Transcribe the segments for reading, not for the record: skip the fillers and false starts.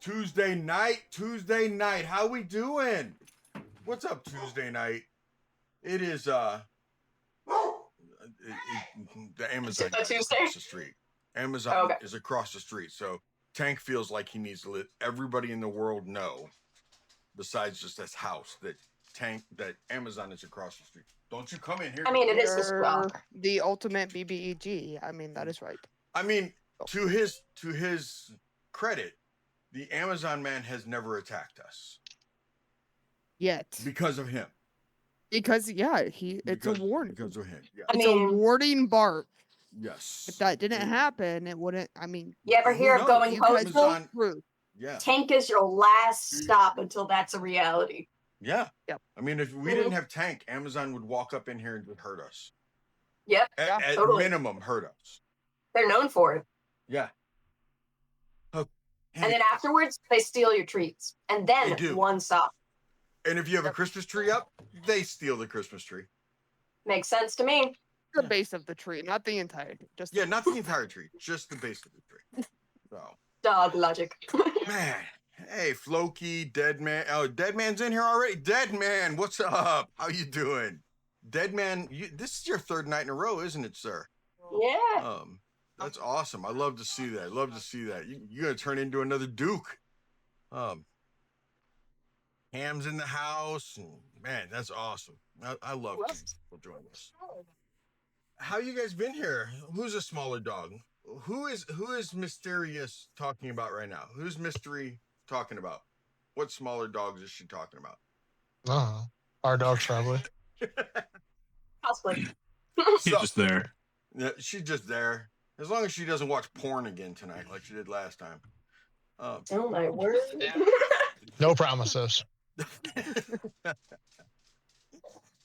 Tuesday night. How we doing? What's up, Tuesday night? It is the Amazon A guy's Tuesday? across the street. Amazon Oh, okay. is across the street, so Tank feels like he needs to let everybody in the world know, besides just this house, that Amazon is across the street. Don't you come in here? I mean, it is his You're job. the ultimate BBEG. I mean, that is right. I mean, to his credit, the Amazon man has never attacked us Yet. because of him. Because, it's a warning. Because of him. Yeah. I It's mean, a warning bark. Yes. If that didn't happen, it wouldn't, I mean. you ever hear of going you guys postal? go through. Yeah. Tank is your last stop until that's a reality. Yeah. Yep. I mean, if we didn't have Tank, Amazon would walk up in here and would hurt us. Yep. At totally. minimum, hurt us. They're known for it. Yeah. Oh, And then afterwards, they steal your treats. And then They do. one stop. And if you have a Christmas tree up, they steal the Christmas tree. Makes sense to me. The base of the tree, not the entire. Just Yeah, not the entire tree, just the base of the tree. So, Dog logic. man, hey, Floki, Dead Man. Oh, Dead Man's in here already. Dead Man, what's up? How you doing? Dead Man, this is your third night in a row, isn't it, sir? Yeah. That's awesome. I love to see that. You're gonna turn into another Duke. Ham's in the house, and man, that's awesome. I love people join us. How you guys been here? Who's a smaller dog? Who is mysterious talking about right now? Who's mystery talking about? What smaller dogs is she talking about? Our dog's probably. Cosplay. She's just there. Yeah, she's just there. As long as she doesn't watch porn again tonight, like she did last time. Oh my word. No promises.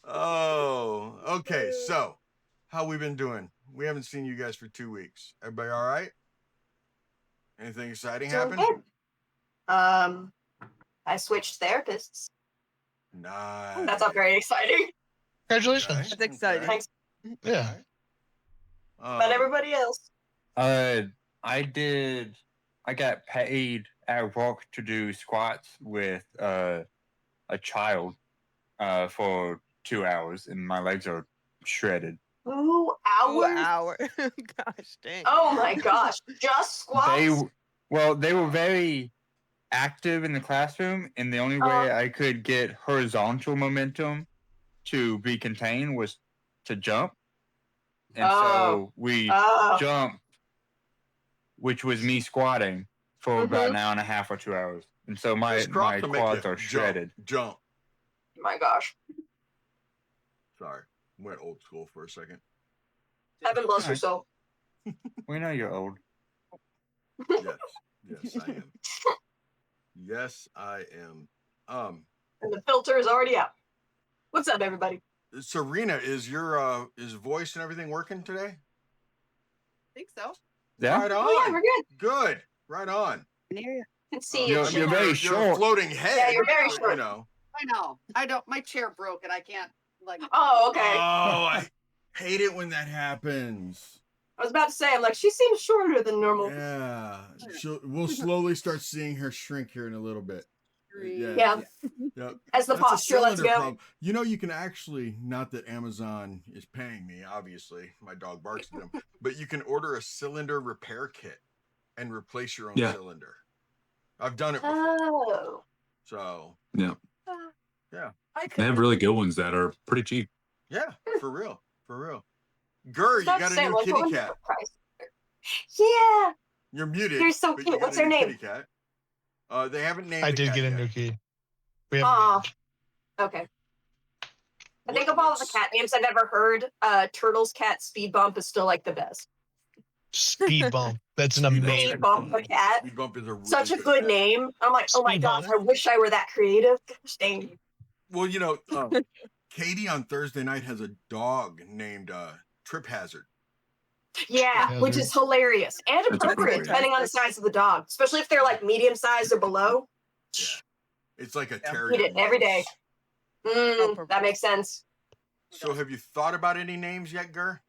Oh, okay. So, how we been doing? We haven't seen you guys for 2 weeks. Everybody all right? Anything exciting happen? Good. I switched therapists. Nice. That's not very exciting. Congratulations. That's exciting. Thanks. Yeah. But everybody else. I got paid at work to do squats with a child for 2 hours, and my legs are shredded. 2 2 hours? hour. Gosh dang. Oh my gosh. Just squats? They were very active in the classroom, and the only way I could get horizontal momentum to be contained was to jump. And so we jumped, which was me squatting for about an hour and a half or 2 hours. And so my quads are shredded. Jump. My gosh. Sorry. Went old school for a second. Heaven bless your soul. We know you're old. Yes, I am. Yes, I am. And the filter is already out. What's up, everybody? Serena, is your voice and everything working today? I think so. Yeah. Right on. Oh, yeah, we're good. Good. Right on. Can see You're you. very You're a short. floating head. Yeah, you're very short. You know. I know. I don't. My chair broke and I can't Oh, okay. Oh, I hate it when that happens. I was about to say, I'm like, she seems shorter than normal. Yeah. We'll slowly start seeing her shrink here in a little bit. Yeah. Yep. As the That's a posture lets cylinder go. problem. You know, you can actually, not that Amazon is paying me, obviously, my dog barks at them, but you can order a cylinder repair kit and replace your own cylinder. I've done it before. Oh. So, Yeah. yeah. They have really good ones that are pretty cheap. Yeah, for real. For real. Gur, you got a new kitty cat. Yeah. You're muted. You're so but cute. you got What's a her new name? kitty cat. They haven't named I the did cat get a yet. new key. We Aw. have Okay. I think of all of the cat names I've ever heard, Turtle's cat Speed Bump is still like the best. Speed Bump. That's an Speed Bump. amazing. Speed Bump the cat. Speed Bump is a really Such a good cat. name. I'm like, oh my Speed gosh, Bump. I wish I were that creative. Gosh dang. Well, you know, Katie on Thursday night has a dog named Trip Hazard. Yeah, which is hilarious and That's appropriate appropriate. depending on the size of the dog, especially if they're like medium sized or below. Yeah. It's like a Yeah. terrier. Eat it every day. perfect. That makes sense. So have you thought about any names yet, Gur?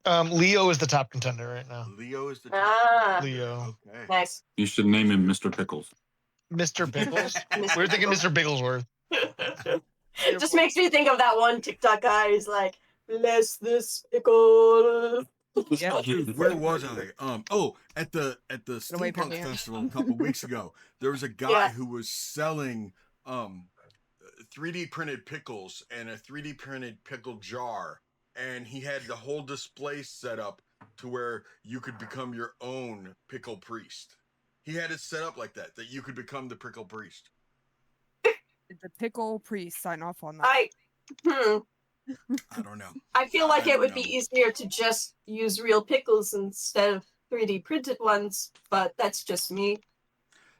Leo is the top contender right now. Leo is the Ah. Leo. Okay. Nice. You should name him Mr. Pickles. Mr. Pickles. Mr. We're thinking Pickles. Mr. Bigglesworth. It just makes me think of that one TikTok guy. He's like, bless this pickle. Yeah. Dude, where was I? At the away from Steampunk me. Festival a couple weeks ago, there was a guy Yeah. who was selling 3D printed pickles and a 3D printed pickle jar, and he had the whole display set up to where you could become your own pickle priest. He had it set up like that you could become the pickle priest. Did the pickle priest sign off on that? I don't know. I feel like I it don't would be know. easier to just use real pickles instead of 3D printed ones, but that's just me.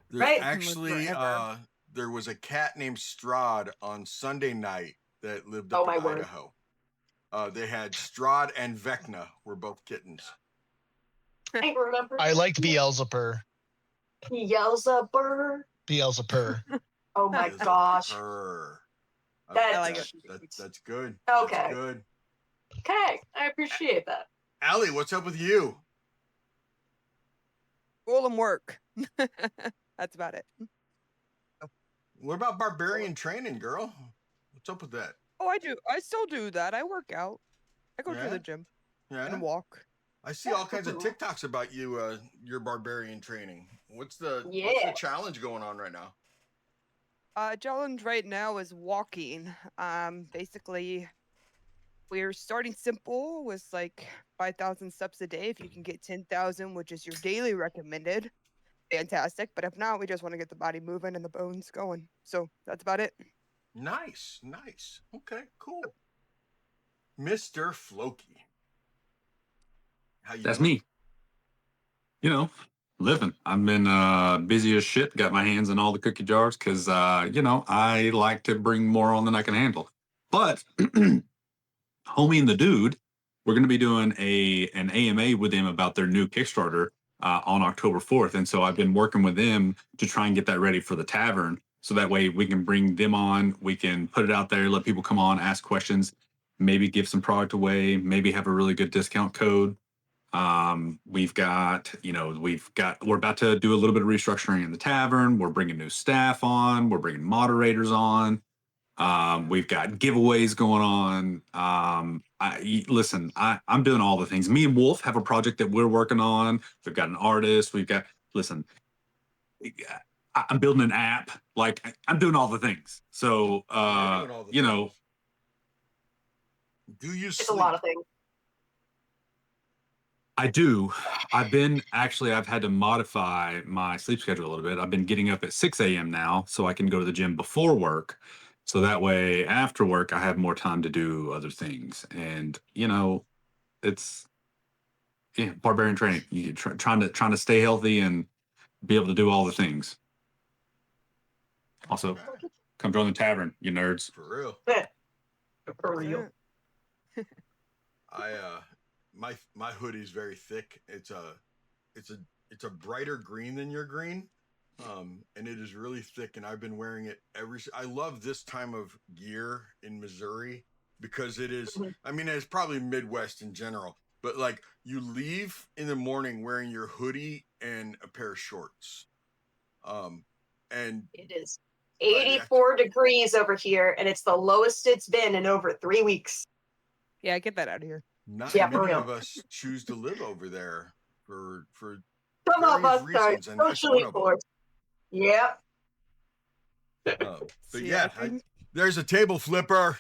There's Right? actually Forever. there was a cat named Strahd on Sunday night that lived Oh, up my in word. Idaho. They had Strahd and Vecna were both kittens. I remember. I liked Beelzebub. He yells a bird. Beelzebub. Oh my Is gosh. her. That's I like it. That's good. Okay. That's good. Okay, I appreciate that. Allie, what's up with you? School and work. That's about it. What about barbarian training, girl? What's up with that? Oh, I do. I still do that. I work out. I go Yeah? to the gym Yeah. and walk. I see all kinds of TikToks about you, your barbarian training. What's the Yeah. challenge going on right now? Challenge right now is walking. Basically, we're starting simple with like 5,000 steps a day. If you can get 10,000, which is your daily recommended, fantastic. But if not, we just want to get the body moving and the bones going. So that's about it. Nice. Okay, cool. Mr. Floki. How you That's doing? me. You know, living. I've been busy as shit. Got my hands in all the cookie jars because I like to bring more on than I can handle. But homie and the dude, we're going to be doing an AMA with them about their new Kickstarter on October 4th, and so I've been working with them to try and get that ready for the tavern. So that way we can bring them on, we can put it out there, let people come on, ask questions, maybe give some product away, maybe have a really good discount code. We're about to do a little bit of restructuring in the tavern. We're bringing new staff on. We're bringing moderators on. We've got giveaways going on. I'm doing all the things. Me and Wolf have a project that we're working on. We've got an artist. I'm building an app. Like I'm doing all the things. So, You're doing all the things. Do you It's sleep? a lot of things. I do. I've had to modify my sleep schedule a little bit. I've been getting up at 6 a.m. now so I can go to the gym before work. So that way after work, I have more time to do other things. And, it's barbarian training. You trying to stay healthy and be able to do all the things. Also, come join the tavern, you nerds. For real. For real. My hoodie's very thick. It's a brighter green than your green. And it is really thick, and I've been wearing it I love this time of year in Missouri because it is, I mean, it's probably Midwest in general, but like you leave in the morning wearing your hoodie and a pair of shorts. And It is 84 degrees over here, and it's the lowest it's been in over 3 weeks. Yeah, get that out of here. not Yeah, for many real. of us choose to live over there for Some of various us are reasons, and that's socially one of them. forced. Yep. But See, yeah, I think- there's a table flipper.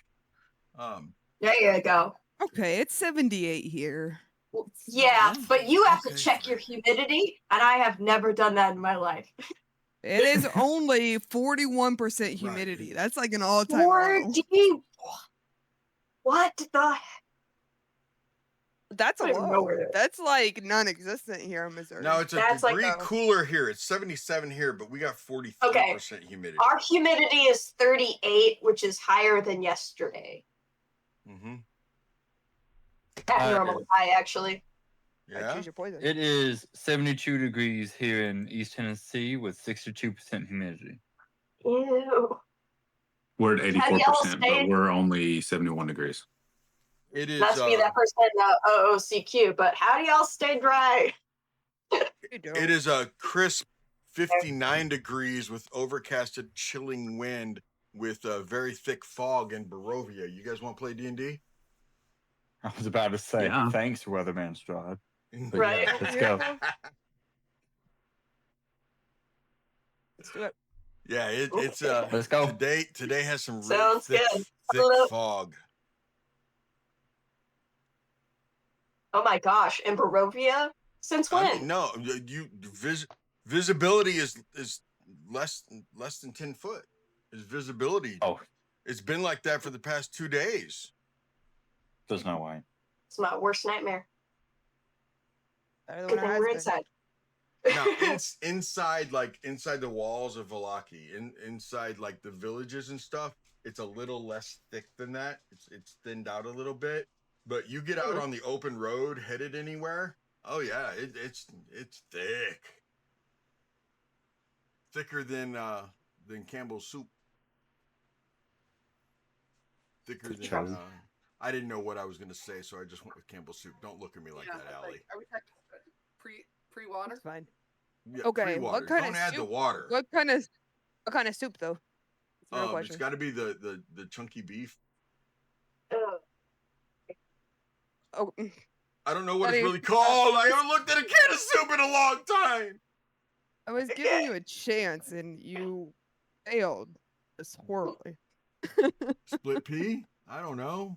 There you go. Okay, it's 78 here. Yeah, but you have to Okay. check your humidity, and I have never done that in my life. It is only 41% humidity. Right. That's like an all-time low. 40? What the? That's a I don't even know low. where it is. That's like non-existent here in Missouri. Now it's a That's like degree a- cooler here. It's 77 here, but we got 43% humidity. Our humidity is 38, which is higher than yesterday. Mm-hmm. Abnormally high, actually. I Yeah. choose your poison. It is 72 degrees here in East Tennessee with 62% humidity. Ew. We're at Have y'all 84%, but stayed- we're only 71 degrees. It is. Must be that person OOCQ, but how do y'all stay dry? You do. It is a crisp 59 degrees with overcasted, chilling wind with a very thick fog in Barovia. You guys want to play D&D? I was about to say, Yeah. thanks, Weatherman Strahd. But Right. yeah, let's go. Let's do it. Yeah, it's Let's go. Today has some really Sounds thick, good. thick Hello. fog. Oh my gosh, in Barovia? Since when? I mean, no, visibility is less than 10 foot. Is visibility? Oh, It's been like that for the past 2 days. there's no way. It's my worst nightmare. Better than Good when it thing has we're been. inside. Now, inside the walls of Vallaki, inside like the villages and stuff, it's a little less thick than that. It's thinned out a little bit. But you get out on the open road, headed anywhere. Oh yeah, it's thick, thicker than Campbell's soup. Thicker than. Charlie. I didn't know what I was gonna say, so I just went with Campbell's soup. Don't look at me like that, Allie. Are we talking pre-water? It's fine. Yeah, Okay, pre-water. what kind Don't of add the soup? water. What kind of soup though? That's the real It's question. got to be the chunky beef. Ugh. Oh, I don't know what it's Buddy, really called. I haven't looked at a can of soup in a long time. I was giving you a chance and you failed this horribly. Split pea? I don't know.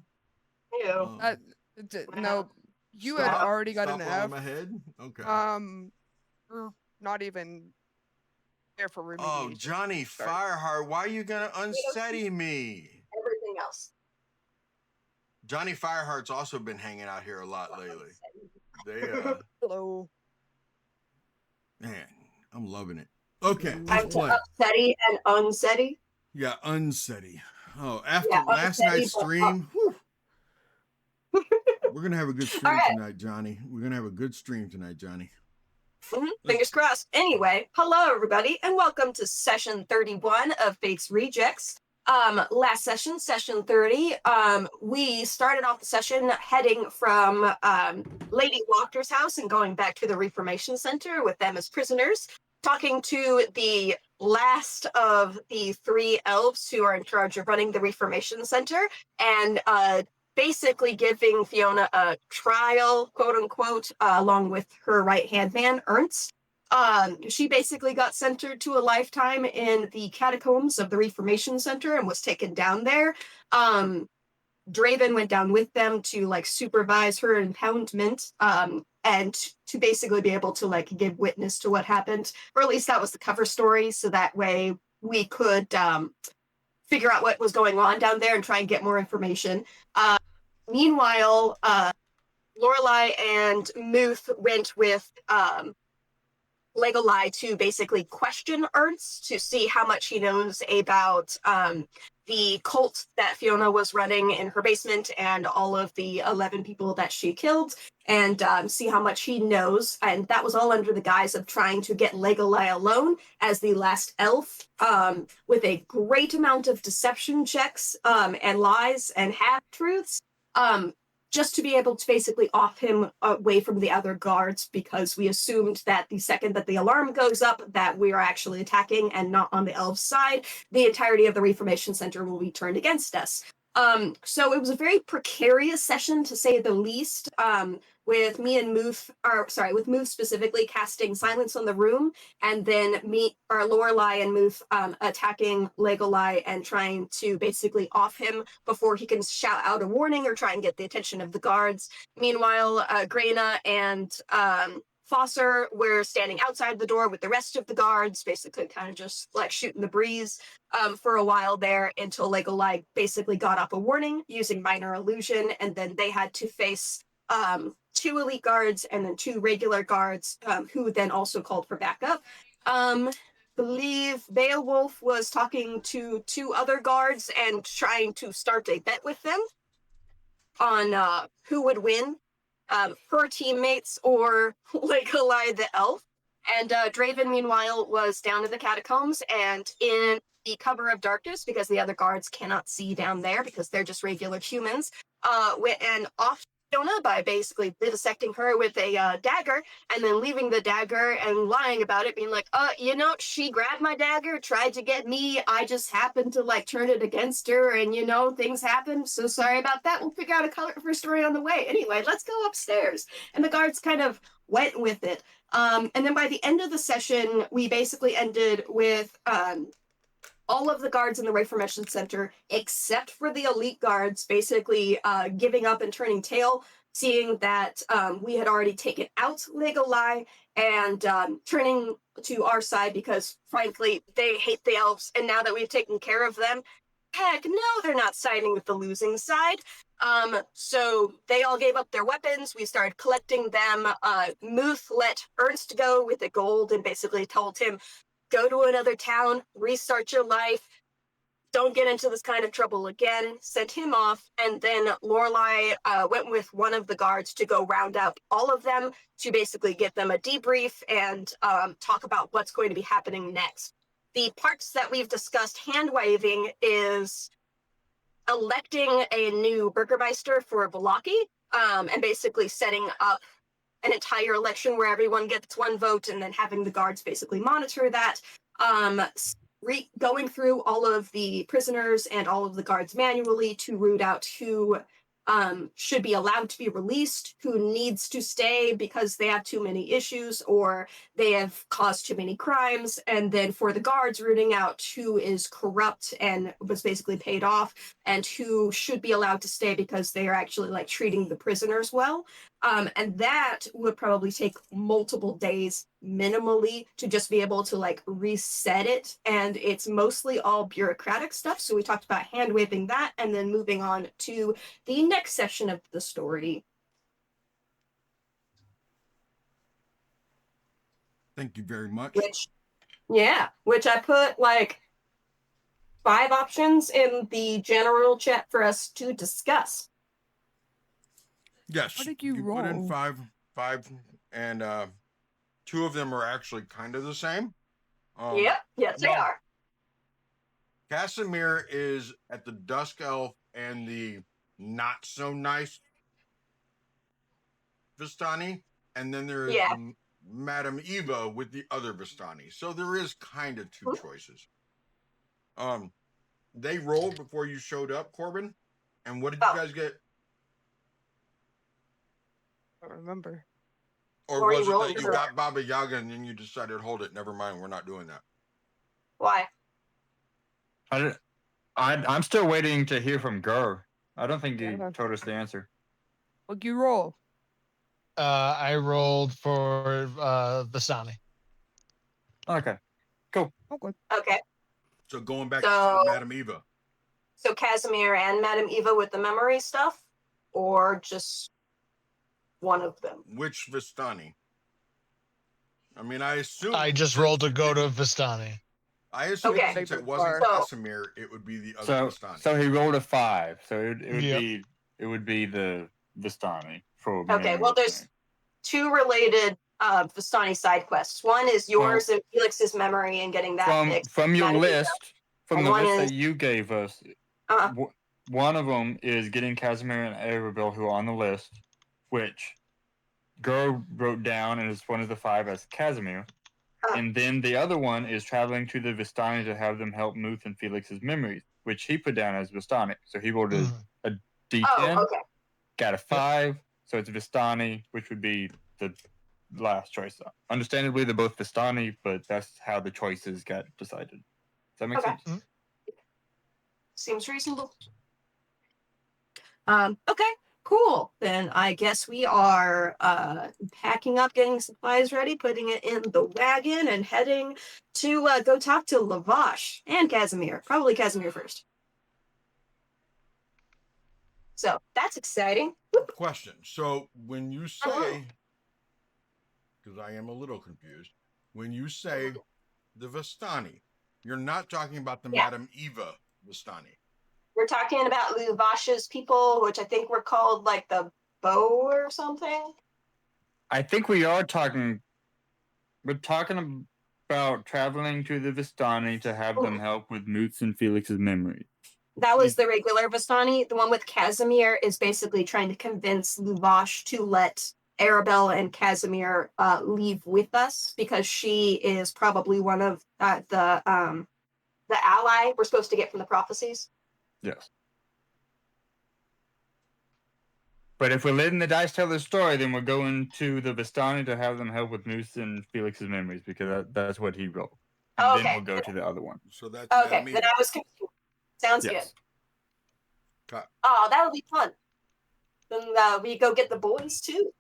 Ew. No, you had already got an Stop while F. I'm ahead? Okay. You're not even there for remediation. Oh, Johnny Fireheart, why are you gonna unsteady me? Everything else. Johnny Fireheart's also been hanging out here a lot lately. They Hello. man, I'm loving it. Okay, Time let's to play. upsetty and unsetty. Yeah, unsteady. Oh, after Yeah, last unsteady, night's but stream, we're gonna have a good stream right. tonight, Johnny. We're gonna have a good stream tonight, Johnny. Fingers crossed. Anyway, hello everybody, and welcome to session 31 of Fate's Rejects. Last session, session 30, we started off the session heading from Lady Walker's house and going back to the Reformation Center with them as prisoners, talking to the last of the 3 elves who are in charge of running the Reformation Center, and basically giving Fiona a trial, quote unquote, along with her right-hand man, Ernst. She basically got sentenced to a lifetime in the catacombs of the Reformation Center and was taken down there. Draven went down with them to like supervise her impoundment, and to basically be able to like give witness to what happened, or at least that was the cover story, so that way we could figure out what was going on down there and try and get more information. Meanwhile, Lorelai and Muth went with Legalai to basically question Ernst to see how much he knows about the cult that Fiona was running in her basement and all of the 11 people that she killed, and see how much he knows. And that was all under the guise of trying to get Legalai alone as the last elf, with a great amount of deception checks and lies and half-truths. Just to be able to basically off him away from the other guards, because we assumed that the second that the alarm goes up that we are actually attacking and not on the elves' side, the entirety of the Reformation Center will be turned against us. So it was a very precarious session, to say the least, with me and Muth, with Muth specifically casting Silence on the Room, and then Lorelai and Muth attacking Legalai and trying to basically off him before he can shout out a warning or try and get the attention of the guards. Meanwhile, Graina and Fosser were standing outside the door with the rest of the guards, basically kind of just like shooting the breeze for a while there, until Legalai basically got up a warning using minor illusion, and then they had to face 2 elite guards and then 2 regular guards, who then also called for backup. Believe Beowulf was talking to 2 other guards and trying to start a bet with them on who would win, her teammates or Legalai the elf. And Draven, meanwhile, was down in the catacombs, and in the cover of darkness because the other guards cannot see down there because they're just regular humans. And off Fiona by basically vivisecting her with a dagger and then leaving the dagger and lying about it, being like, she grabbed my dagger, tried to get me. I just happened to like turn it against her, and things happened. So sorry about that. We'll figure out a color for a story on the way. Anyway, let's go upstairs. And the guards kind of went with it. And then by the end of the session, we basically ended with all of the guards in the Reformation Center, except for the elite guards, basically giving up and turning tail, seeing that we had already taken out Legalai and turning to our side because, frankly, they hate the elves. And now that we've taken care of them, heck no, they're not siding with the losing side. So they all gave up their weapons. We started collecting them. Muth let Ernst go with the gold and basically told him, go to another town, restart your life, don't get into this kind of trouble again, sent him off, and then Lorelai went with one of the guards to go round up all of them to basically give them a debrief and talk about what's going to be happening next. The parts that we've discussed hand-waving is electing a new Burgermeister for Vallaki, and basically setting up an entire election where everyone gets one vote and then having the guards basically monitor that. Going through all of the prisoners and all of the guards manually to root out who should be allowed to be released, who needs to stay because they have too many issues or they have caused too many crimes, and then for the guards rooting out who is corrupt and was basically paid off and who should be allowed to stay because they are actually like treating the prisoners well. And that would probably take multiple days minimally to just be able to like reset it. And it's mostly all bureaucratic stuff. So we talked about hand waving that and then moving on to the next session of the story. Thank you very much. Which I put like 5 options in the general chat for us to discuss. Yes. What did you put in roll? five, and 2 of them are actually kind of the same. Yes, they are. Casimir is at the Dusk Elf and the not so nice Vestani, and then there is Madame Eva with the other Vestani. So there is kind of 2 choices. They rolled before you showed up, Corbin. And what did you guys get? I don't remember. Or was it that you got Baba Yaga and then you decided, hold it, never mind, we're not doing that? Why? I'm still waiting to hear from Gur. I don't think he told us the answer. What'd you roll? I rolled for Vestani. Okay, cool. Okay. So going back to Madame Eva. So Casimir and Madame Eva with the memory stuff, or just one of them? Which Vestani? I mean, I assume I just rolled to go to Vestani. I assume since it wasn't Casimir, it would be the other Vestani. So he rolled a 5. So it would be the Vestani for. Okay, well, there's 2 related Vestani side quests. One is yours and Felix's memory and getting that fixed. From your list, from the list that you gave us. One of them is getting Casimir and Arabelle, who are on the list, which Gur wrote down and is one of the 5 as Casimir. And then the other one is traveling to the Vestani to have them help Muth and Felix's memories, which he put down as Vestani. So he rolled a D10, got a 5, so it's Vestani, which would be the last choice. Understandably, they're both Vestani, but that's how the choices got decided. Does that make sense? Mm-hmm. Seems reasonable. Okay, cool. Then I guess we are packing up, getting supplies ready, putting it in the wagon, and heading to go talk to Lavash and Casimir. Probably Casimir first. So that's exciting. Question. So when you say, because I am a little confused, when you say the Vestani, you're not talking about the Madame Eva Vestani. We're talking about Luvash's people, which I think were called like the Bow or something. I think we are talking. We're talking. about traveling to the Vestani to have them help with Muth's and Felix's memory. That was the regular Vestani. The one with Casimir is basically trying to convince Luvash to let Arabelle and Casimir leave with us because she is probably one of the ally we're supposed to get from the prophecies. Yes. But if we're letting the dice tell the story, then we're going to the Vestani to have them help with Muth and Felix's memories because that's what he wrote. And Okay. then we'll go to the other one. So that's Okay, me. then I was confused. Sounds Yes. good. Oh, that'll be fun. Then we go get the boys too.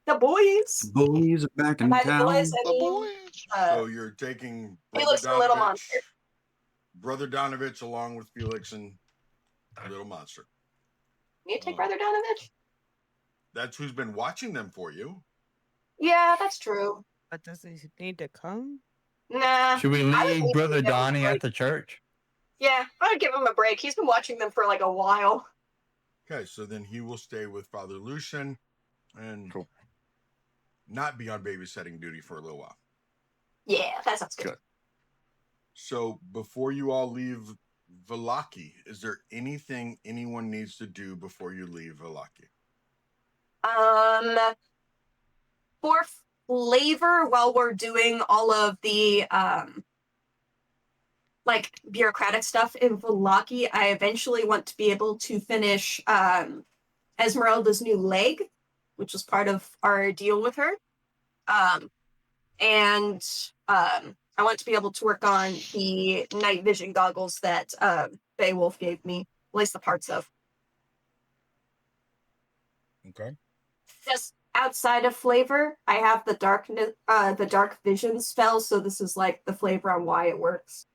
The boys. Boys are back in By the town. boys, I The mean, boys. So you're taking Brother Felix the Little Monster. Brother Donovich along with Felix and Little Monster. You take Brother Donovich? That's who's been watching them for you. Yeah, that's true. But does he need to come? Nah. Should we I would leave leave Brother him Donnie break. at the church? Yeah, I would give him a break. He's been watching them for like a while. Okay, so then he will stay with Father Lucian and Cool. not be on babysitting duty for a little while. Yeah, that sounds good. Good. So before you all leave Vallaki, is there anything anyone needs to do before you leave Vallaki? For flavor, while we're doing all of the like bureaucratic stuff in Vallaki, I eventually want to be able to finish Esmeralda's new leg, which was part of our deal with her. And I want to be able to work on the night vision goggles that Beowulf gave me, at least the parts of. Okay. Just outside of flavor, I have the dark vision spell, so this is like the flavor on why it works.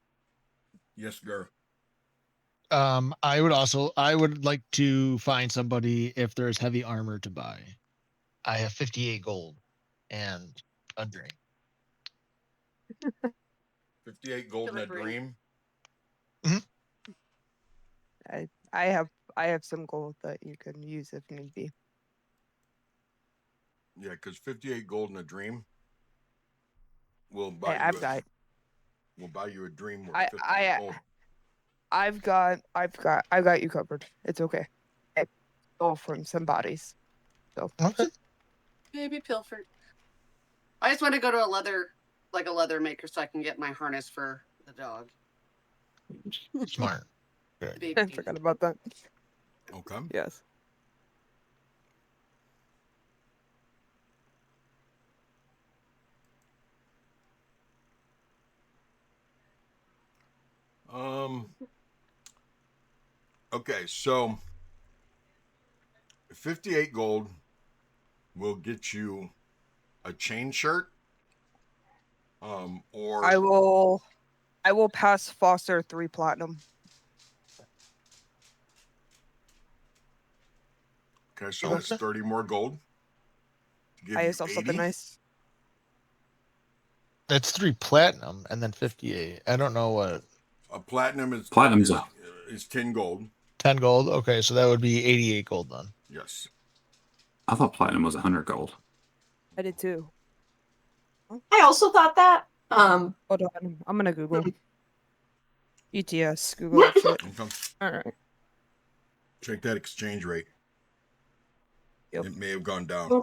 Yes, girl. I would like to find somebody if there's heavy armor to buy. I have 58 gold and a drink. 58 gold and a dream. I have some gold that you can use if need be. Yeah, because 58 gold and a dream will buy Hey, we'll buy you a dream worth I 58 gold. I've got you covered. It's okay. I stole from some bodies. So Okay. Baby Pilford. I just want to go to a leather maker so I can get my harness for the dog. Smart. The Good. baby I forgot about that. Okay. Yes. Okay, so 58 gold will get you a chain shirt. Or I will pass Foster 3 platinum. okay, so that's 30 more gold. To give I you saw 80. something nice. That's 3 platinum and then 58. I don't know what. A platinum is Platinum's is 10 gold. 10 gold. Okay, so that would be 88 gold then. Yes. I thought platinum was 100 gold. I did too. I also thought that. Hold on, I'm gonna Google. ETS, Google that shit. Okay. All right. Check that exchange rate. Yep. It may have gone down.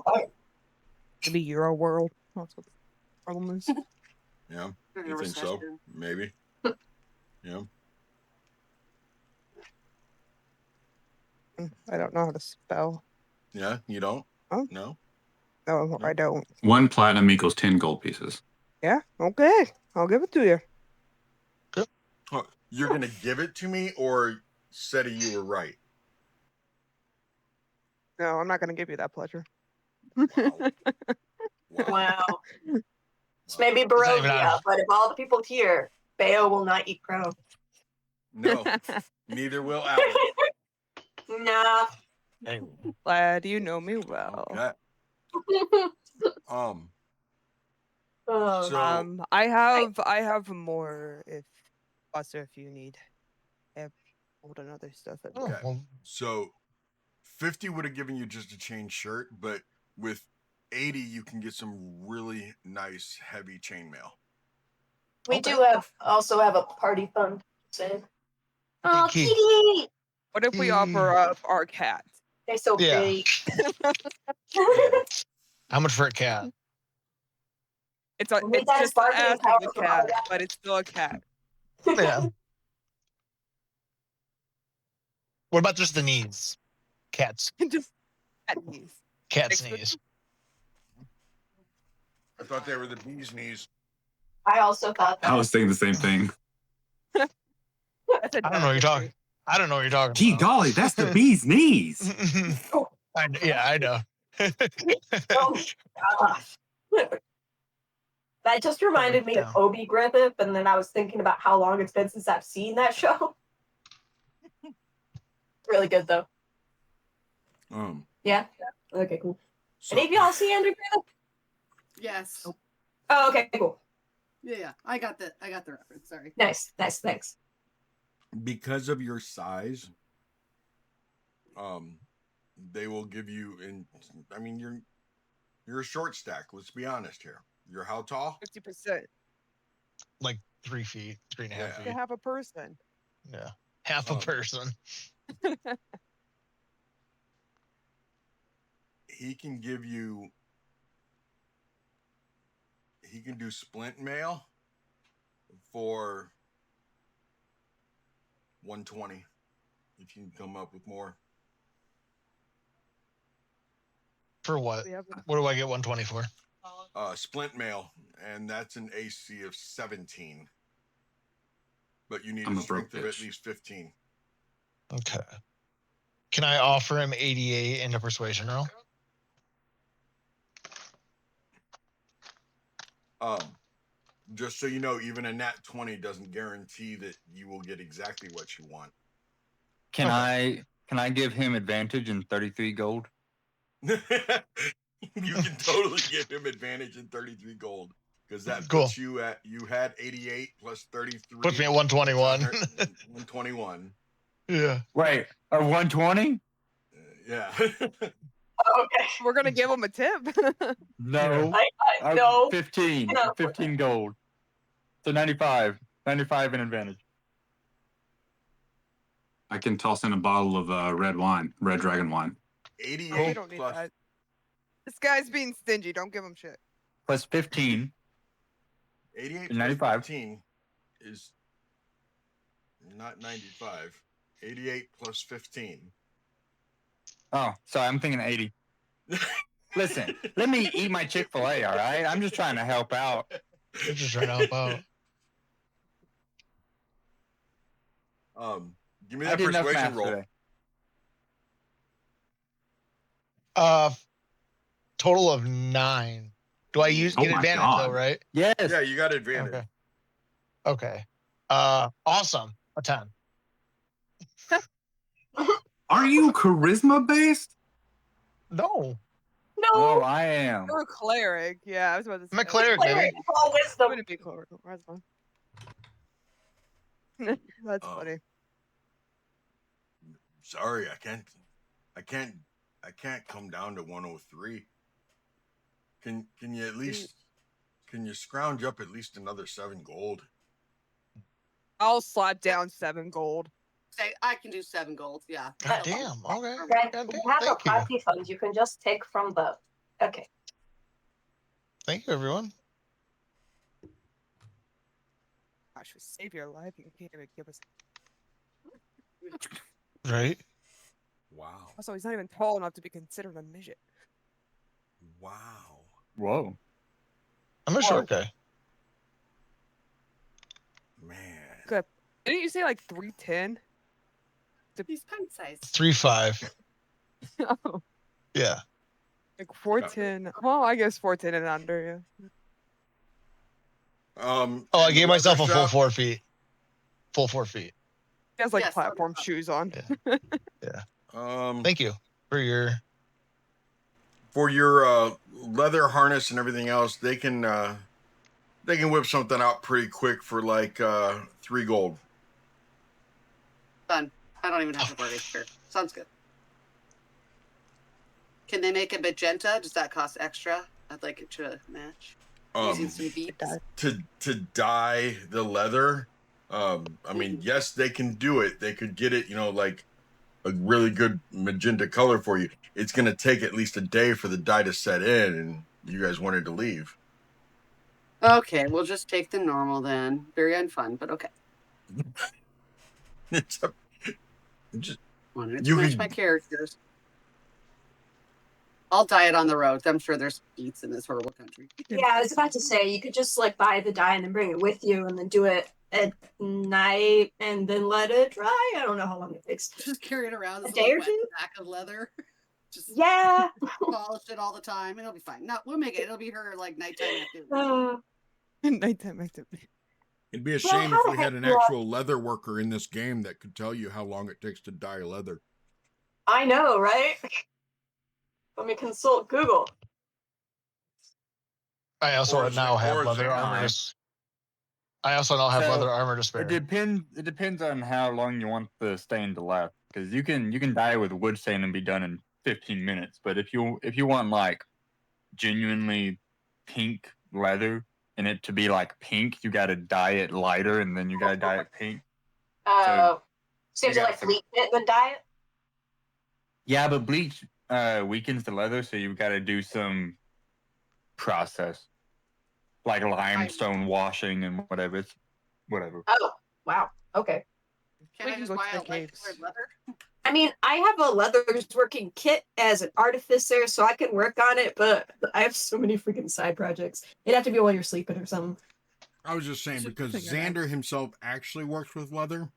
Maybe Euro World. That's what the problem is. Yeah. In a You think so? recession. Maybe. Yeah. I don't know how to spell. Yeah. You don't? Oh. No. No, I don't. 1 platinum equals 10 gold pieces. Yeah. Okay. I'll give it to you. Oh, you're gonna give it to me, or Seti, you were right. No, I'm not gonna give you that pleasure. Wow. Wow. This may be not even Barovia, out of- but of all the people here, Beo will not eat crow. No. Neither will Alan. Nah. Anyway. Glad you know me well. Okay. Oh, So I have more if Buster if you need. I have gold and other stuff. Oh, Okay. well, So 50 would have given you just a chain shirt, but with 80, you can get some really nice heavy chainmail. We do also have a party fund. Say. Oh, Kitty. kitty! What if we offer up our cat? They're so Yeah. pretty. How much for a cat? It's Make that just the bargaining ass power of the for cat, our cat. but it's still a cat. Yeah. What about just the knees? Cats. Just cat knees. Cat's Fix the- knees. I thought they were the bee's knees. I also thought that. I was thinking the same thing. That's a I don't know what you're talking. I don't know what you're talking Gee about. golly, that's the bee's knees. I know. Oh, gosh. That just reminded me of Obi Griffith, and then I was thinking about how long it's been since I've seen that show. Really good, though. Yeah? Okay, cool. So, Any of y'all see Andrew Griffith? Yes. Oh, okay, cool. Yeah. I got the reference. Sorry. Nice, thanks. because of your size, they will give you I mean, you're a short stack. Let's be honest here. You're how tall? 50%. Like 3 feet, 3.5 Yeah. feet. To have a person. Yeah. Half a person. He can give you. He can do splint mail for 120 if you can come up with more. For what? We have What do I get 120 for? Splint mail, and that's an AC of 17. But you need I'm a a broke strength of at bitch. least 15. Okay. Can I offer him 88 in a persuasion roll? Just so you know, even a nat 20 doesn't guarantee that you will get exactly what you want. Can I give him advantage in 33 gold? You can totally give him advantage in 33 gold because that Cool. puts you at, you had 88 plus 33. Puts me at 121. 121. Yeah. Wait, a 120? Yeah. Okay. We're gonna give him a tip. No. No. 15. No. 15 gold. So 95. 95 in advantage. I can toss in a bottle of red dragon wine. 88 We don't need plus that. This guy's being stingy. Don't give him shit. Plus 15. 88 and 95. 15 is not 95. 88 plus 15. Oh, sorry, I'm thinking 80. Listen, let me eat my Chick-fil-A, all right? I'm just trying to help out. You're just trying to help out. Give me I that did enough persuasion math roll. today. Total of 9. Do I get Oh my advantage God. though, right? Yes. Yeah, you got advantage. Okay. Awesome. A 10. Are you charisma based? No. No. Oh, I am. You're a cleric. Yeah, I was about to say. I'm a cleric, Cleric, baby. it's all wisdom. Wouldn't be cleric. That's Oh. funny. Sorry, I can't come down to 103. Can you at least can you scrounge up at least another 7 gold? I'll slap down 7 gold. Say I can do 7 gold. Yeah. God damn. Okay. Right. God We damn. have a Thank you. party fund. You can just take from the. Okay. Thank you, everyone. Gosh, we save your life. You can't even give us. Right? Wow. Also, he's not even tall enough to be considered a midget. Wow. Whoa. I'm a short guy. Man. Good. Didn't you say like 3'10"? He's pen sized. 3'5". Oh, Yeah. like 4'10". Well, I guess 4'10" and under. Yeah. Oh, I and gave the myself a leather full shop- 4 feet. Full 4 feet. He has like Yes, platform leather shoes on. Thank you for your. For your leather harness and everything else, they can whip something out pretty quick for like 3 gold. Done. I don't even have to worry. Sure. Sounds good. Can they make it magenta? Does that cost extra? I'd like it to match. Using some beads. To dye the leather. I mean, yes, they can do it. They could get it, like a really good magenta color for you. It's going to take at least a day for the dye to set in, and you guys wanted to leave. Okay, we'll just take the normal then. Very unfun, but okay. It's just Wanted you to match could- my characters. I'll dye it on the road. I'm sure there's beats in this horrible country. Yeah, I was about to say you could just like buy the dye and then bring it with you, and then do it at night and then let it dry. I don't know how long it takes. Just carry it around. A This day little or wet two? sack of leather. Just Yeah. polish it all the time. It'll be fine. No, we'll make it. It'll be her like nighttime activity. Nighttime activity. It'd be a Well, shame how if the we heck had an do I- actual leather worker in this game that could tell you how long it takes to dye leather. I know, right? Let me consult Google. I also Or now have or leather Xenon. armor. I also now have So, leather armor to spare. It depends on how long you want the stain to last. Because you can dye with wood stain and be done in 15 minutes. But if you want like genuinely pink leather and it to be like pink, you got to dye it lighter and then you got to dye it pink. So you have you to got like some- bleach it then dye it? Yeah, but bleach weakens the leather, so you've got to do some process like limestone washing and whatever. It's whatever. Oh, wow. Okay. Can We I can just go to buy the a light caves. colored leather? I mean, I have a leathers working kit as an artificer, so I can work on it, but I have so many freaking side projects. It'd have to be while you're sleeping or something. I was just saying Should because figure it out. Xander himself actually works with leather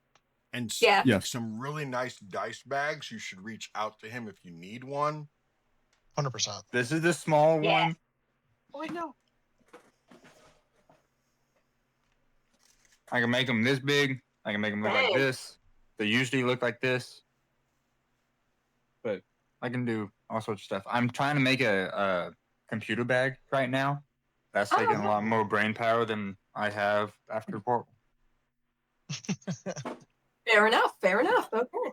and Yeah. makes some really nice dice bags. You should reach out to him if you need one. 100%. This is the small Yeah. one. Oh, I know. I can make them this big. I can make them look like Dang. this. They usually look like this. But I can do all sorts of stuff. I'm trying to make a computer bag right now. That's Oh, taking a okay. lot more brain power than I have after Portal. Fair enough. Fair enough. Okay.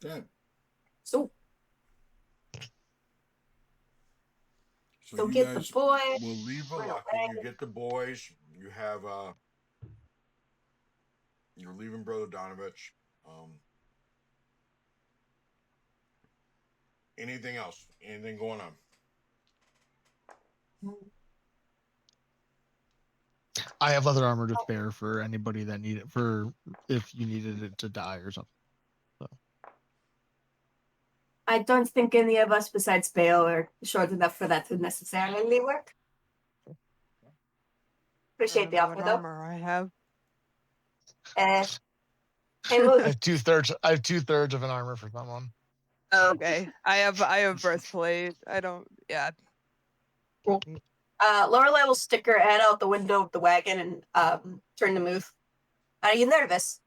Okay. So So you get the guys boy. will leave Right Vallaki. away. You get the boys. You have you're leaving Brother Donovich. Anything else? Anything going on? I have leather armor to spare for anybody that need it for if you needed it to die or something. I don't think any of us besides Bale are short enough for that to necessarily work. Appreciate the offer, What though. armor I have. Hey, I look. have 2/3. I have 2/3 of an armor for someone. Okay. I have breastplate. I don't. Yeah. Lorelei will stick her head out the window of the wagon and turn to Muth. Are you nervous?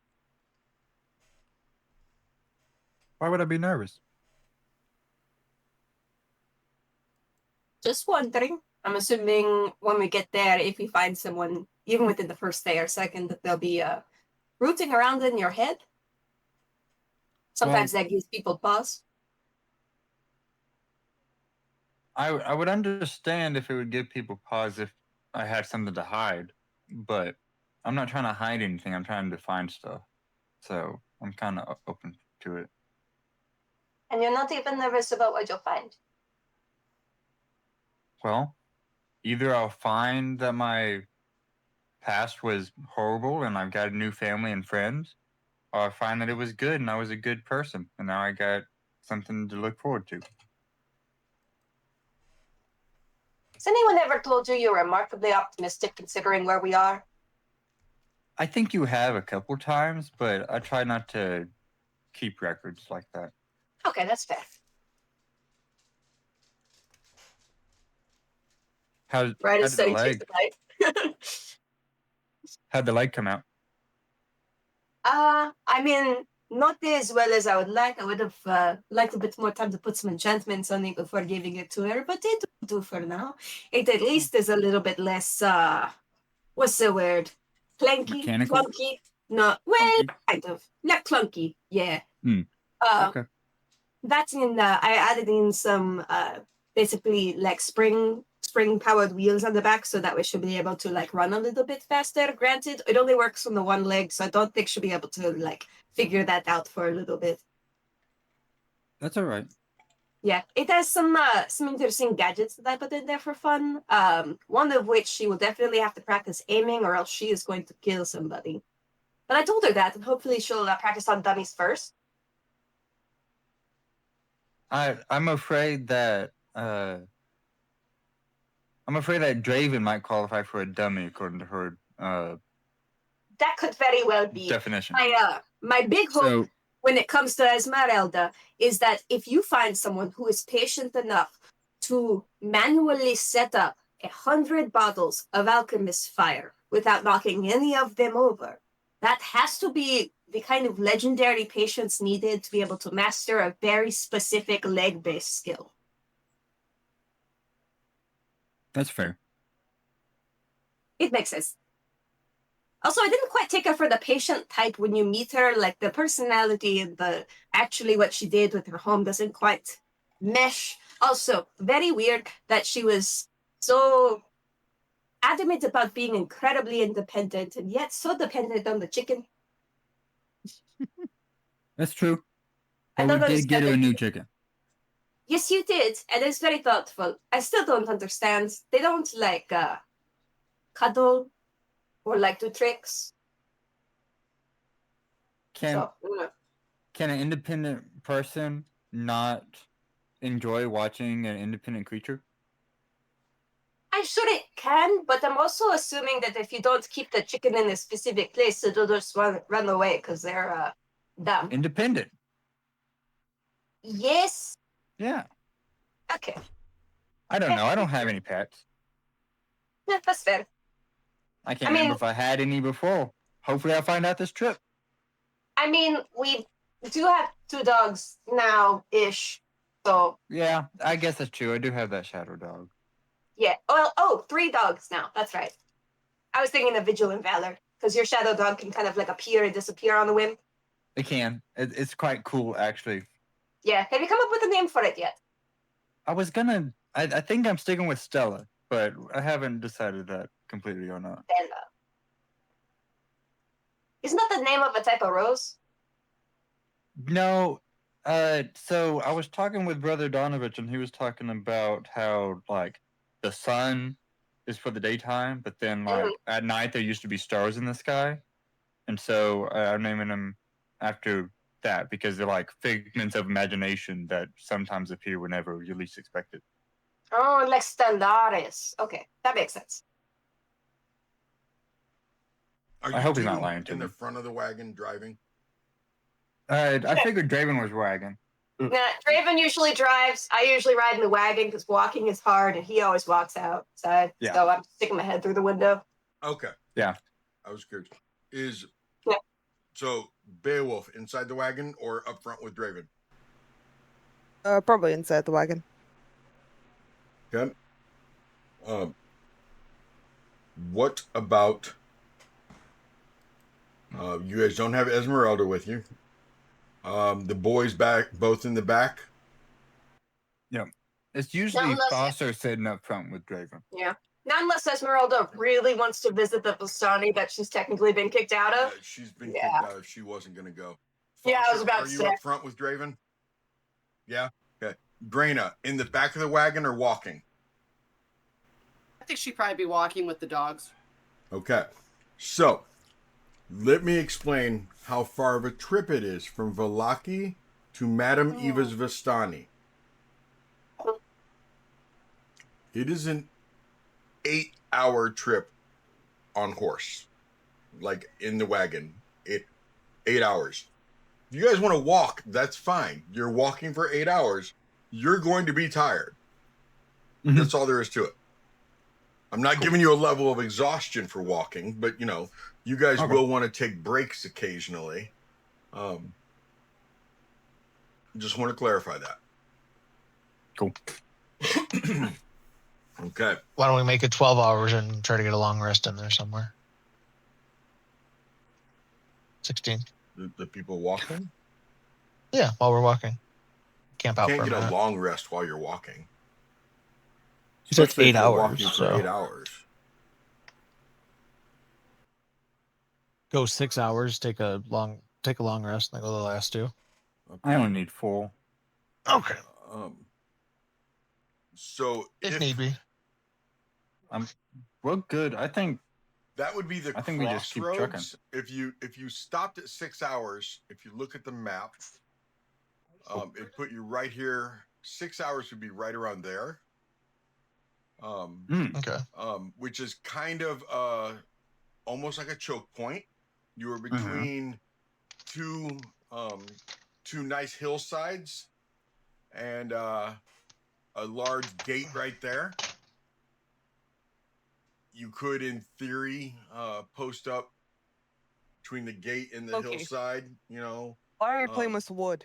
Why would I be nervous? Just wondering. I'm assuming when we get there, if we find someone, even within the first day or second, that they'll be rooting around in your head. Sometimes that gives people pause. I would understand if it would give people pause if I had something to hide, but I'm not trying to hide anything. I'm trying to find stuff. So I'm kind of open to it. And you're not even nervous about what you'll find. Well, either I'll find that my past was horrible and I've got a new family and friends, or I find that it was good and I was a good person and now I got something to look forward to. Has anyone ever told you you're remarkably optimistic considering where we are? I think you have a couple times, but I try not to keep records like that. Okay, that's fair. How Right did as the so leg? How'd the leg come out? I mean, not as well as I would like. I would have liked a bit more time to put some enchantments on it before giving it to her, but it will do for now. It at least is a little bit less, what's the word? Clanky? Mechanical? Clunky? No, well, Clunky. kind of. Not clunky, yeah. Hmm. Uh, Okay. that's in, I added in some, basically, like, spring-powered wheels on the back, so that we should be able to, like, run a little bit faster. Granted, it only works on the one leg, so I don't think she'll be able to, like, figure that out for a little bit. That's all right. Yeah, it has some interesting gadgets that I put in there for fun. One of which she will definitely have to practice aiming, or else she is going to kill somebody. But I told her that, and hopefully she'll practice on dummies first. I'm afraid that Draven might qualify for a dummy according to her That could very well be. definition. My big hope So when it comes to Esmeralda is that if you find someone who is patient enough to manually set up 100 bottles of alchemist fire without knocking any of them over, that has to be the kind of legendary patience needed to be able to master a very specific leg-based skill. that's fair. It makes sense. Also, I didn't quite take her for the patient type when you meet her. Like, the personality and actually what she did with her home doesn't quite mesh. Also, very weird that she was so adamant about being incredibly independent and yet so dependent on the chicken. That's true. I But don't we did get her a understand. new chicken. Yes, you did, and it's very thoughtful. I still don't understand. They don't like cuddle or like do tricks. Can an independent person not enjoy watching an independent creature? I'm sure it can, but I'm also assuming that if you don't keep the chicken in a specific place, it'll just run away because they're dumb. Independent. Yes. Yeah. Okay. I don't know. I don't have any pets. Yeah, that's fair. I can't remember if I had any before. Hopefully I'll find out this trip. I mean, we do have 2 dogs now-ish, so... Yeah, I guess that's true. I do have that shadow dog. Yeah. Well, 3 dogs now. That's right. I was thinking of Vigilant Valor, because your shadow dog can kind of like appear and disappear on the whim. It can. It's quite cool, actually. Yeah. Have you come up with a name for it yet? I was gonna... I think I'm sticking with Stella, but I haven't decided that completely or not. Stella. Isn't that the name of a type of rose? No. So I was talking with Brother Donovich, and he was talking about how, like, the sun is for the daytime, but then, like, at night there used to be stars in the sky. And so I'm naming them after that because they're like figments of imagination that sometimes appear whenever you least expect it. Oh, like Stellaris. Okay, that makes sense. Are I you hope he's not two lying to in me. the front of the wagon driving? I figured Draven was wagging. Nah, Draven usually drives. I usually ride in the wagon because walking is hard, and he always walks outside. Yeah. So I'm sticking my head through the window. Okay. Yeah. I was curious. Is Yeah. So Beowulf inside the wagon or up front with Draven? Probably inside the wagon. Okay. What about you guys don't have Esmeralda with you? The boys both in the back. Yeah. It's usually unless- Foster sitting up front with Draven. Yeah. Not unless Esmeralda really wants to visit the Vestani that she's technically been kicked out of. She's been Yeah. kicked out if she wasn't going to go. Yeah, I was Foster, about are to you say. up front with Draven? Yeah. Okay. Draina, in the back of the wagon or walking? I think she'd probably be walking with the dogs. Okay. So, let me explain how far of a trip it is from Vallaki to Madame Eva's Vestani. It is an 8-hour trip on horse, like in the wagon. 8 hours. If you guys want to walk, that's fine. You're walking for 8 hours. You're going to be tired. Mhm. That's all there is to it. I'm not giving you a level of exhaustion for walking, but you guys will want to take breaks occasionally. Just want to clarify that. Cool. Okay. Why don't we make it 12 hours and try to get a long rest in there somewhere? 16. The people walking? Yeah, while we're walking. Camp out Can't for a get a minute. long rest while you're walking. So it's Especially 8 if you're hours. walking for So 8 hours. go 6 hours, take a long rest, and then go the last 2. I only need 4. Okay. So If need be. We're good. I think that would be the I think we just keep trucking. crossroads. If you stopped at 6 hours, if you look at the map, it put you right here. 6 hours would be right around there. Okay. Which is kind of almost like a choke point. You were between two nice hillsides and a large gate right there. You could, in theory, post up between the gate and the Okay. hillside, you know. Why are you playing with wood?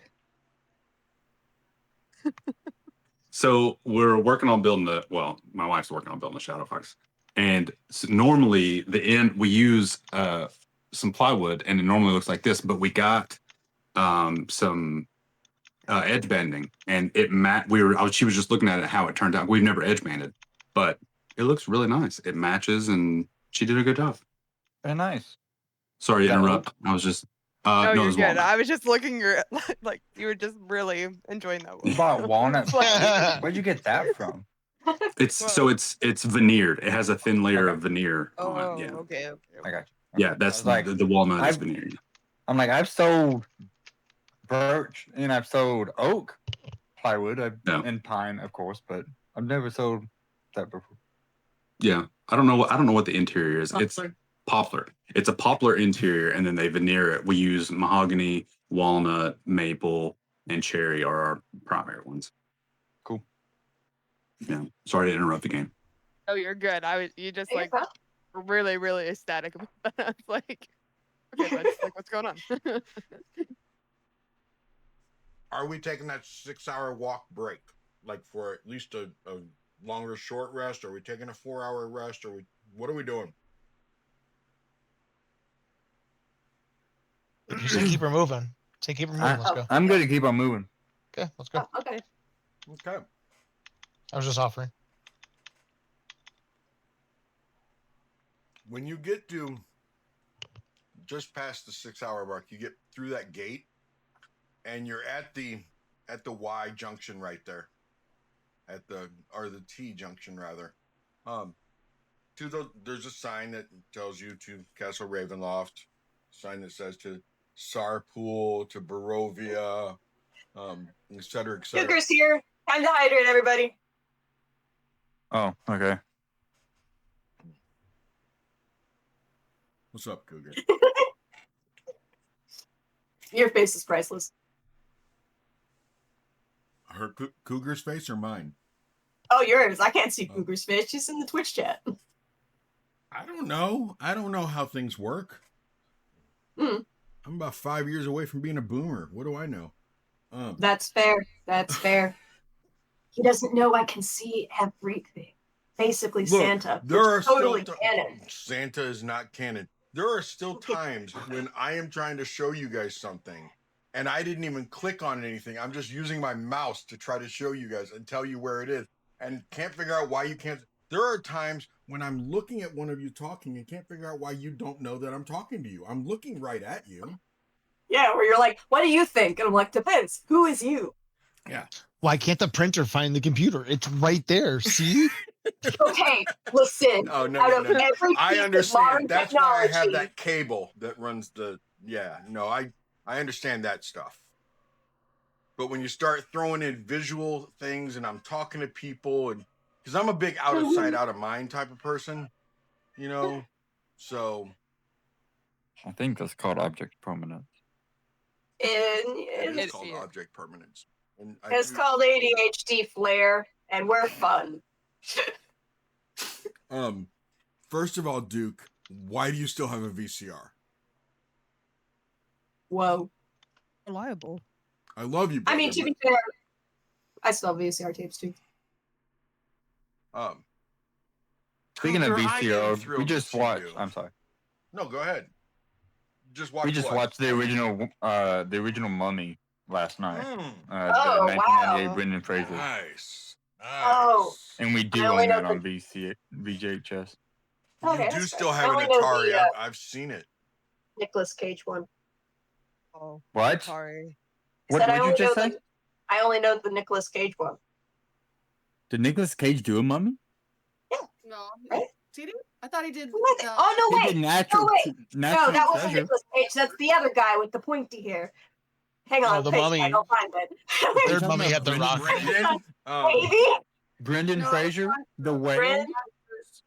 So we're working on building my wife's working on building the shadow fox. And so normally we use some plywood and it normally looks like this, but we got some edge banding and she was just looking at it, how it turned out. We've never edge banded, but it looks really nice. It matches and she did a good job. Very nice. Sorry to Is that interrupt. I was just No, no, you're it's good. walnut. I was just looking at like you were just really enjoying that You one. bought walnut. Where'd you get that from? It's veneered. It has a thin layer of veneer Oh, on it. Yeah. okay. I got you. Yeah, that's like the walnut is veneered. I'm like, I've sold birch and I've sold oak plywood and pine, of course, but I've never sold that before. Yeah, I don't know what the interior is. It's poplar. It's a poplar interior, and then they veneer it. We use mahogany, walnut, maple, and cherry are our primary ones. Cool. Yeah. Sorry to interrupt the game. Oh, you're good. You just like were really, really ecstatic about that. I was like, okay, let's like, what's going on? Are we taking that 6-hour walk break, like for at least a longer short rest? Are we taking a 4-hour rest? What are we doing? You say keep her moving. Let's go. I'm going to keep on moving. Okay, let's go. Okay. I was just offering. When you get to just past the 6-hour mark, you get through that gate, and you're at the Y junction right there, or the T junction rather. There's a sign that tells you to Castle Ravenloft. Sign that says to Sarpool, to Barovia, et cetera, et cetera. Cougar's here. Time to hydrate, everybody. Oh, okay. What's up, Cougar? Your face is priceless. Her Cougar's face or mine? Oh, yours. I can't see Cougar's face. She's in the Twitch chat. I don't know. I don't know how things work. I'm about 5 years away from being a boomer. What do I know? That's fair. That's fair. He doesn't know I can see everything. Basically, Look, Santa. There are totally still canon. Santa is not canon. There are still times when I am trying to show you guys something and I didn't even click on anything. I'm just using my mouse to try to show you guys and tell you where it is and can't figure out why you can't. There are times when I'm looking at one of you talking and can't figure out why you don't know that I'm talking to you. I'm looking right at you. Yeah, where you're like, what do you think? And I'm like, depends. Who is you? Yeah. Why can't the printer find the computer? It's right there. See? Okay, listen. Oh, no, out of no. every I piece of understand. modern That's why I have technology- that cable that runs the. Yeah, no, I understand that stuff. But when you start throwing in visual things and I'm talking to people, and because I'm a big out of sight, out of mind type of person, you know, so. I think that's called object permanence. It is It's, called object permanence. And it's called ADHD flair, and we're fun. First of all, Duke, why do you still have a VCR? Whoa. Reliable. I love you, I brother, mean, to be fair, I still have VCR tapes too. Speaking of Cougar, I am VCR, we thrilled just to see watched. you. I'm sorry. No, go ahead. just watched. We just what? watched the original Mummy last night. Oh, The 1998 wow. Brendan Fraser, Nice. Oh. and we do I only own know that on the- VHS. Okay, You do that's still fair. have I an only know Atari. the I've seen it. Nicolas Cage one. Oh, What? sorry. What Said I did you only just know say? the I only know the Nicolas Cage one. Did Nicolas Cage do a mummy? No. Right? Did he? I thought he did. Oh He no, did wait. natural. No, wait. No, Natural that wasn't treasure. Nicolas Cage. That's the other guy with the pointy hair. Hang on, the Paige, mummy. I'll find Are it. you Third talking mummy about had the rock. Brendan. Maybe. Brendan No, Fraser, the whale. Bren-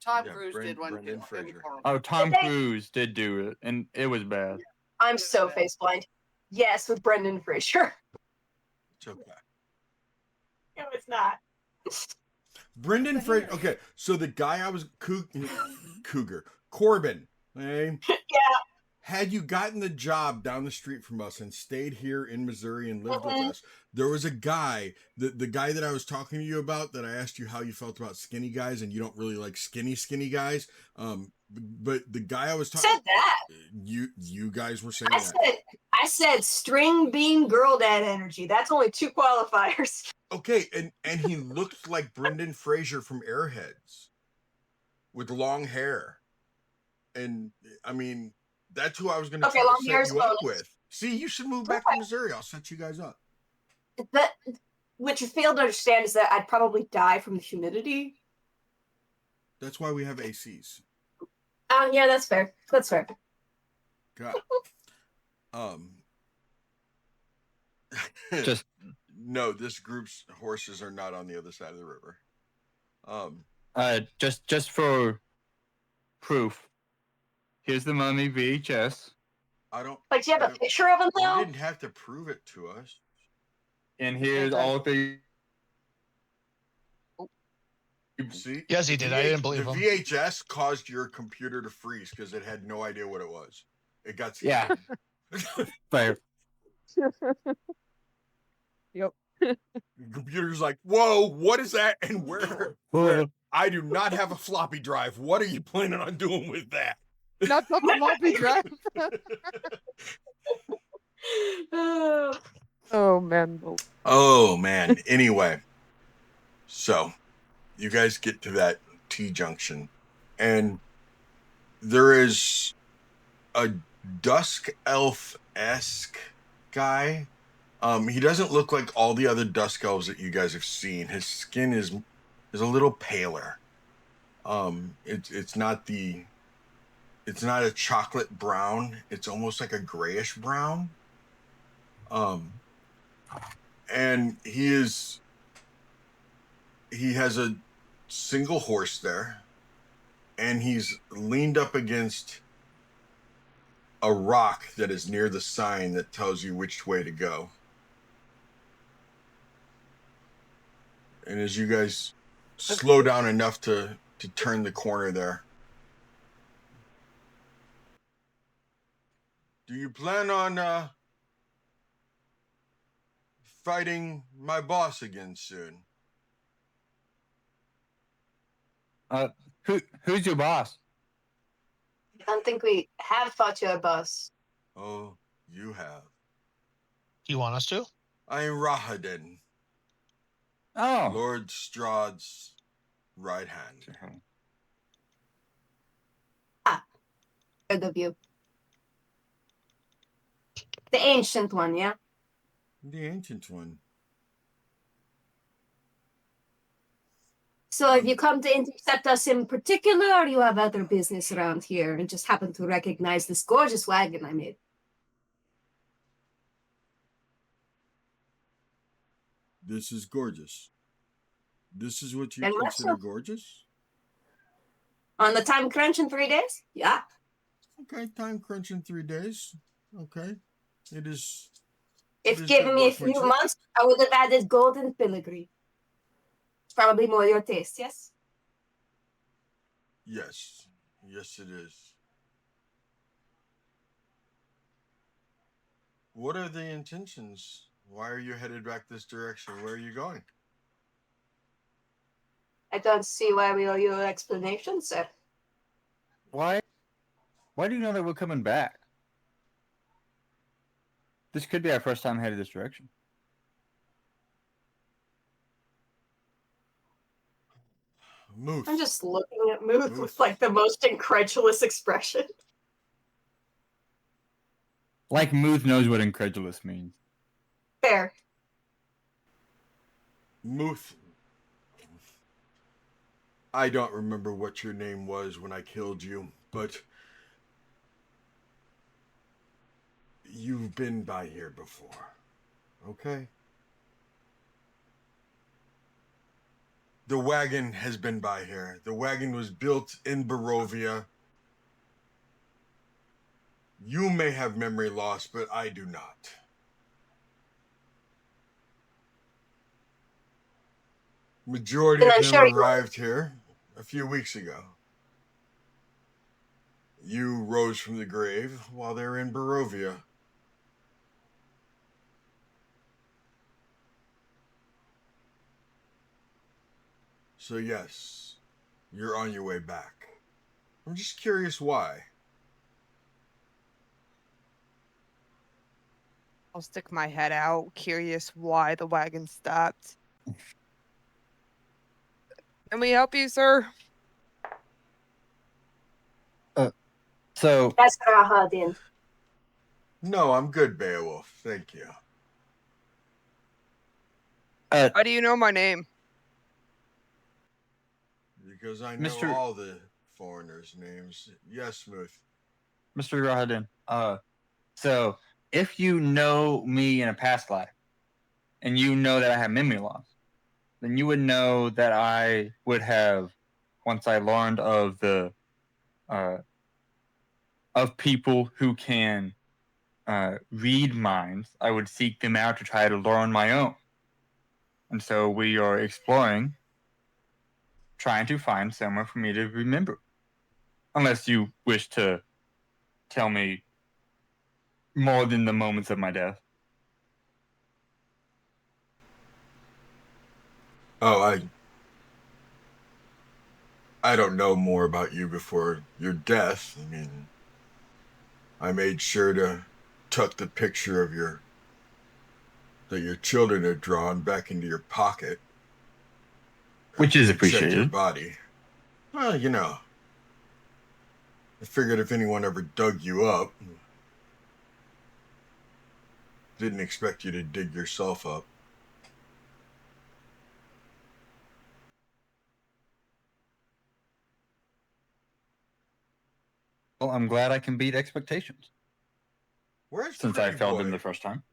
Tom Yeah, Cruise did one. Brendan too. Fraser. Oh, Tom Did they? Cruise did do it, and it was bad. I'm so face blind. Yes, with Brendan Fraser. It's okay. No, it's not. Brendan Fraser. Okay, so the guy I was Cougar Corbin. Eh? Yeah. Had you gotten the job down the street from us and stayed here in Missouri and lived with Mhm. us, there was a guy, the guy that I was talking to you about, that I asked you how you felt about skinny guys, and you don't really like skinny guys. But the guy I was talking, Said that. you guys were saying I that. said string bean girl dad energy. That's only 2 qualifiers. Okay, and he looked like Brendan Fraser from Airheads, with long hair, and I mean. That's who I was going to Okay, try long to hair set is you up bonus. with. See, you should move back to Missouri. I'll set you guys up. But what you fail to understand is that I'd probably die from the humidity. That's why we have ACs. Yeah, that's fair. That's fair. God. Just no, this group's horses are not on the other side of the river. just for proof. Here's the Mummy VHS, I don't. Like, do you have a picture of him You though? didn't have to prove it to us. and here's Okay. all the. See? Yes, he did. I didn't believe the him. VHS caused your computer to freeze because it had no idea what it was. It got Yeah. scared. Fair. Yep. The computer's like, whoa, what is that? And where? I do not have a floppy drive. What are you planning on doing with that? Not the floppy drive. Oh man. Oh man. Anyway, so you guys get to that T junction, and there is a dusk elf-esque guy. He doesn't look like all the other dusk elves that you guys have seen. His skin is a little paler. It's not a chocolate brown. It's almost like a grayish brown. And he has a single horse there, and he's leaned up against a rock that is near the sign that tells you which way to go. And as you guys slow down enough to turn the corner there, do you plan on fighting my boss again soon? Who's your boss? I don't think we have fought your boss. Oh, you have. Do you want us to? I am Rahaden, Oh. Lord Strahd's right hand. Heard of you. The ancient one, yeah? The ancient one. So have you come to intercept us in particular, or you have other business around here and just happen to recognize this gorgeous wagon I made? This is gorgeous. This is what you And consider Russell? gorgeous? On the time crunch in 3 days? Yeah. Okay, time crunch in 3 days. Okay. It is. If Does given that me a work with few you? months, I would have added golden filigree. It's probably more your taste, yes? Yes. Yes, it is. What are the intentions? Why are you headed back this direction? Where are you going? I don't see why we owe you an explanation, sir. Why? Why do you know that we're coming back? This could be our first time headed this direction. Muth. I'm just looking at Muth Muth. with like the most incredulous expression. Like Muth knows what incredulous means. Fair. Muth. I don't remember what your name was when I killed you, but you've been by here before, okay? The wagon has been by here. The wagon was built in Barovia. You may have memory loss, but I do not. Majority And of I'm them sure you- arrived here a few weeks ago. You rose from the grave while they were in Barovia. So yes, you're on your way back. I'm just curious why. I'll stick my head out, curious why the wagon stopped. Can we help you, sir? So, That's Rahaden. No, I'm good, Beowulf. Thank you. How do you know my name? Because I know Mr. all the foreigners' names. Yes, Muth. Mr. Rahaden, so if you know me in a past life, and you know that I have memory loss, then you would know that I would have, once I learned of the, of people who can read minds, I would seek them out to try to learn my own. And so we are exploring, trying to find somewhere for me to remember. Unless you wish to tell me more than the moments of my death. Oh, I don't know more about you before your death. I mean, I made sure to tuck the picture of that your children had drawn back into your pocket. Which is Check your appreciated. body. Well, you know, I figured if anyone ever dug you up, didn't expect you to dig yourself up. Well, I'm glad I can beat expectations. Where's Since I Pretty failed Boy? them the first time.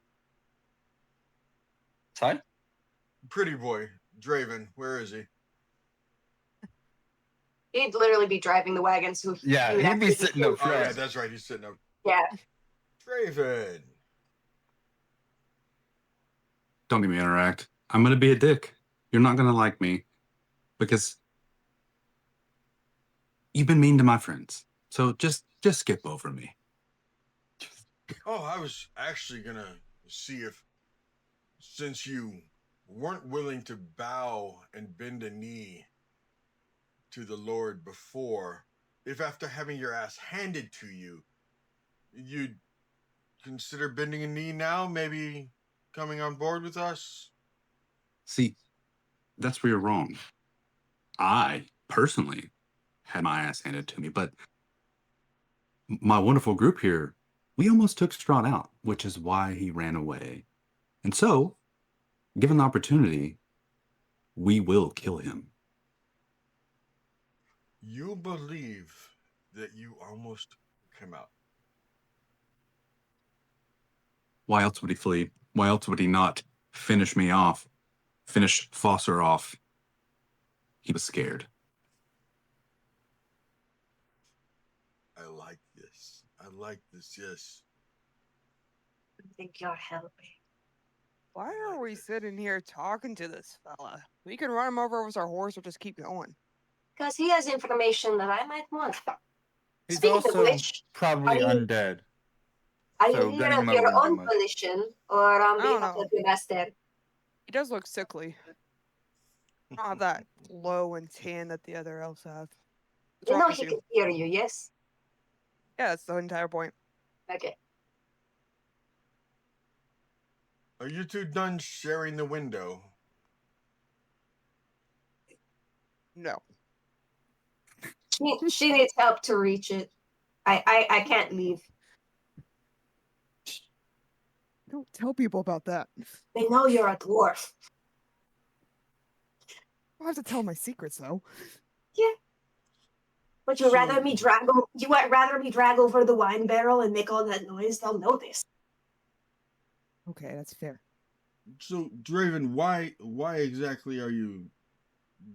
Sorry? Pretty Boy, Draven, where is he? He'd literally be driving the wagon, so Yeah, he would he'd be actually sitting up Oh, yeah, front. that's right. He's sitting up. Yeah. Draven. Don't let me interact. I'm gonna be a dick. You're not gonna like me because you've been mean to my friends. So just skip over me. Oh, I was actually gonna see if, since you weren't willing to bow and bend a knee to the Lord before, if after having your ass handed to you, you'd consider bending a knee now, maybe coming on board with us? See, that's where you're wrong. I personally had my ass handed to me, but my wonderful group here, we almost took Strahd out, which is why he ran away. And so, given the opportunity, we will kill him. You believe that you almost came out. Why else would he flee? Why else would he not finish me off? Finish Foster off? He was scared. I like this. I like this, yes. I think you're helping. Why are we sitting here talking to this fella? We can run him over with our horse or just keep going. Because he has information that I might want. He's Speaking of also which, probably are you- undead. Are you So here gunning of him over your won't do own much. volition or on I don't behalf know. of your master? He does look sickly. Not that glow and tan that the other elves have. What's You wrong know with he you? can hear you, yes? Yeah, that's the entire point. Okay. Are you two done sharing the window? No. She needs help to reach it. I can't leave. Don't tell people about that. They know you're a dwarf. I'll have to tell my secrets though. Yeah. Would you rather me drag? You would rather me drag over the wine barrel and make all that noise? They'll know this. Okay, that's fair. So, Draven, why exactly are you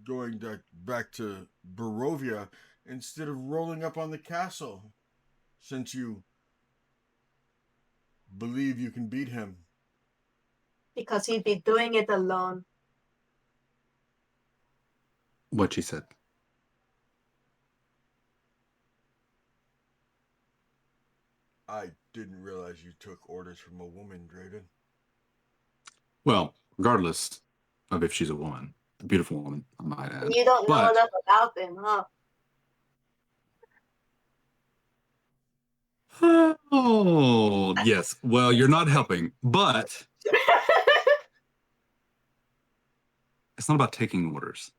going back to Barovia instead of rolling up on the castle? Since you believe you can beat him. Because he'd be doing it alone. What she said. I didn't realize you took orders from a woman, Draven. Well, regardless of if she's a woman, a beautiful woman, I might add. You don't know enough about them, huh? Oh, yes. Well, you're not helping, but it's not about taking orders.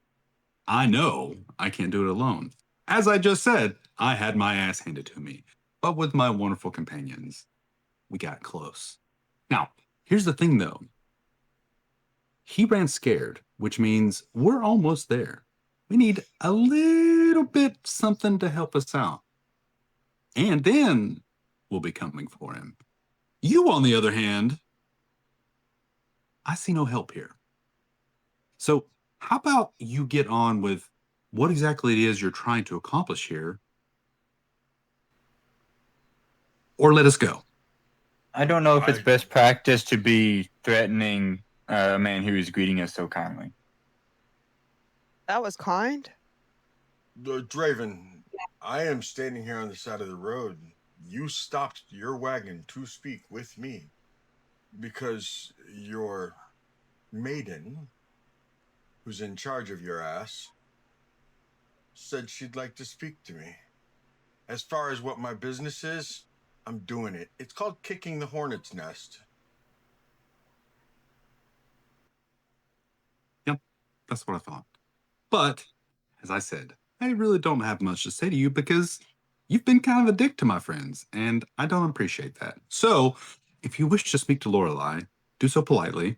I know I can't do it alone. As I just said, I had my ass handed to me. But with my wonderful companions, we got close. Now, here's the thing, though. He ran scared, which means we're almost there. We need a little bit something to help us out. And then we'll be coming for him. You, on the other hand, I see no help here. So how about you get on with what exactly it is you're trying to accomplish here? Or let us go. I don't know if it's best practice to be threatening a man who is greeting us so kindly. That was kind. Draven, I am standing here on the side of the road. You stopped your wagon to speak with me because your maiden, who's in charge of your ass, said she'd like to speak to me. As far as what my business is, I'm doing it. It's called kicking the hornet's nest. Yep, that's what I thought. But, as I said, I really don't have much to say to you because you've been kind of a dick to my friends, and I don't appreciate that. So, if you wish to speak to Lorelei, do so politely,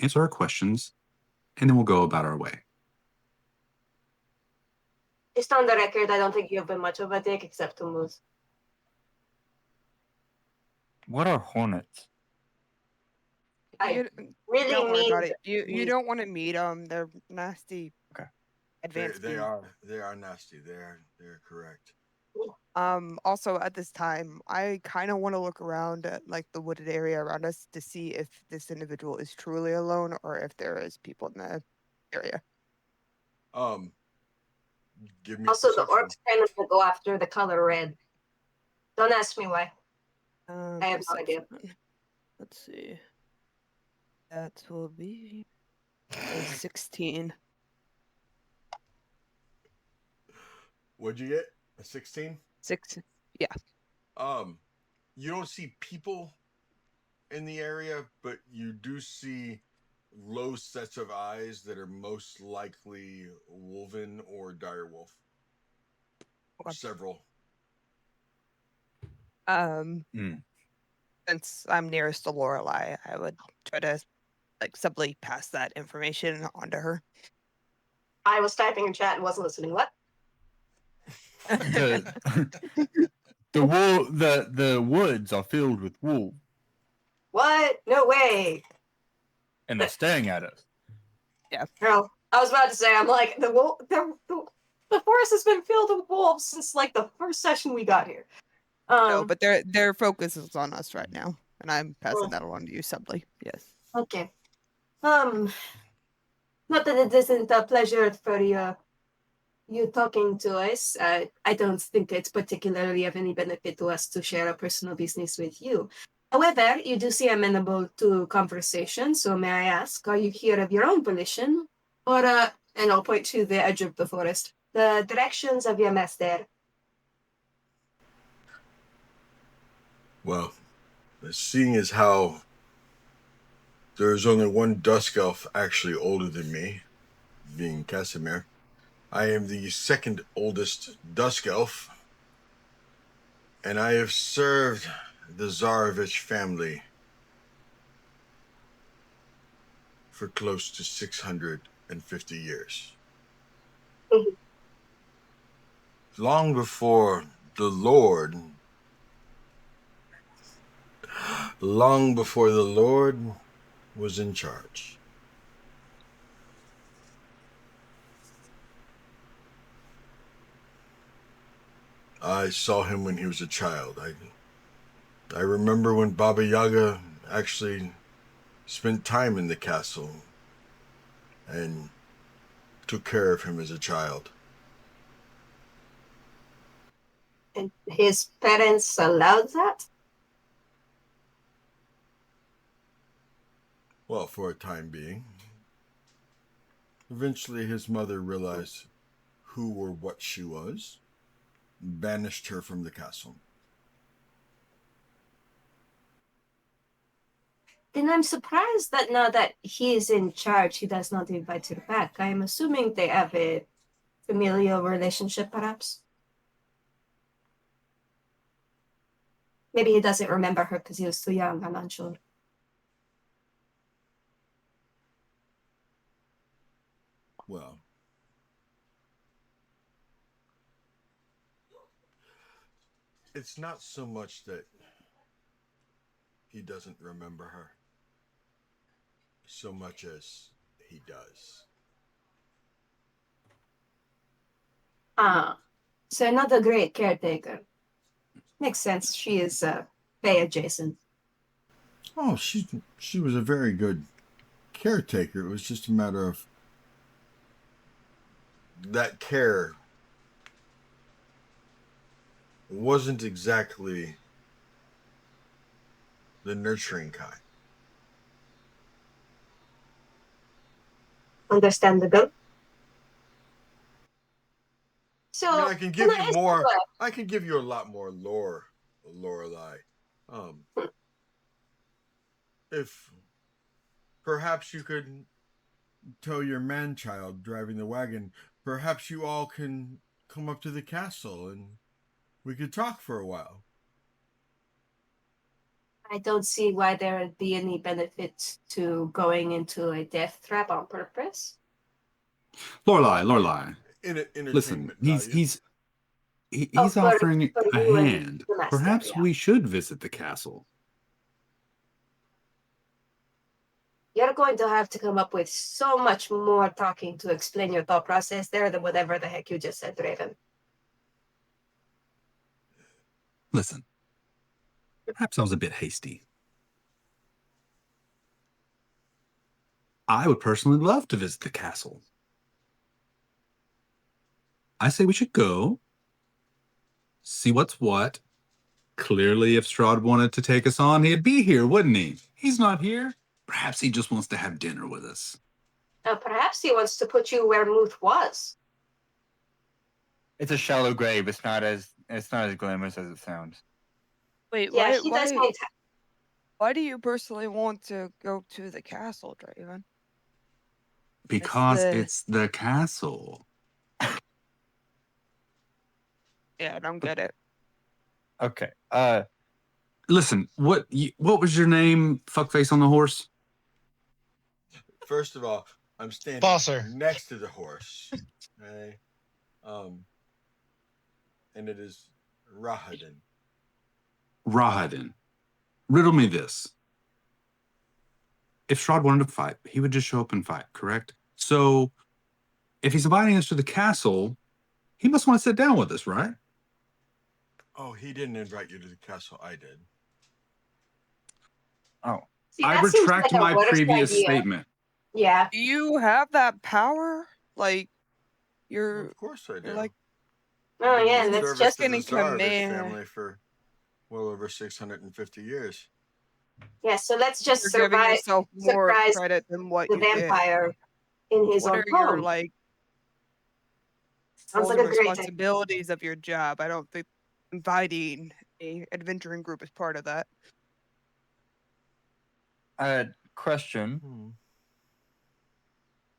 answer our questions, and then we'll go about our way. Just on the record, I don't think you've been much of a dick except to Muth. What are hornets? I really don't worry mean about it. You don't want to meet them. They're nasty. Okay. Advanced. They are nasty. They're correct. Also at this time, I kind of want to look around at like the wooded area around us to see if this individual is truly alone or if there is people in the area. Give me also the orcs kind of go after the color red. Don't ask me why. I have no idea. Let's see. That will be a 16. What'd you get? A 16? 6. Yeah. You don't see people in the area, but you do see low sets of eyes that are most likely wolven or direwolf. Okay. Several. Since I'm nearest to Lorelei, I would try to like subtly pass that information on to her. I was typing in chat and wasn't listening. What? The woods are filled with wolves. What? No way. And they're staring at us. Yeah. No, I was about to say, I'm like, the forest has been filled with wolves since like the first session we got here. No, but their focus is on us right now, and I'm passing that along to you subtly. Yes. Okay. Not that it isn't a pleasure for you talking to us. I don't think it's particularly of any benefit to us to share a personal business with you. However, you do seem amenable to conversation, so may I ask, are you here of your own volition? Or, and I'll point to the edge of the forest, the directions of your master. Well, seeing as how There's only one Dusk Elf actually older than me, being Casimir. I am the second oldest Dusk Elf, and I have served the Tsarevich family for close to 650 years. Mhm. Long before the Lord was in charge. I saw him when he was a child. I remember when Baba Yaga actually spent time in the castle and took care of him as a child. And his parents allowed that? Well, for a time being. Eventually, his mother realized who or what she was, banished her from the castle. Then I'm surprised that now that he is in charge, he does not invite her back. I am assuming they have a familial relationship, perhaps. Maybe he doesn't remember her because he was too young, I'm unsure. Well, it's not so much that he doesn't remember her, so much as he does. So not a great caretaker. Makes sense. She is Bay adjacent. Oh, she was a very good caretaker. It was just a matter of that care wasn't exactly the nurturing kind. Understandable. So I can give you ask more. you I can give you a lot more lore, Lorelei. If perhaps you could tell your man-child driving the wagon, perhaps you all can come up to the castle and we could talk for a while. I don't see why there would be any benefit to going into a death trap on purpose. Lorelei. Entertainment Listen, value. he's for offering you a and hand. the master, Perhaps yeah. we should visit the castle. You're going to have to come up with so much more talking to explain your thought process there than whatever the heck you just said, Raven. Listen, perhaps I was a bit hasty. I would personally love to visit the castle. I say we should go, see what's what. Clearly, if Strahd wanted to take us on, he'd be here, wouldn't he? He's not here. Perhaps he just wants to have dinner with us. Perhaps he wants to put you where Muth was. It's a shallow grave. It's not as glamorous as it sounds. Wait, Yeah, he does maintain. why do you personally want to go to the castle, Draven? Because it's the castle. Yeah, I don't get it. Okay. Listen, what was your name, fuckface on the horse? First of all, I'm standing Bosser. next to the horse. Okay. And it is Rahaden. Rahaden. Riddle me this. If Strahd wanted to fight, he would just show up and fight, correct? So, if he's inviting us to the castle, he must want to sit down with us, right? Oh, he didn't invite you to the castle. I did. Oh. See, I that seems retract like a my worse previous idea. statement. Yeah. Do you have that power? Like, you're Of course I do. you're like, Oh I've been yeah, in let's service just to the getting Tsarevich command. family for well over 650 years. yeah. So let's just you're giving survive yourself more surprise credit than what the you did. vampire in his What own are your home. like Sounds all like the a great idea. responsibilities of your job? I don't think inviting a adventuring group is part of that. question. Hmm.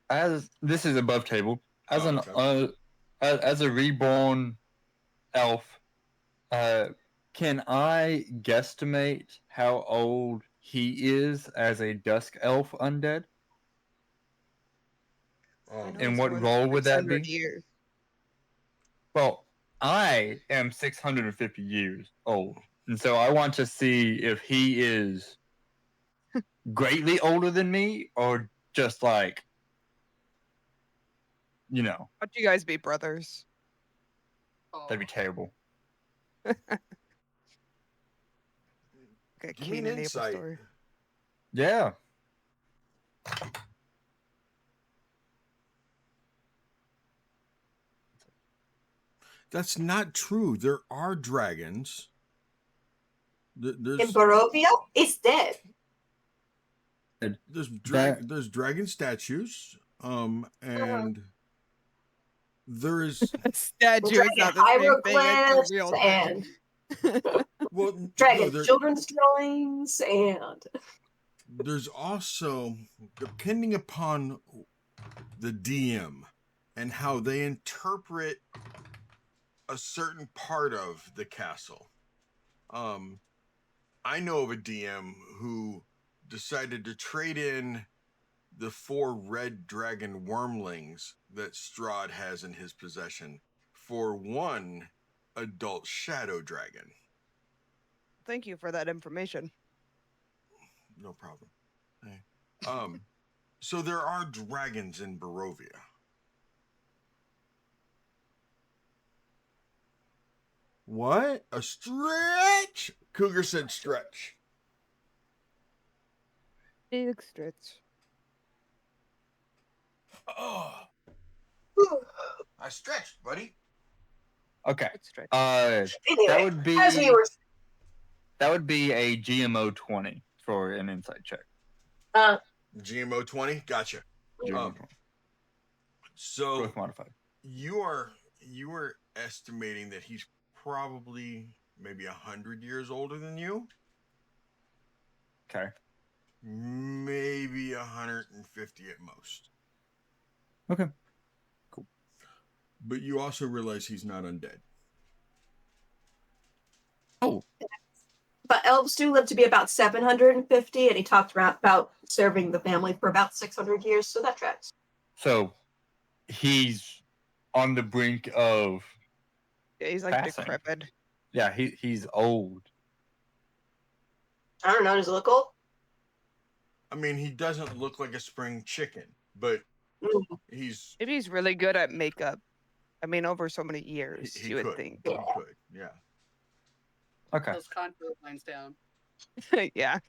As this is above table, as Oh, okay. as a reborn elf, can I guesstimate how old he is as a dusk elf undead? I know And he's what more than role would that 600 be? years. Well, I am 650 years old, and so I want to see if he is greatly older than me or just like, you know, How'd you guys be brothers? that'd be terrible. Okay, Give me Cain an and Abel insight. story. Yeah. That's not true. There are dragons. In There's Barovia, it's dead. there's dragon statues. And there is Statue is Dragon not the same thing as the hieroglyphs real and thing. well no, dragon children's drawings and there's also, depending upon the DM and how they interpret a certain part of the castle. I know of a DM who decided to trade in the 4 red dragon wormlings that Strahd has in his possession for 1 adult shadow dragon. Thank you for that information. No problem. Hey. So there are dragons in Barovia. What? A stretch? Cougar said stretch. Big stretch. Oh, I stretched, buddy. Okay. Big stretch. anyway, that would be as we were a GMO 20 for an insight check. GMO 20? Gotcha. GMO 20. So Growth modified. you are estimating that he's probably maybe 100 years older than you. Okay. Maybe 150 at most. Okay. But you also realize he's not undead. Oh, but elves do live to be about 750, and he talked about serving the family for about 600 years, so that tracks. so he's on the brink of Yeah, he's like passing. decrepit. Yeah, he's old. I don't know, does it look old? I mean, he doesn't look like a spring chicken, but Mm. he's Maybe he's really good at makeup. I mean, over so many years, he you would could. think. He could, yeah. Okay. Those contour lines down. Yeah.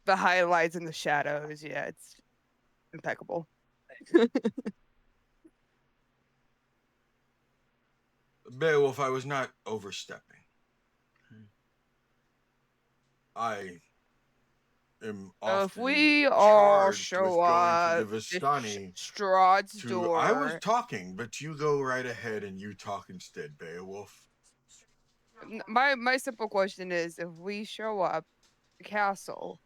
The highlights and the shadows. Yeah, it's impeccable. Beowulf, I was not overstepping. I am So often if we all charged show with going up to the Vestani Strahd's to. door, I was talking, but you go right ahead and you talk instead, Beowulf. my simple question is: if we show up the castle,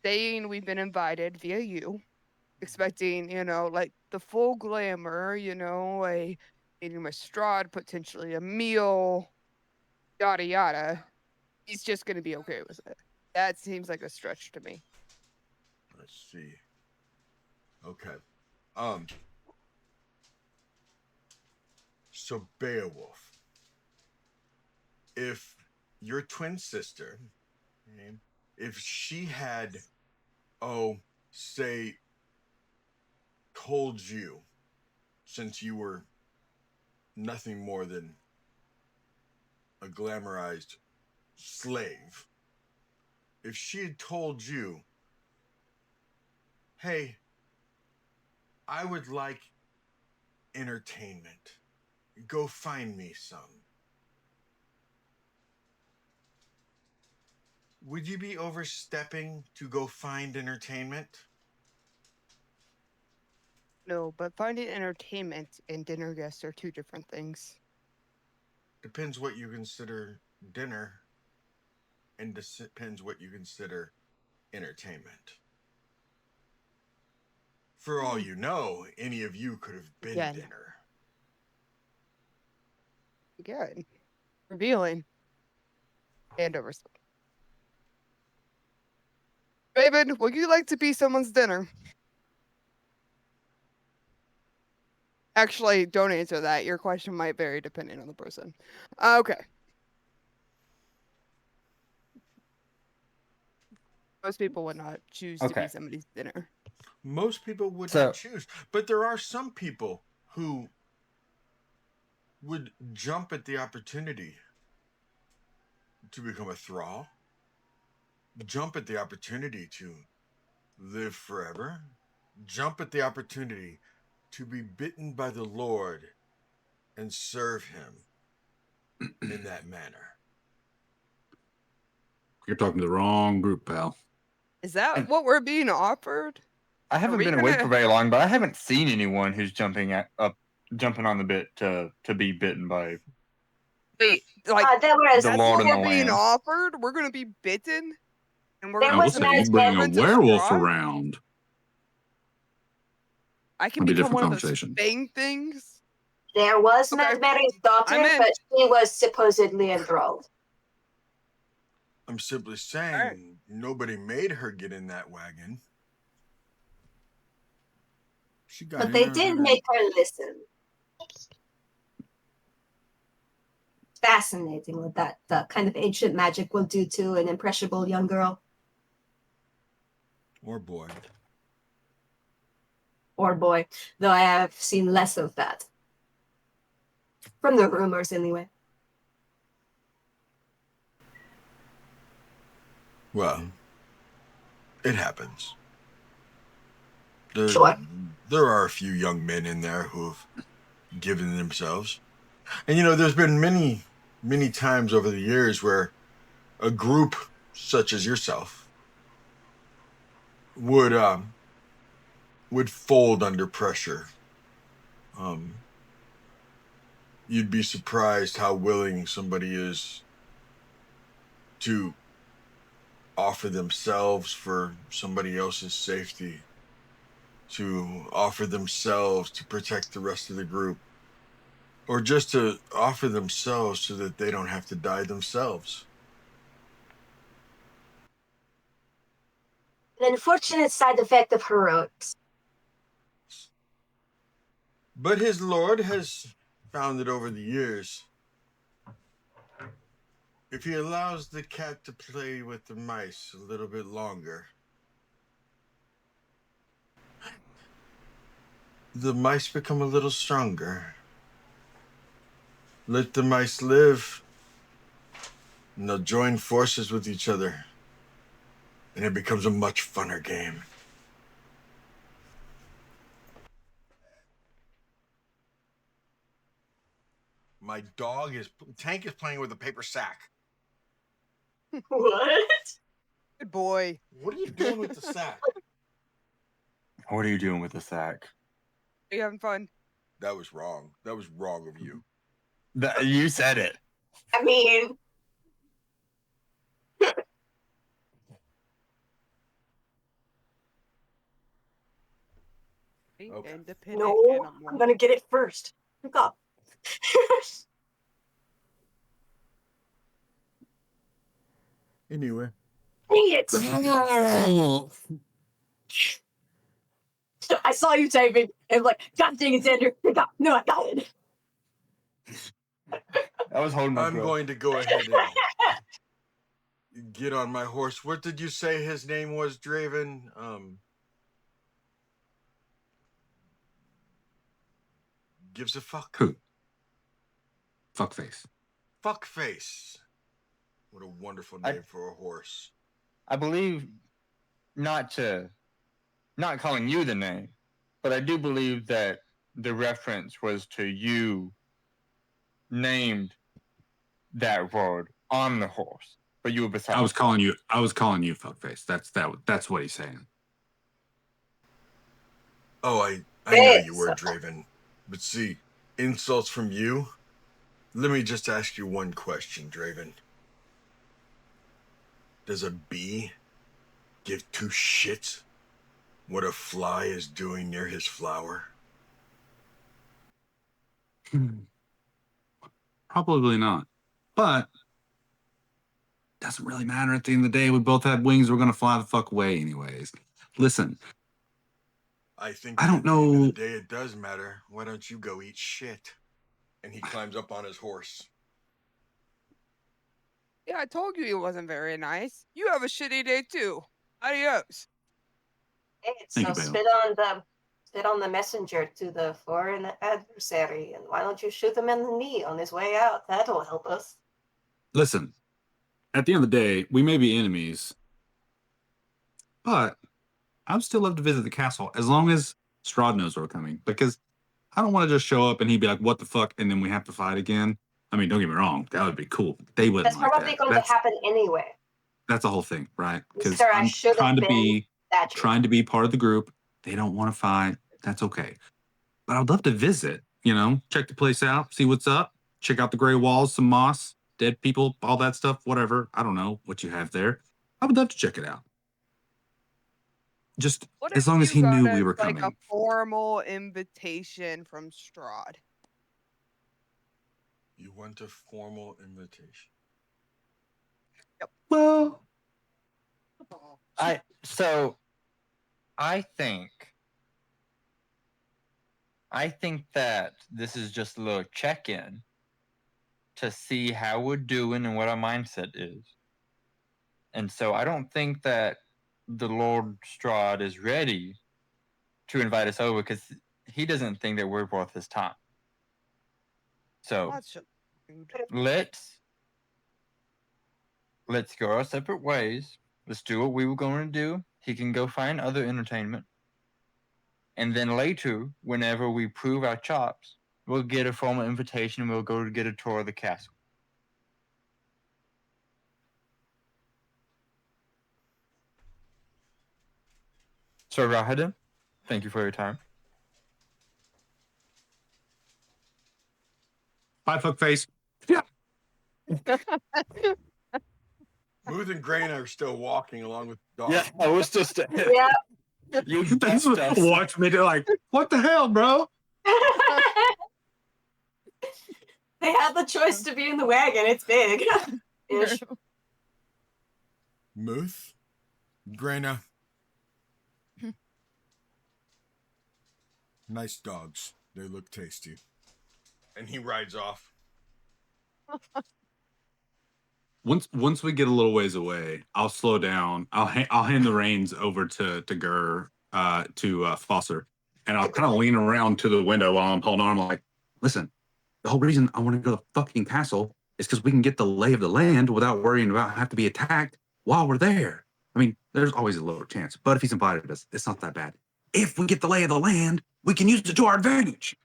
saying we've been invited via you, expecting like the full glamour, a meeting with Strahd, potentially a meal, yada yada, he's just gonna be okay with it. That seems like a stretch to me. Let's see. Okay. So Beowulf, if your twin sister, okay, if she had, say, told you, since you were nothing more than a glamorized slave, if she had told you, hey, I would like entertainment, go find me some, would you be overstepping to go find entertainment? No, but finding entertainment and dinner guests are 2 different things. Depends what you consider dinner, and depends what you consider entertainment. For all you know, any of you could have been Again. dinner. Good. Revealing. And over. Raven, would you like to be someone's dinner? Actually, don't answer that. Your question might vary depending on the person. Okay. Most people would not choose to Okay. be somebody's dinner. Most people would So- not choose, but there are some people who would jump at the opportunity to become a thrall, jump at the opportunity to live forever, jump at the opportunity to be bitten by the Lord and serve him in that manner. You're talking to the wrong group, pal. Is that And- what we're being offered? I haven't we been awake gonna- for very long, but I haven't seen anyone who's jumping on the bit to be bitten by. Wait, like There was The that's Lord what and we're the being Lamb. offered? We're gonna be bitten? And we're There I gonna will was say, no you bring a servants of werewolf Strahd? around. I can That'd be a become one different of those conversation. fang things? There was Okay. Mad Mary's daughter, I'm in. but she was supposedly enthralled. I'm simply saying nobody made her get in that wagon. She got But in they there did with make her listen. Fascinating what that the kind of ancient magic will do to an impressionable young girl or boy. or boy, though I have seen less of that. From the rumors, anyway. Well, it happens. Sure. There are a few young men in there who have given themselves. And you know, there's been many times over the years where a group such as yourself would fold under pressure. You'd be surprised how willing somebody is to offer themselves for somebody else's safety, to offer themselves to protect the rest of the group, or just to offer themselves so that they don't have to die themselves. An unfortunate side effect of heroics. But his lord has found that over the years, if he allows the cat to play with the mice a little bit longer, the mice become a little stronger. Let the mice live, and they'll join forces with each other, and it becomes a much funner game. My Tank is playing with a paper sack. What? Good boy. What are you doing with the sack? What are you doing with the sack? Are you having fun? That was wrong. That was wrong of you. You said it. I mean, Okay. Independent no, animal. I'm gonna get it first. Look up. Anyway. Dang it! I saw you typing, and I'm like, God dang it, Xander! No, I got it. I was holding my I'm breath. going to go ahead and get on my horse. What did you say his name was, Draven? Gives a fuck. Who? Fuckface. Fuckface. What a wonderful name for a horse. I believe not calling you the name, but I do believe that the reference was to you named that word on the horse, but you were beside. I was calling you fuckface. That's what he's saying. Oh, I know you were, Draven. But see, insults from you? Let me just ask you one question, Draven. Does a bee give two shits what a fly is doing near his flower? Probably not. But doesn't really matter at the end of the day. We both had wings. We're gonna fly the fuck away anyways. Listen, I think I at don't the end of know. the day it does matter. Why don't you go eat shit? And he climbs up on his horse. Yeah, I told you he wasn't very nice. You have a shitty day too. Adios. Hey, Thank so you, Bale. spit on the messenger to the foreign adversary, and why don't you shoot him in the knee on his way out? That'll help us. Listen, at the end of the day, we may be enemies, but I would still love to visit the castle as long as Strahd knows we're coming. Because I don't want to just show up and he'd be like, "What the fuck?" and then we have to fight again. I mean, don't get me wrong, that would be cool. They wouldn't That's like probably that. going to happen anyway. That's the whole thing, right? Because Mister, I I'm should have been that. trying to be part of the group. They don't want to fight. That's okay. But I'd love to visit, check the place out, see what's up, check out the gray walls, some moss, dead people, all that stuff, whatever. I don't know what you have there. I would love to check it out. Just What as if long as you he got knew us we were like a coming. formal invitation from Strahd? You want a formal invitation? Well, I think that this is just a little check-in to see how we're doing and what our mindset is. And so I don't think that the Lord Strahd is ready to invite us over because he doesn't think that we're worth his time. So That's just rude. let's go our separate ways. Let's do what we were going to do. He can go find other entertainment. And then later, whenever we prove our chops, we'll get a formal invitation and we'll go to get a tour of the castle. So, Rahaden, thank you for your time. bye, fuckface. Yeah. Muth and Grain are still walking along with the dog. Yeah, I was just. Yeah. You That's best us. watch me do like, what the hell, bro? They had the choice to be in the wagon. It's big. Ish. Muth, Graina. Nice dogs. They look tasty. And he rides off. Once we get a little ways away, I'll slow down. I'll hand the reins over to Gur, to Foster, and I'll kind of lean around to the window while I'm holding on. I'm like, listen, the whole reason I want to go to the fucking castle is because we can get the lay of the land without worrying about have to be attacked while we're there. I mean, there's always a lower chance, but if he's invited us, it's not that bad. If we get the lay of the land, we can use it to our advantage.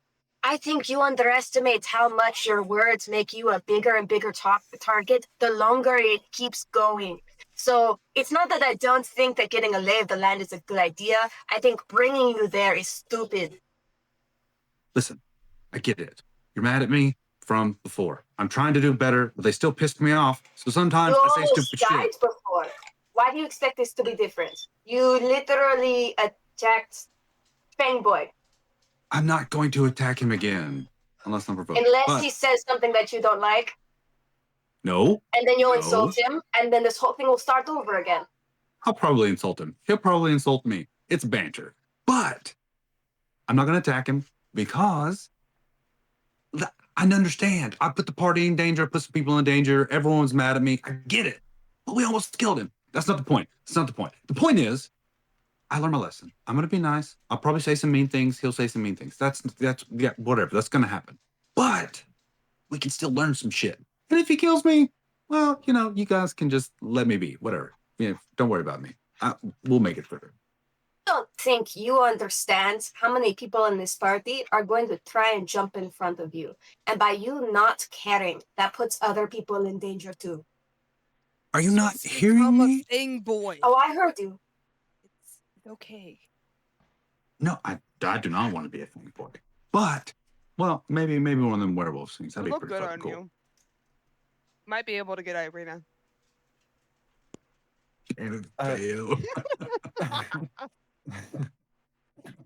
I think you underestimate how much your words make you a bigger and bigger target the longer it keeps going. So it's not that I don't think that getting a lay of the land is a good idea. I think bringing you there is stupid. Listen, I get it. You're mad at me from before. I'm trying to do better, but they still pissed me off. So sometimes You I say almost stupid died shit. before. Why do you expect this to be different? You literally attacked Fangboy. I'm not going to attack him again unless I'm provoked. Unless he says something that you don't like, No, and then you'll No. insult him, and then this whole thing will start over again. I'll probably insult him. He'll probably insult me. It's banter. But I'm not going to attack him because I understand. I put the party in danger. I put some people in danger. Everyone's mad at me. I get it. But we almost killed him. That's not the point. That's not the point. The point is, I learned my lesson. I'm going to be nice. I'll probably say some mean things. He'll say some mean things. That's yeah, whatever. That's going to happen. But we can still learn some shit. And if he kills me, well, you guys can just let me be. Whatever. Don't worry about me. We'll make it through. I don't think you understand how many people in this party are going to try and jump in front of you. And by you not caring, that puts other people in danger too. Are you not Just hearing become me? a thing boy. Oh, I heard you. It's okay. No, I do not want to be a thing boy. But, well, maybe one of them werewolf things. That'd It'll be look pretty good fucking on cool. you. Might be able to get Irina. And it's Uh, tail.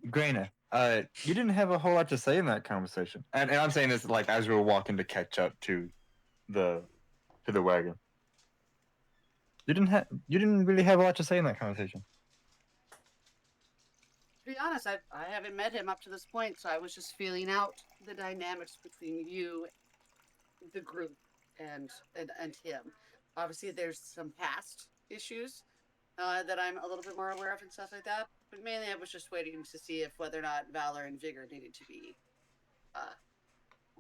Graina, you didn't have a whole lot to say in that conversation, and I'm saying this like as we were walking to catch up to the wagon. You didn't really have a lot to say in that conversation. To be honest, I haven't met him up to this point, so I was just feeling out the dynamics between you, the group, and him. Obviously, there's some past issues that I'm a little bit more aware of and stuff like that. But mainly, I was just waiting to see if whether or not Valor and Vigor needed to be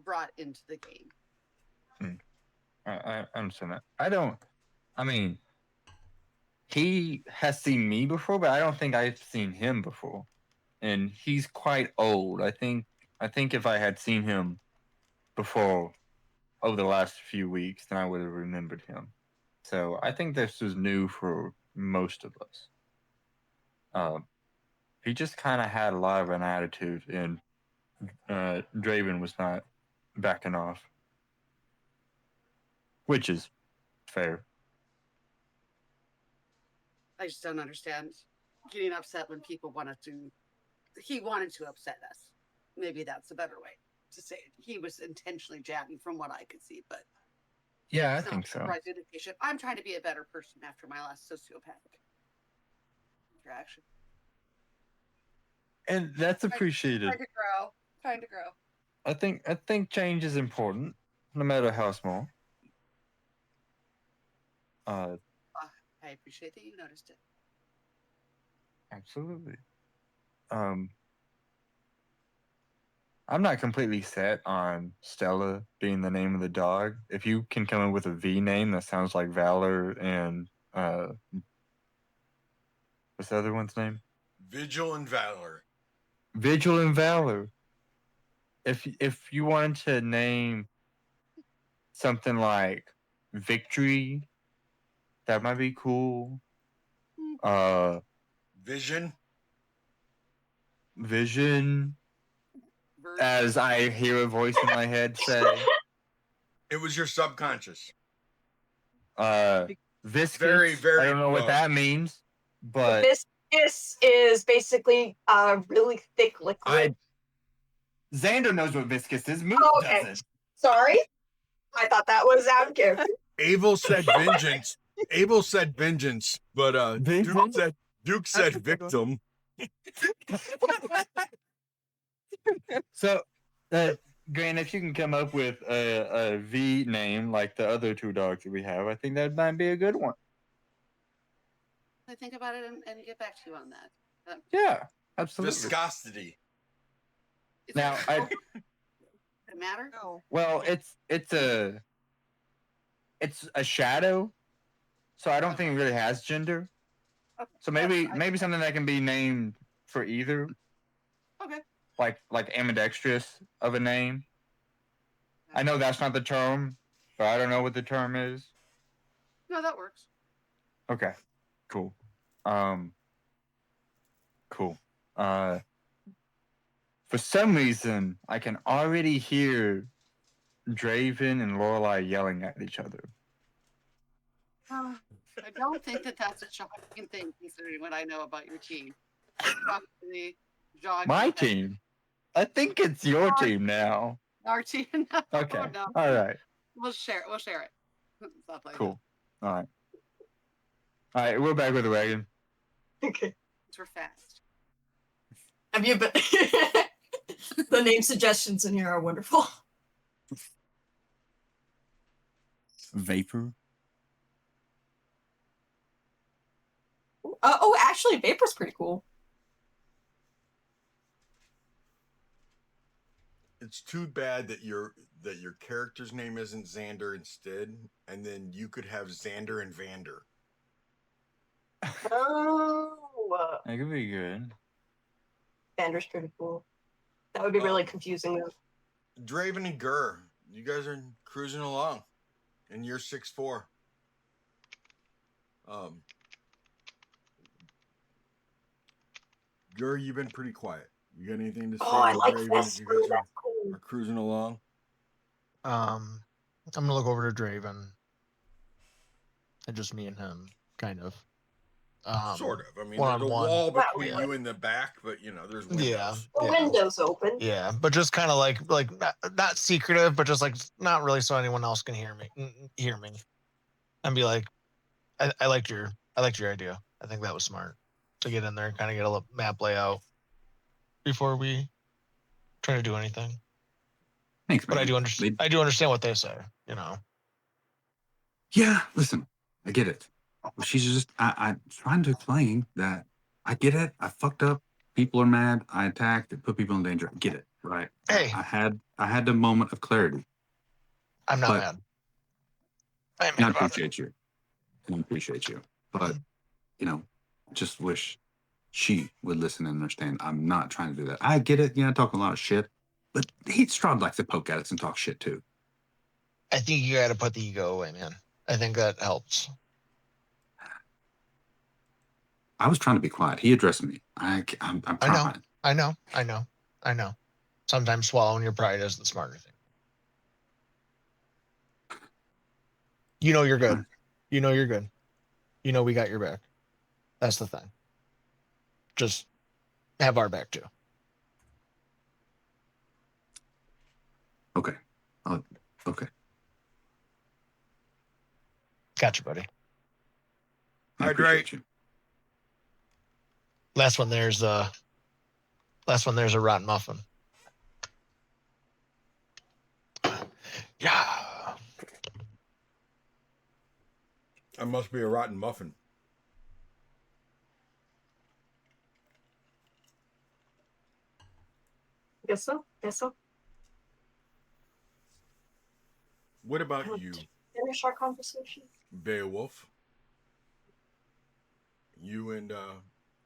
brought into the game. I understand that. I mean, he has seen me before, but I don't think I've seen him before. And he's quite old. I think if I had seen him before over the last few weeks, then I would have remembered him. So I think this was new for most of us. He just kind of had a lot of an attitude, and Draven was not backing off, which is fair. I just don't understand getting upset when people he wanted to upset us. Maybe that's a better way to say it. He was intentionally jabbing from what I could see, but Yeah, I it's not think so. the right indication. I'm trying to be a better person after my last sociopathic interaction. And that's appreciated. Trying to grow. I think change is important, no matter how small. I appreciate that you noticed it. Absolutely. I'm not completely set on Stella being the name of the dog. If you can come up with a V name that sounds like Valor and what's the other one's name? Vigil and Valor. Vigil and Valor. If you wanted to name something like Victory, that might be cool. Vision. Vision. As I hear a voice in my head say, It was your subconscious. viscous. Very, very I don't know what low. that means, but Viscous is basically a really thick liquid. Xander knows what viscous is. Muth Okay. doesn't. Sorry, I thought that was out of character. Abel said vengeance. Abel said vengeance, but Duke said victim. So, Grant, if you can come up with a V name like the other two dogs that we have, I think that might be a good one. I think about it and get back to you on that. Yeah, absolutely. Viscosity. Now, does it matter? No. well, it's a shadow, so I don't think it really has gender. Okay. So maybe something that can be named for either. Okay. Like ambidextrous of a name. I know that's not the term, but I don't know what the term is. No, that works. Okay, cool. Cool. For some reason, I can already hear Draven and Lorelai yelling at each other. I don't think that's a shocking thing considering what I know about your team. Probably jogging My back- team? I think it's your team now. Our team. No, Okay. no. All right. We'll share it. Stuff like Cool. All right. All right. We're back with the wagon. Okay. that. We're fast. Have you been? The name suggestions in here are wonderful. Vapor. Oh, actually, Vapor's pretty cool. It's too bad that your character's name isn't Xander instead, and then you could have Xander and Vander. Oh, That could be good. Vander's pretty cool. That would be really confusing though. Draven and Gur, you guys are cruising along, and you're 6'4". Gur, you've been pretty quiet. You got anything to say? Oh, I like Draven, Vesper. you guys That's cool. are cruising along. I'm gonna look over to Draven. And just me and him, kind of. Sort of. I mean, there's a one-on-one. wall Wow. between you and the back, but there's windows. Yeah, The yeah, window's open. yeah, but just kind of like not secretive, but just like not really so anyone else can hear me, and be like, I liked your idea. I think that was smart to get in there and kind of get a map layout before we try to do anything. Thanks, But man. I do understand what they say. Yeah, listen, I get it. She's just, I'm trying to explain that I get it. I fucked up. People are mad. I attacked. It put people in danger. I get it, right? Hey. I had the moment of clarity. I'm not mad. I appreciate you. I appreciate you. But, just wish she would listen and understand. I'm not trying to do that. I get it. I talk a lot of shit. But Strahd likes to poke at us and talk shit too. I think you got to put the ego away, man. I think that helps. I was trying to be quiet. He addressed me. I'm trying. I know. Sometimes swallowing your pride is the smarter thing. You're good. You're good. We got your back. That's the thing. Just have our back too. Okay. Okay. Gotcha, buddy. I appreciate you. Last one there's a rotten muffin. Yeah. That must be a rotten muffin. Guess so. What about you, Finish our conversation. Beowulf? You and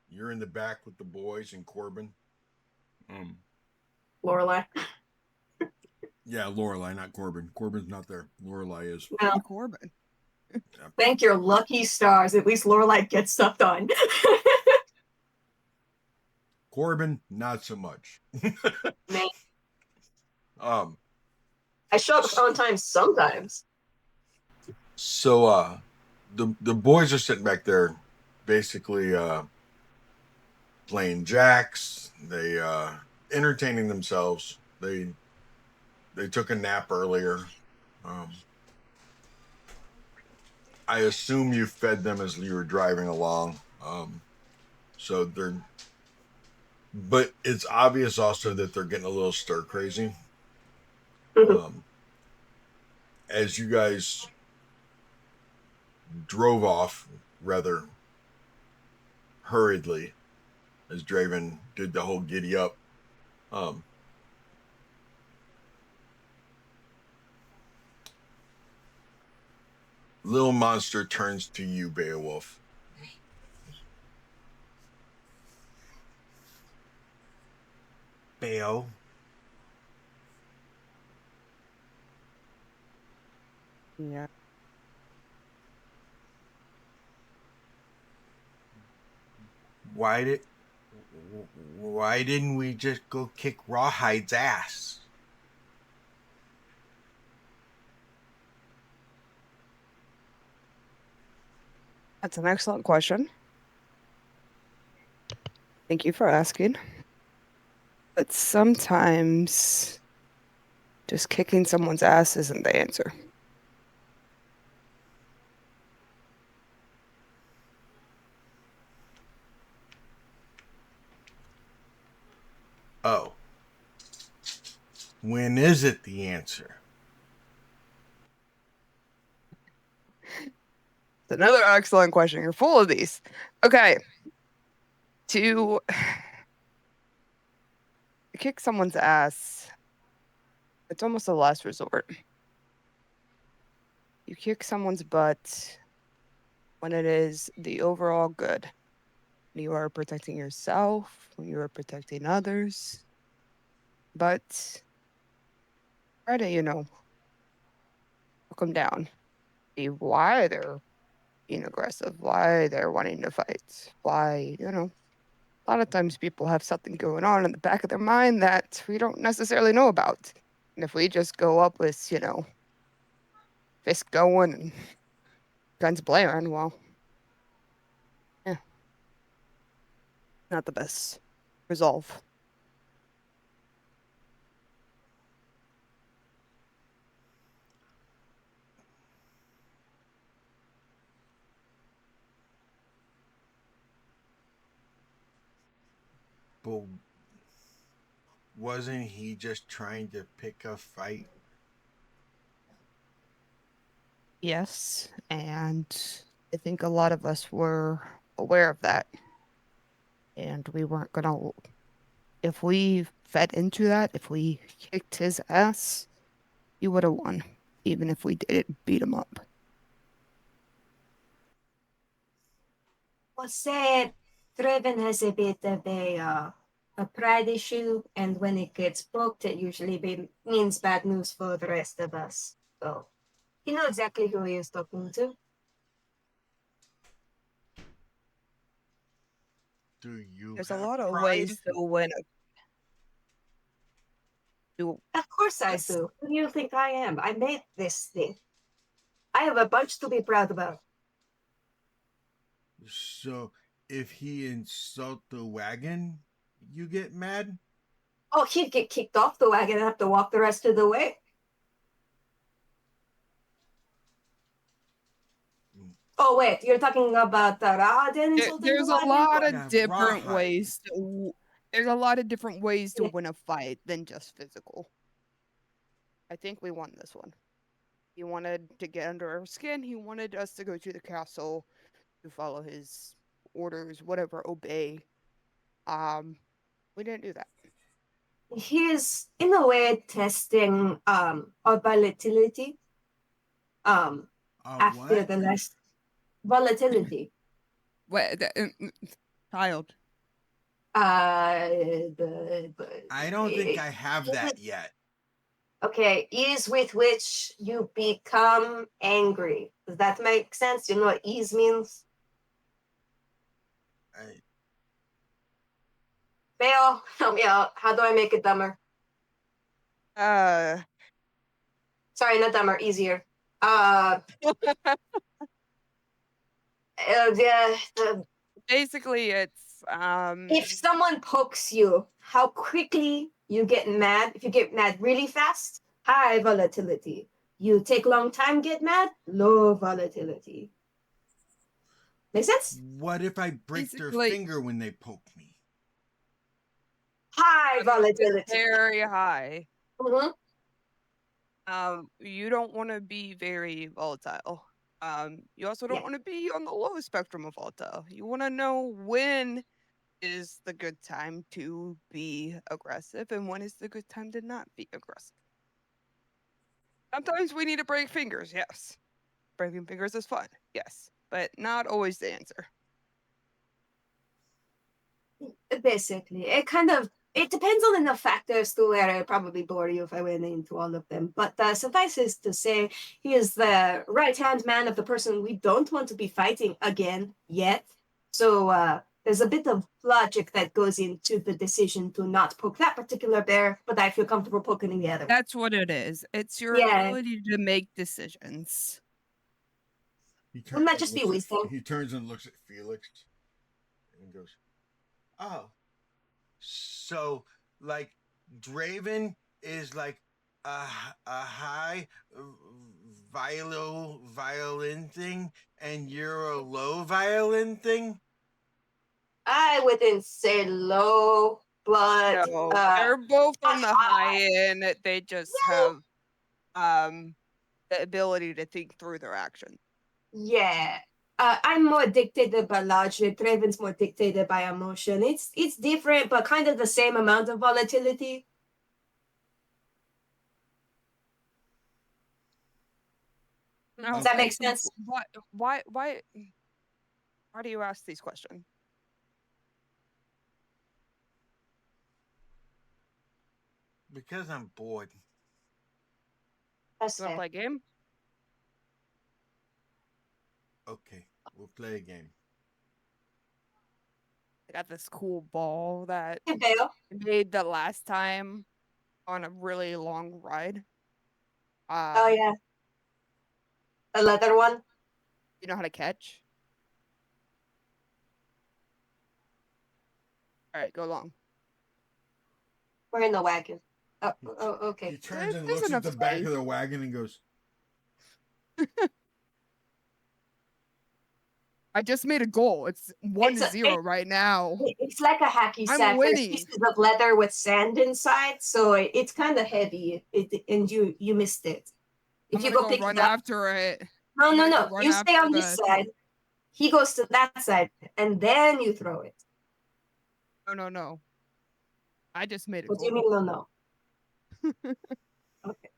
you're in the back with the boys and Corbin. Lorelai. Yeah, Lorelai, not Corbin. Corbin's not there. Lorelai is. No. Corbin. Thank your lucky stars. At least Lorelai gets stuff done. Corbin, not so much. Man. I show up on time sometimes. So the boys are sitting back there basically playing jacks. They entertaining themselves. They took a nap earlier. I assume you fed them as you were driving along. So but it's obvious also that they're getting a little stir crazy. As you guys drove off rather hurriedly, as Draven did the whole giddy up, Little Monster turns to you, Beowulf. Beo. Yeah. Why didn't we just go kick Rawhide's ass? That's an excellent question. Thank you for asking. But sometimes just kicking someone's ass isn't the answer. Oh. When is it the answer? It's another excellent question. You're full of these. Okay. To kick someone's ass, it's almost a last resort. You kick someone's butt when it is the overall good. When you are protecting yourself, when you are protecting others. But try to, look them down. See why they're being aggressive, why they're wanting to fight, why, a lot of times people have something going on in the back of their mind that we don't necessarily know about. And if we just go up with, fist going and guns blaring, well, yeah, not the best resolve. But wasn't he just trying to pick a fight? Yes, and I think a lot of us were aware of that. And we weren't gonna, if we fed into that, if we kicked his ass, he would have won, even if we didn't beat him up. Well, said Driven has a bit of a pride issue, and when it gets booked, it usually means bad news for the rest of us. So he knows exactly who he is talking to. Do you There's a have lot of pride? ways to win a. Of course I do. Who do you think I am? I made this thing. I have a bunch to be proud about. So if he insult the wagon, you get mad? Oh, he'd get kicked off the wagon and have to walk the rest of the way. Oh, wait, you're talking about Rahaden insulting There's the a wagon? lot of Yeah, different rawhide. ways to. There's a lot of different ways to Yeah. win a fight than just physical. I think we won this one. He wanted to get under our skin. He wanted us to go to the castle to follow his orders, whatever, obey. We didn't do that. He's in a way testing our volatility after What? the last volatility. What, child? I don't think I have that yet. Okay, ease with which you become angry. Does that make sense? You know what ease means? I, Fail, help me out. How do I make it dumber? Sorry, not dumber, easier. Basically, it's If someone pokes you, how quickly you get mad. If you get mad really fast, high volatility. You take long time, get mad, low volatility. Make sense? what if I break their Basically- finger when they poke me? High volatility. very high. Mhm. You don't want to be very volatile. You also don't Yeah. want to be on the low spectrum of volatile. You want to know when is the good time to be aggressive and when is the good time to not be aggressive. Sometimes we need to break fingers, yes. Breaking fingers is fun, yes, but not always the answer. Basically, it depends on enough factors to where I'd probably bore you if I went into all of them. But suffices to say, he is the right-hand man of the person we don't want to be fighting again yet. So there's a bit of logic that goes into the decision to not poke that particular bear, but I feel comfortable poking the other. That's what it is. It's your Yeah. ability to make decisions. Wouldn't that just be wisdom? He turns and looks at Felix and goes, "Oh, so like Draven is like a high violin thing, and you're a low violin thing." I wouldn't say low, but No, they're both on the high high. end. They just have the ability to think through their actions. Yeah. I'm more dictated by logic. Draven's more dictated by emotion. It's different, but kind of the same amount of volatility. Now, Does that make sense? Why do you ask these questions? Because I'm bored. That's Do you want to fair. play a game? Okay, we'll play a game. I got this cool ball that Hey, Bale. I made the last time on a really long ride. Oh yeah. The leather one. You know how to catch? All right, go long. We're in the wagon. Oh, He okay. turns and There's looks at enough the back space. of the wagon and goes, I just made a goal. It's 1-0 right now. It's like a hacky I'm sack. There's winning. pieces of leather with sand inside, so it's kind of heavy. And you missed it. I'm If you gonna go go pick run it up, after it. no, I'm no, gonna no. go run You stay after on this the side. He goes to that side, and then you throw it. No. I just made a What do you goal. mean, no, no? Okay.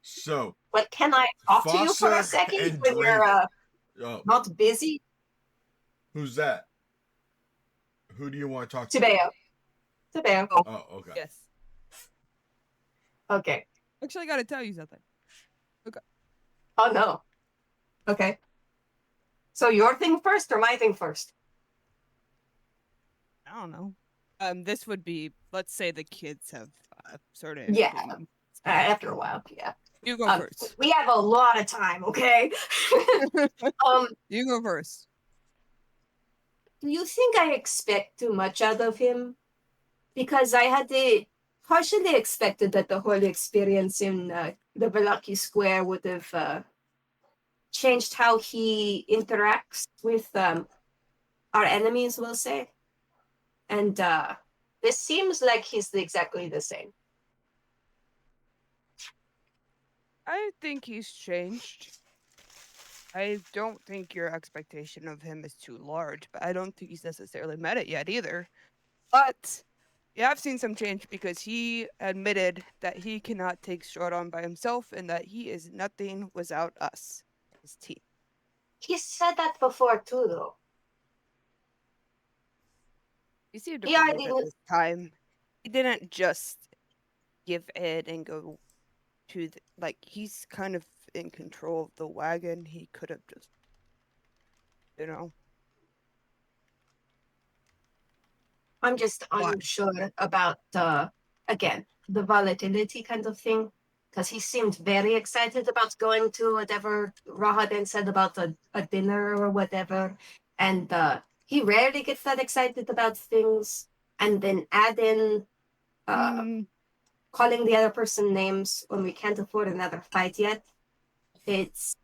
so But can I talk to you for a Fossa second and when you're oh, not busy? who's that? Who do you want to talk to? Tibeo. Tibeo. Oh, okay. Yes. Okay. Actually, I gotta tell you something. Oh, no. Okay. So your thing first or my thing first? I don't know. This would be, let's say the kids have sort of. Yeah. After a while, yeah. You go first. We have a lot of time, okay? You go first. Do you think I expect too much out of him? Because I had partially expected that the whole experience in the Vallaki Square would have changed how he interacts with our enemies, we'll say. And this seems like he's exactly the same. I think he's changed. I don't think your expectation of him is too large, but I don't think he's necessarily met it yet either. But you have seen some change because he admitted that he cannot take Strahd on by himself and that he is nothing without us, his team. He said that before too, though. You seem to Yeah, believe it this time. He didn't just give in and go to like he's kind of in control of the wagon. He could have just, I'm just unsure about again the volatility kind of thing, because he seemed very excited about going to whatever Rahaden said about a dinner or whatever, and he rarely gets that excited about things. And then add in calling the other person names when we can't afford another fight yet. It's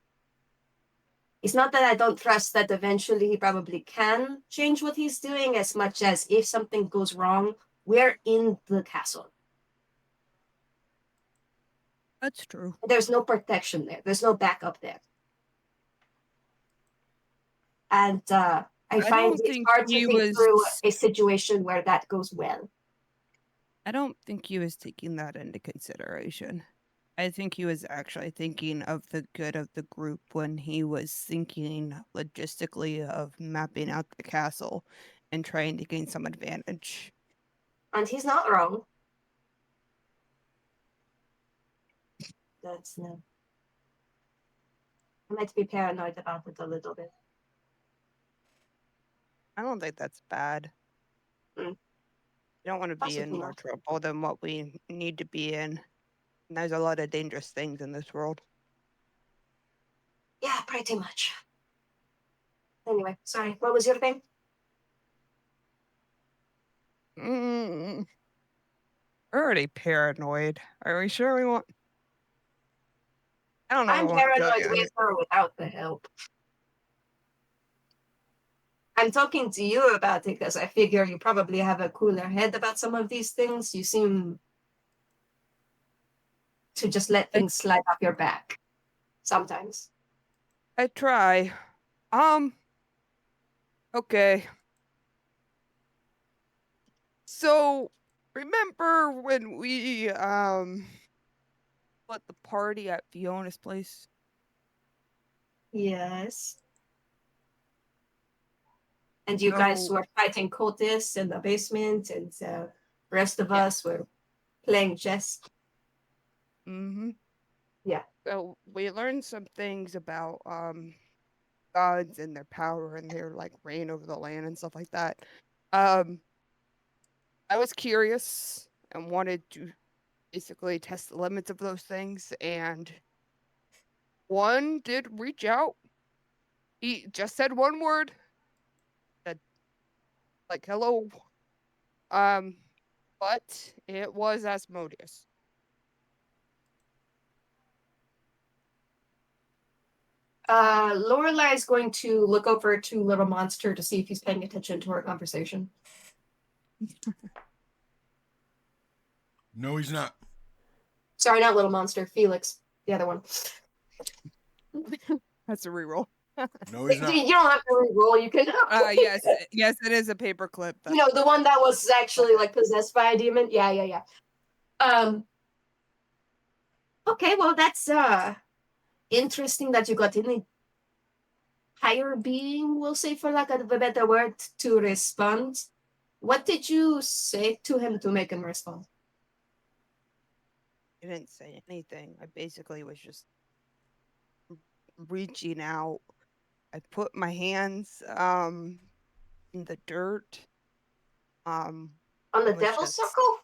not that I don't trust that eventually he probably can change what he's doing, as much as if something goes wrong, we're in the castle. That's true. There's no protection there. There's no backup there. And I find it hard to think through a situation where that goes well. I don't think he was taking that into consideration. I think he was actually thinking of the good of the group when he was thinking logistically of mapping out the castle and trying to gain some advantage. And he's not wrong. That's no. I might be paranoid about it a little bit. I don't think that's bad. You don't want to be in more trouble than what we need to be in. And there's a lot of dangerous things in this world. Yeah, pretty much. Anyway, sorry. What was your thing? We're already paranoid. Are we sure we want? I don't know. I'm paranoid with or without the help. I'm talking to you about it because I figure you probably have a cooler head about some of these things. You seem to just let things slide off your back sometimes. I try. Okay. So, remember when we split the party at Fiona's place? Yes. And you guys were fighting cultists in the basement, and the rest of us were playing chess. Yeah. So we learned some things about gods and their power and their like reign over the land and stuff like that. I was curious and wanted to basically test the limits of those things, and one did reach out. He just said one word. Said, like, hello. But it was Asmodeus. Lorelai is going to look over to Little Monster to see if he's paying attention to our conversation. No, he's not. Sorry, not Little Monster. Felix, the other one. That's a reroll. No, he's not. You don't have to re-roll. You can. Yes, it is a paperclip. You know, the one that was actually like possessed by a demon. Yeah. Okay, well that's interesting that you got any higher being, we'll say for lack of a better word, to respond. What did you say to him to make him respond? I didn't say anything. I basically was just reaching out. I put my hands in the dirt. On the devil's circle?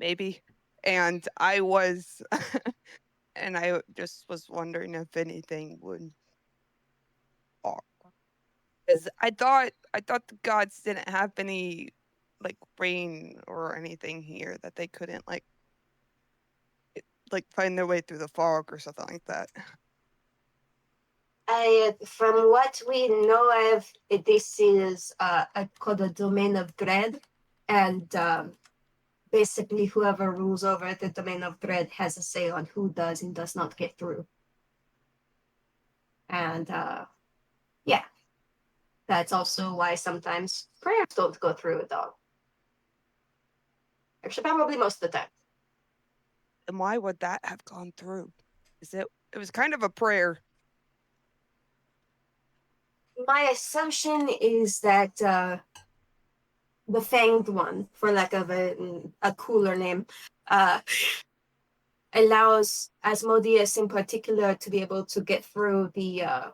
maybe. And I was and I just was wondering if anything would because I thought the gods didn't have any like rain or anything here, that they couldn't like find their way through the fog or something like that. From what we know of, this is called the domain of dread, and basically whoever rules over the domain of dread has a say on who does and does not get through. And yeah, that's also why sometimes prayers don't go through at all. Actually, probably most of the time. And why would that have gone through? It was kind of a prayer. My assumption is that the Fanged One, for lack of a cooler name, allows Asmodeus in particular to be able to get through the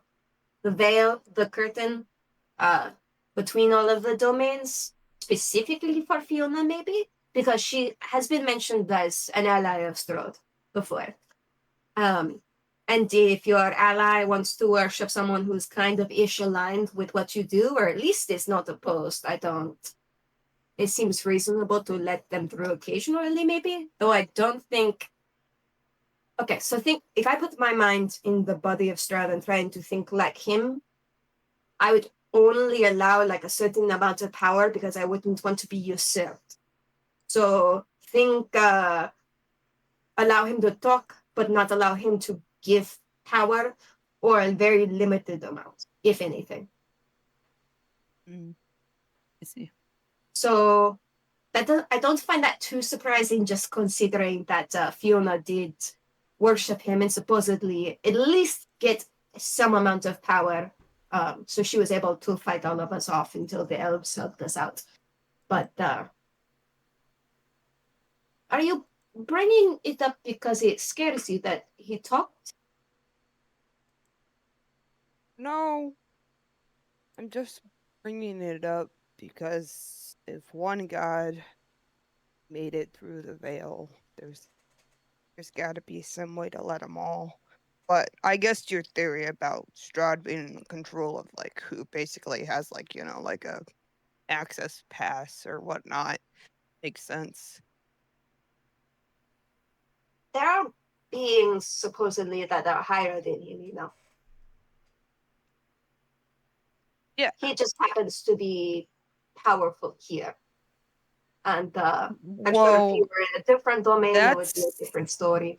veil, the curtain, between all of the domains, specifically for Fiona, maybe? Because she has been mentioned as an ally of Strahd before. And if your ally wants to worship someone who's kind of ish aligned with what you do, or at least is not opposed, it seems reasonable to let them through occasionally, maybe? Though I don't think... Okay, so if I put my mind in the body of Strahd and trying to think like him, I would only allow like a certain amount of power because I wouldn't want to be usurped. So allow him to talk, but not allow him to give power, or a very limited amount, if anything. I see. So I don't find that too surprising, just considering that Fiona did worship him and supposedly at least get some amount of power. So she was able to fight all of us off until the elves helped us out. But are you bringing it up because it scares you that he talked? No, I'm just bringing it up because if one god made it through the veil, there's got to be some way to let them all. But I guess your theory about Strahd being in control of like who basically has like, you know, like a access pass or whatnot makes sense. There are beings supposedly that are higher than him, you know. Yeah. He just happens to be powerful here. And I'm sure if you were in a different domain, it would be a different story.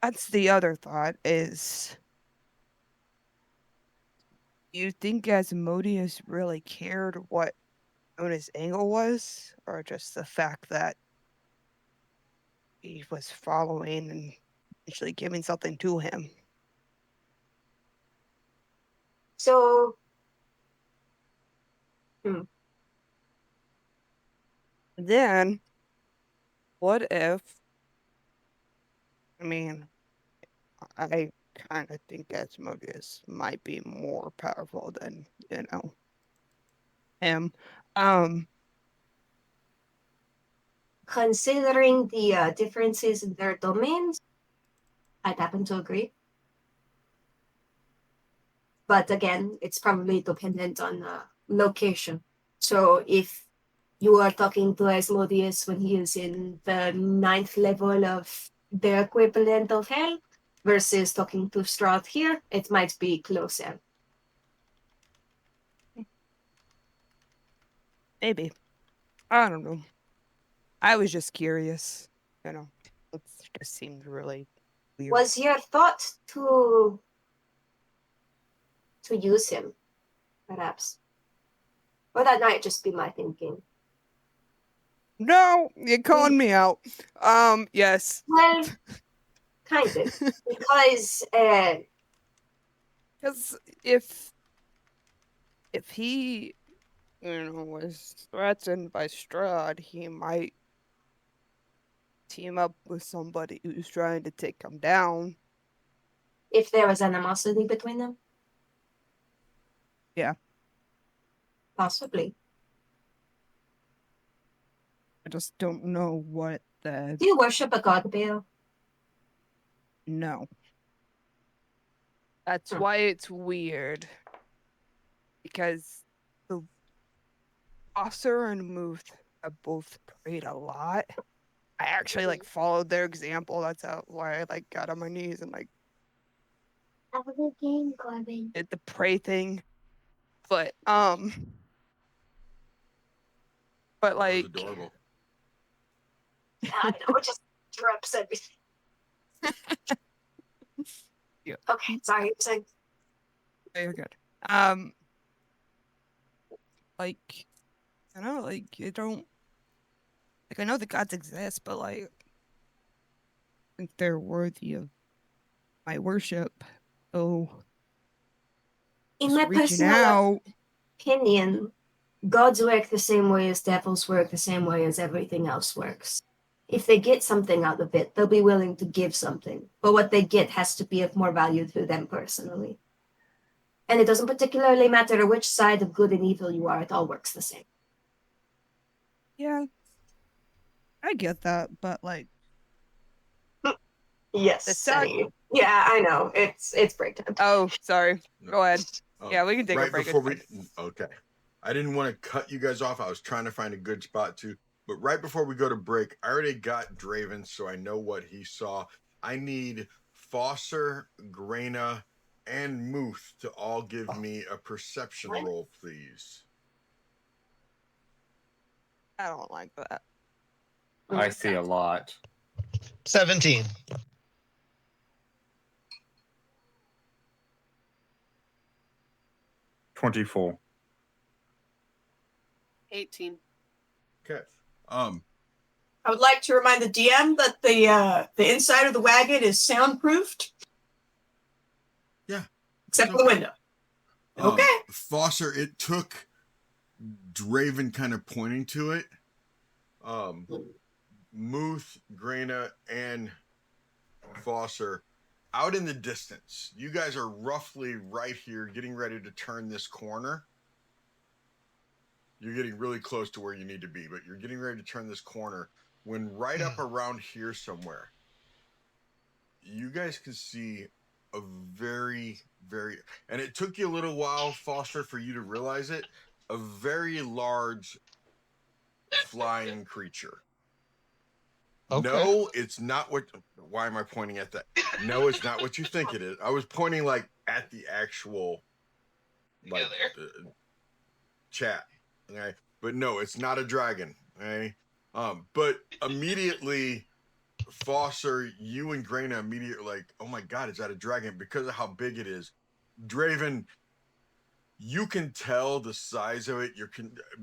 That's the other thought is, you think Asmodeus really cared what Ona's angle was, or just the fact that he was following and actually giving something to him? So, Then, what if, I mean, I kind of think Asmodeus might be more powerful than, you know, him. Considering the differences in their domains, I'd happen to agree. But again, it's probably dependent on location. So if you are talking to Asmodeus when he is in the 9th level of the equivalent of hell versus talking to Strahd here, it might be closer. Maybe. I don't know. I was just curious. You know, it just seemed really weird. Was your thought to use him, perhaps? Or that might just be my thinking. No, you called me out. Yes. Well, kind of. Because Because if he, was threatened by Strahd, he might team up with somebody who's trying to take him down. if there was animosity between them? Yeah. Possibly. I just don't know what Do you worship a god, Bale? No. That's Hmm. why it's weird. Because the Osser and Muth have both prayed a lot. I actually followed their example. That's why I got on my knees and Have a good game, Corbin. did the pray thing. But That was adorable. I know, it just drips everything. Yeah. Okay, sorry. So, You're good. You don't I know the gods exist, but I think they're worthy of my worship. So in just my reaching personal out. opinion, gods work the same way as devils work, the same way as everything else works. If they get something out of it, they'll be willing to give something. But what they get has to be of more value to them personally. And it doesn't particularly matter which side of good and evil you are, it all works the same. Yeah. I get that, but Yes, the sad- Sunny. Yeah, I know. It's break time. Oh, sorry. Go ahead. Yeah, we can take a right break. before we. Okay, I didn't want to cut you guys off. I was trying to find a good spot too. But right before we go to break, I already got Draven, so I know what he saw. I need Foster, Graina, and Muth to all give me a perception roll, please. I don't like that. I see a lot. 17. 24. 18. Okay. I would like to remind the DM that the inside of the wagon is soundproofed. Yeah. Except for the window. Okay. Foster, it took Draven kind of pointing to it. Muth, Graina, and Foster out in the distance. You guys are roughly right here, getting ready to turn this corner. You're getting really close to where you need to be, but you're getting ready to turn this corner when right up around here somewhere, you guys can see a very, very, and it took you a little while, Foster, for you to realize it, a very large flying creature. Okay. No, it's not what, why am I pointing at that? No, it's not what you think it is. I was pointing at the actual chat. Okay. But no, it's not a dragon. Okay. But immediately Foster, you and Graina immediately oh my God, is that a dragon? Because of how big it is. Draven, you can tell the size of it.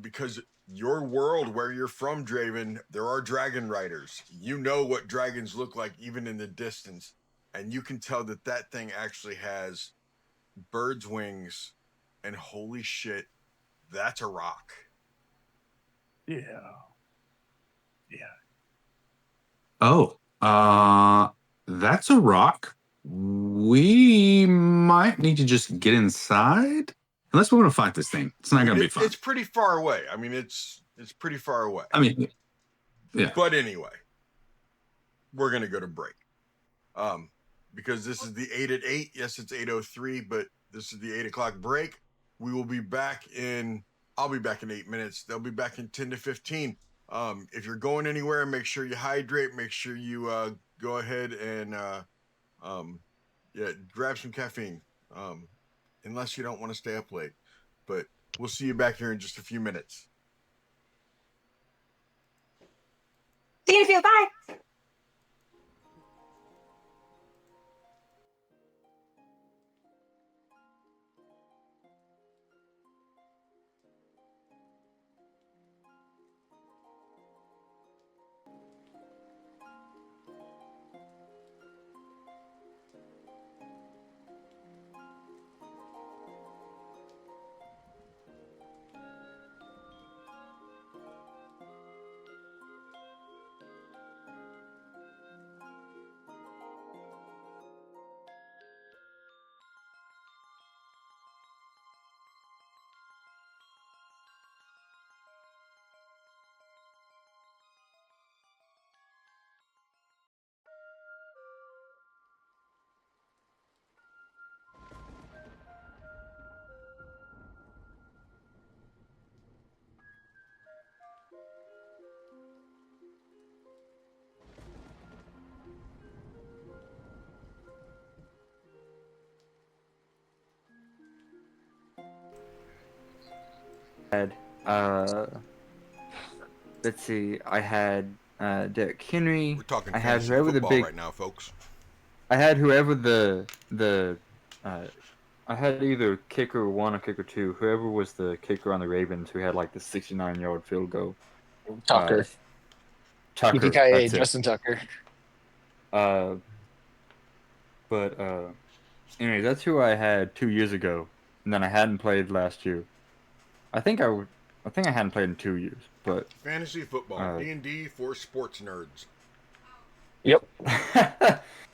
Because your world where you're from, Draven, there are dragon riders. You know what dragons look like even in the distance. And you can tell that thing actually has bird's wings, and holy shit, that's a rock. Yeah. Oh, that's a rock. We might need to just get inside. Unless we want to fight this thing. It's not going to be fun. It's pretty far away. I mean, it's pretty far away. I mean, yeah. But anyway, we're going to go to break. Because this is the 8 at 8. Yes, it's 8:03, but this is the 8 o'clock break. We will be back in, I'll be back in 8 minutes. They'll be back in 10 to 15. If you're going anywhere, make sure you hydrate. Make sure you go ahead and grab some caffeine. Unless you don't want to stay up late. But we'll see you back here in just a few minutes. See you in a few. Bye. Had let's see, I had Derek Henry. We're talking I had fantasy whoever the football big right now, folks. I had whoever I had either kicker 1 or kicker 2. Whoever was the kicker on the Ravens who had like the 69-yard field goal. Tucker. Tucker. EPKA, That's it. Justin Tucker. But anyway, that's who I had 2 years ago, and then I hadn't played last year. I think I hadn't played in 2 years, but Fantasy football, D&D for sports nerds. Yep.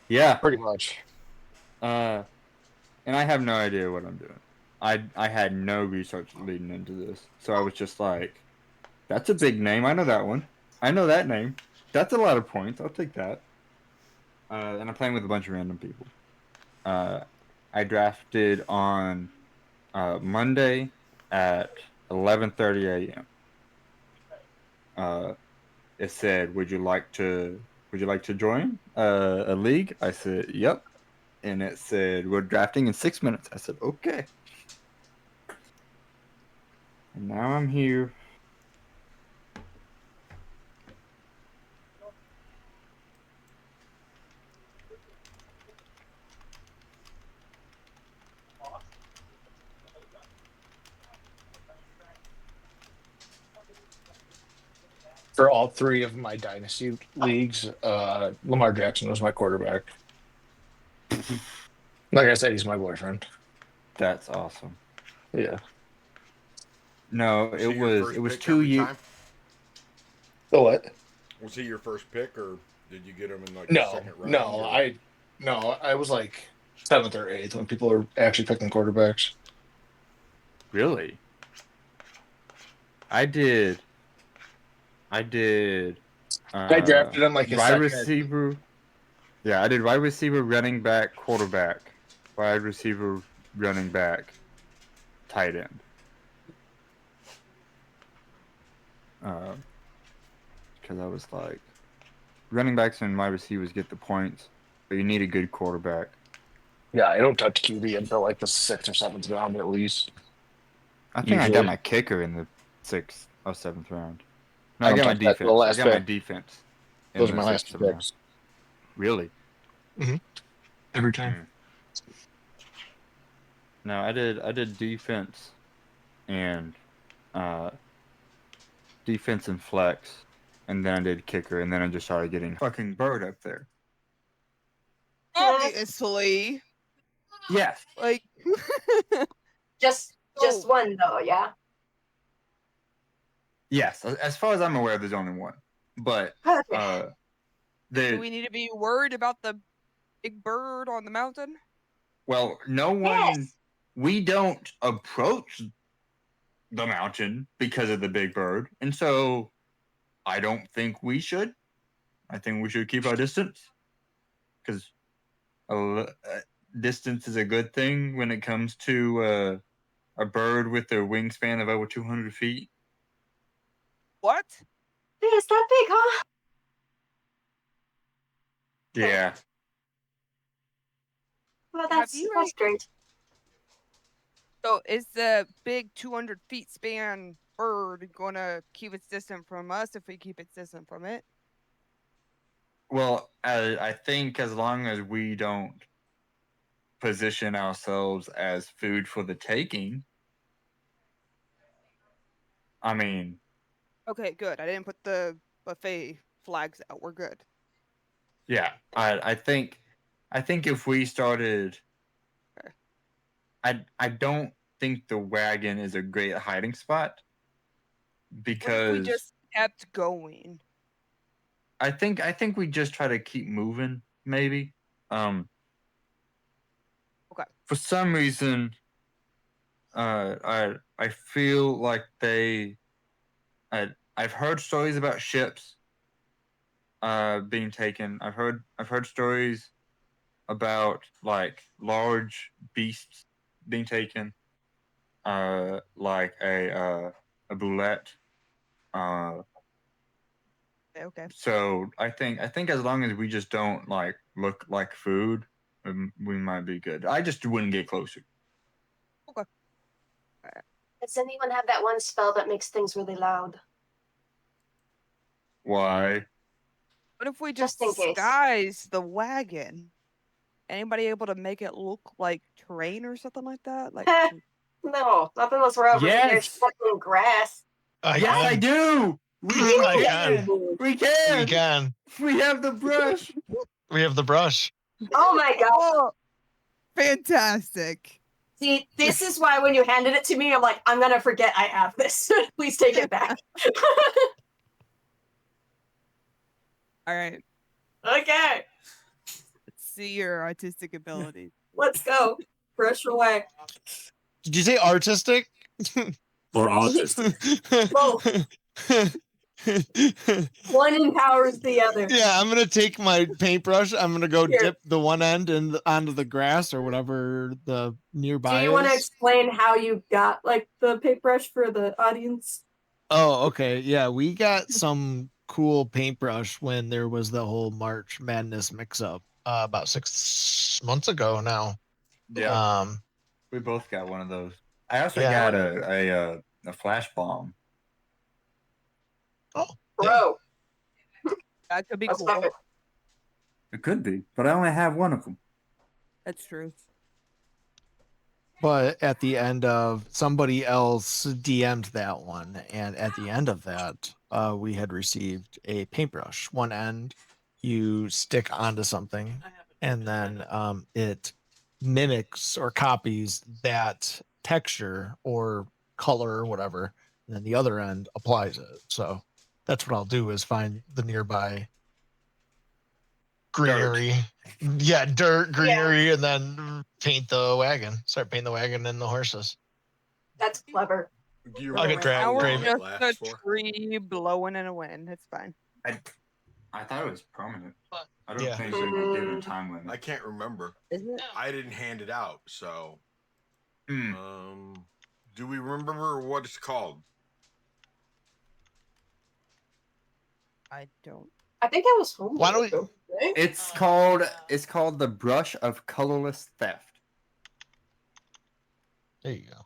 yeah, Pretty much. and I have no idea what I'm doing. I had no research leading into this, so I was just like, "That's a big name. I know that one. I know that name. That's a lot of points. I'll take that." And I'm playing with a bunch of random people. I drafted on Monday at 11:30 a.m. It said, "Would you like to join a league?" I said, "Yep." And it said, "We're drafting in 6 minutes." I said, "Okay." And now I'm here. For all 3 of my dynasty leagues, Lamar Jackson was my quarterback. Like I said, he's my boyfriend. That's awesome. Yeah. No, Was he your it first was pick 2 every years. time? The what? Was he your first pick, or did you get him in like the second round? I was like 7th or 8th when people were actually picking quarterbacks. Really? I did. I drafted him like a wide second. receiver. Yeah, I did wide receiver, running back, quarterback, wide receiver, running back, tight end. Because I was like, running backs and wide receivers get the points, but you need a good quarterback. Yeah, I don't touch QB until like the 6th or 7th round at least. I think I Usually. got my kicker in the 6th or 7th round. No, I I don't got my touch that till the defense. I last got my pick. defense. in Those are the my last 6th, two 7th round. picks. Really? Every time. No, I did defense and defense and flex, and then I did kicker, and then I just started getting fucking bird up there. Obviously. Yes. Like Just one though, yeah. Yes. As far as I'm aware, there's only one. But Okay. do we need to be worried about the big bird on the mountain? Well, no one. Yes. We don't approach the mountain because of the big bird, and so I don't think we should. I think we should keep our distance because distance is a good thing when it comes to a bird with a wingspan of over 200 feet. What? It's that big, huh? Yeah. Well, Have that's you great. So is the big 200 feet span bird gonna keep its distance from us if we keep its distance from it? Well, I think as long as we don't position ourselves as food for the taking, I mean, Okay, good. I didn't put the buffet flags out. We're good. yeah, I think if we started, Okay. I don't think the wagon is a great hiding spot What if because we just kept going? I think we just try to keep moving, maybe. Okay. For some reason, I feel like I've heard stories about ships being taken. I've heard stories about like large beasts being taken, like a boulette. Okay. So I think as long as we just don't like look like food, we might be good. I just wouldn't get closer. Does anyone have that one spell that makes things really loud? Why? What if we Just just in case. disguise the wagon? Anybody able to make it look like terrain or something like that? Like No, not unless we're over here Yes! shucking grass. Yes, I do. We I can. can. We can. We can. We have the brush. We have the brush. Oh my god. oh, fantastic. See, this is why when you handed it to me, I'm like, I'm gonna forget I have this. Please take it back. All right. Okay, Let's see your artistic ability. let's go. Brush away. Did you say artistic? Or autistic. Both. One empowers the other. Yeah, I'm gonna take my paintbrush. I'm gonna go Here. dip the one end onto the grass or whatever the nearby Do you want to is. explain how you got like the paintbrush for the audience? Oh, okay. Yeah, we got some cool paintbrush when there was the whole March Madness mix-up about 6 months ago now. Yeah, we both got one of those. I also Yeah. got a flash bomb. Oh, Bro, That could be that's cool. epic. It could be, but I only have one of them. That's true. but at the end of somebody else DM'd that one, and at the end of that, we had received a paintbrush. One end you stick onto something, and then it mimics or copies that texture or color or whatever, and then the other end applies it. So that's what I'll do is find the nearby greenery. Yeah, dirt, greenery, and then paint the wagon. Start painting the wagon and the horses. That's clever. Do you I'll remember get how Now we're long Grave. it just lasts a for? tree blowing in a wind. It's fine. I thought it was permanent. I don't Yeah. think they would give a time limit. I can't remember. Is it? I didn't hand it out, so Hmm. do we remember what it's called? I don't. I think it was home. Why don't we- Right? It's called the brush of colorless theft. There you go.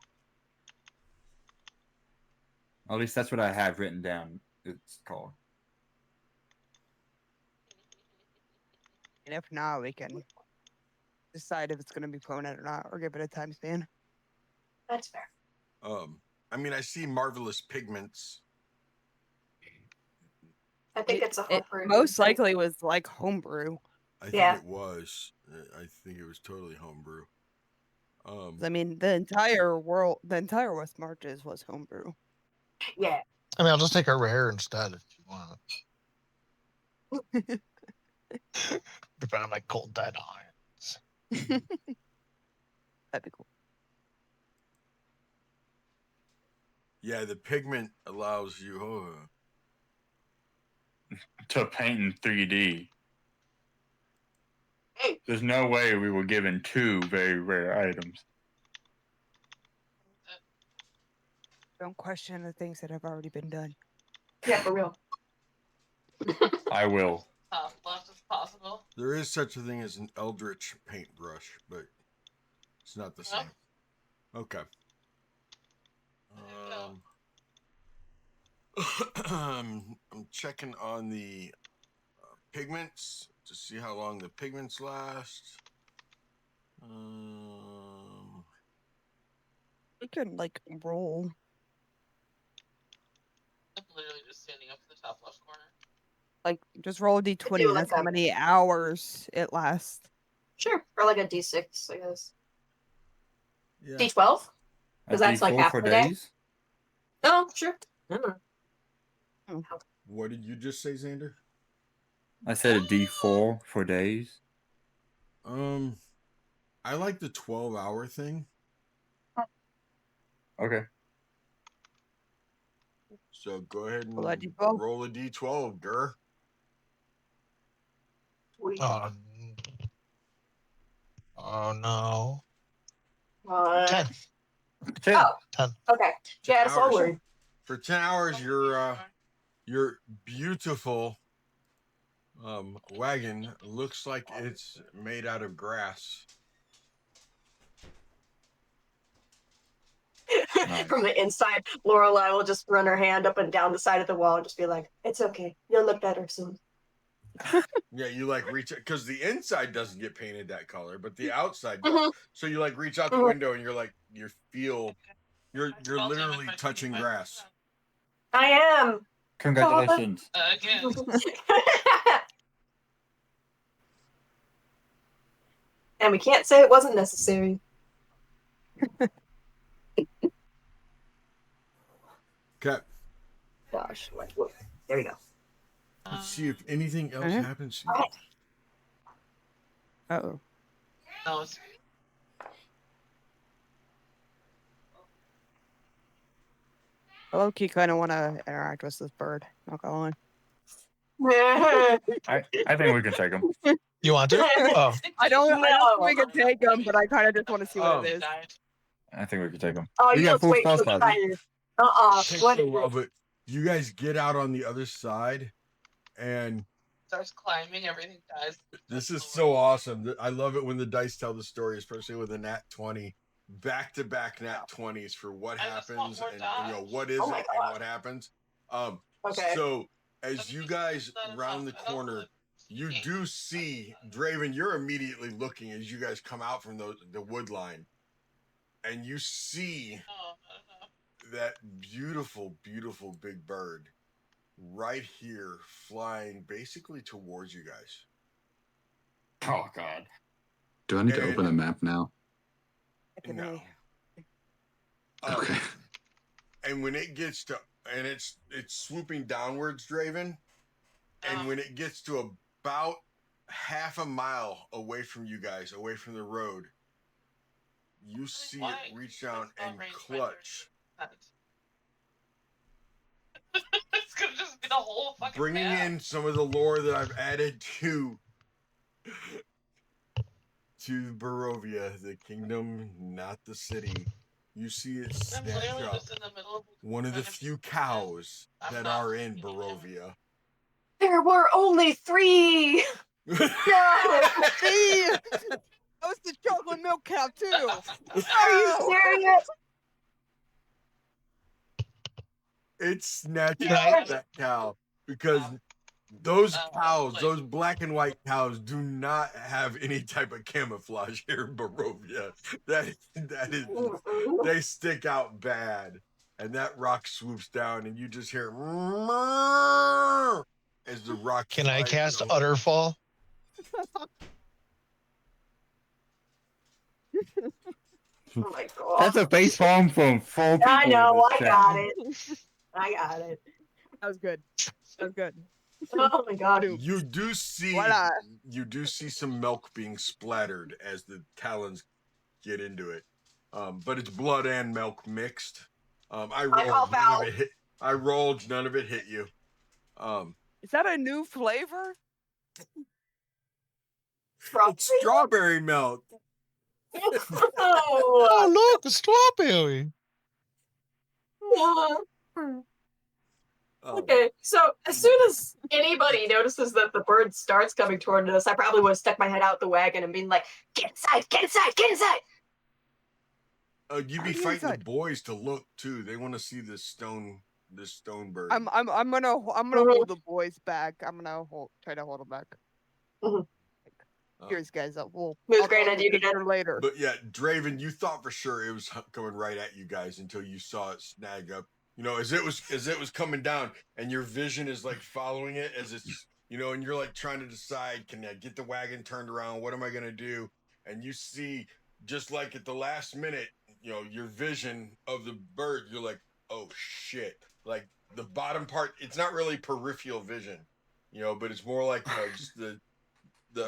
At least that's what I have written down. It's called. And if not, we can decide if it's going to be permanent or not, or give it a time span. That's fair. I mean, I see marvelous pigments. I think it's a It homebrew. most likely was like homebrew. I think Yeah. it was. I think it was totally homebrew. I mean, the entire West Marches was homebrew. Yeah. I mean, I'll just take a rare instead if you want. Depending on my cold dead eyes. That'd be cool. Yeah, the pigment allows you. To paint in 3D. Hey. There's no way we were given two very rare items. Don't question the things that have already been done. Yeah, for real. I will. Top left as possible. There is such a thing as an eldritch paintbrush, but it's not the same. Okay. I'm checking on the pigments to see how long the pigments last. We can like roll. I'm literally just standing up in the top left corner. Like just roll a d20 and like that's how that. many hours it lasts. Sure. Or like a D6, I guess. Yeah. D12? A Because that's like D4 half for the day. days? Oh, sure. I don't know. What did you just say, Xander? I said a D4 for days. I like the 12-hour thing. Okay. So go ahead and Roll a D12. roll a D12, Gur. Oh no. 10. 10. Oh, 10. okay. Yeah, it's all hours. worried. For 10 hours, your beautiful wagon looks like it's made out of grass. Nice. From the inside, Lorelai will just run her hand up and down the side of the wall and just be like, "It's okay. You'll look better soon." Yeah, you like reach it because the inside doesn't get painted that color, but the outside does. Mhm. So you like reach out the Mhm. window and you're like you're literally touching grass. I am. Congratulations. Again. And we can't say it wasn't necessary. Okay. Gosh, whoop. There we go. Let's see if anything else Mhm. happens to you. Uh-oh. No, it's I low-key kind of want to interact with this bird. Not gonna lie. I think we can take them. You want to? Oh, I don't No. think we can take them, but I kind of just want to see what it is. died. I think we can take them. Oh, You you got look full way spell too slots. excited. What is it? But you guys get out on the other side, and Starts climbing, everything dies. this is so awesome. I love it when the dice tell the story, especially with a nat 20, back-to-back nat 20s for what I just want happens more and what is Oh my it and God. what happens. Okay. So as you guys round the corner, you do see Draven. You're immediately looking as you guys come out from the wood line, and you see Oh, that beautiful, beautiful big bird right here flying basically towards you guys. Oh, God. Do I need to And- open a map now? No. Okay. And when it gets to, and it's swooping downwards, Draven, and when it gets to about half a mile away from you guys, away from the road, you see it reach down and clutch, it's gonna just be the whole fucking bringing map. in some of the lore that I've added to Barovia, the kingdom, not the city. You see it I'm snatch literally up just in the middle of one of the few cows I'm that not are in speaking Barovia. There were only 3. No. See? That was the chocolate milk cow too. Are you serious? It's snatching Right. up that cow because those cows, like- those black and white cows, do not have any type of camouflage here in Barovia. That is, they stick out bad, and that rock swoops down, and you just hear as the rock. can I slides cast over. Utterfall? Oh my God. That's a face palm from 4 people. I know. in I this chat. got it. I got it. That was good. That was good. Oh my God. You do see, Voila. some milk being splattered as the talons get into it, but it's blood and milk mixed. I rolled, help none of out. it hit. I rolled, none of it hit you. Is that a new flavor? It's strawberry milk. Oh, Oh, look, a strawberry. Okay, so as soon as anybody notices that the bird starts coming toward us, I probably would have stuck my head out the wagon and been like, "Get inside! Get inside! Get inside!" You'd be Already fighting the inside. boys to look too. They want to see this stone bird. I'm gonna hold the boys back. I'm gonna try to hold them back. Mhm. Here's guys. We'll Moose, I'll great talk to idea, Victor later. But yeah, Draven, you thought for sure it was coming right at you guys until you saw it snag up. You know, as it was coming down, and your vision is like following it as it's, you know, and you're like trying to decide, can I get the wagon turned around? What am I gonna do? And you see, just like at the last minute, you know, your vision of the bird, you're like, oh shit! Like the bottom part, it's not really peripheral vision, you know, but it's more like just the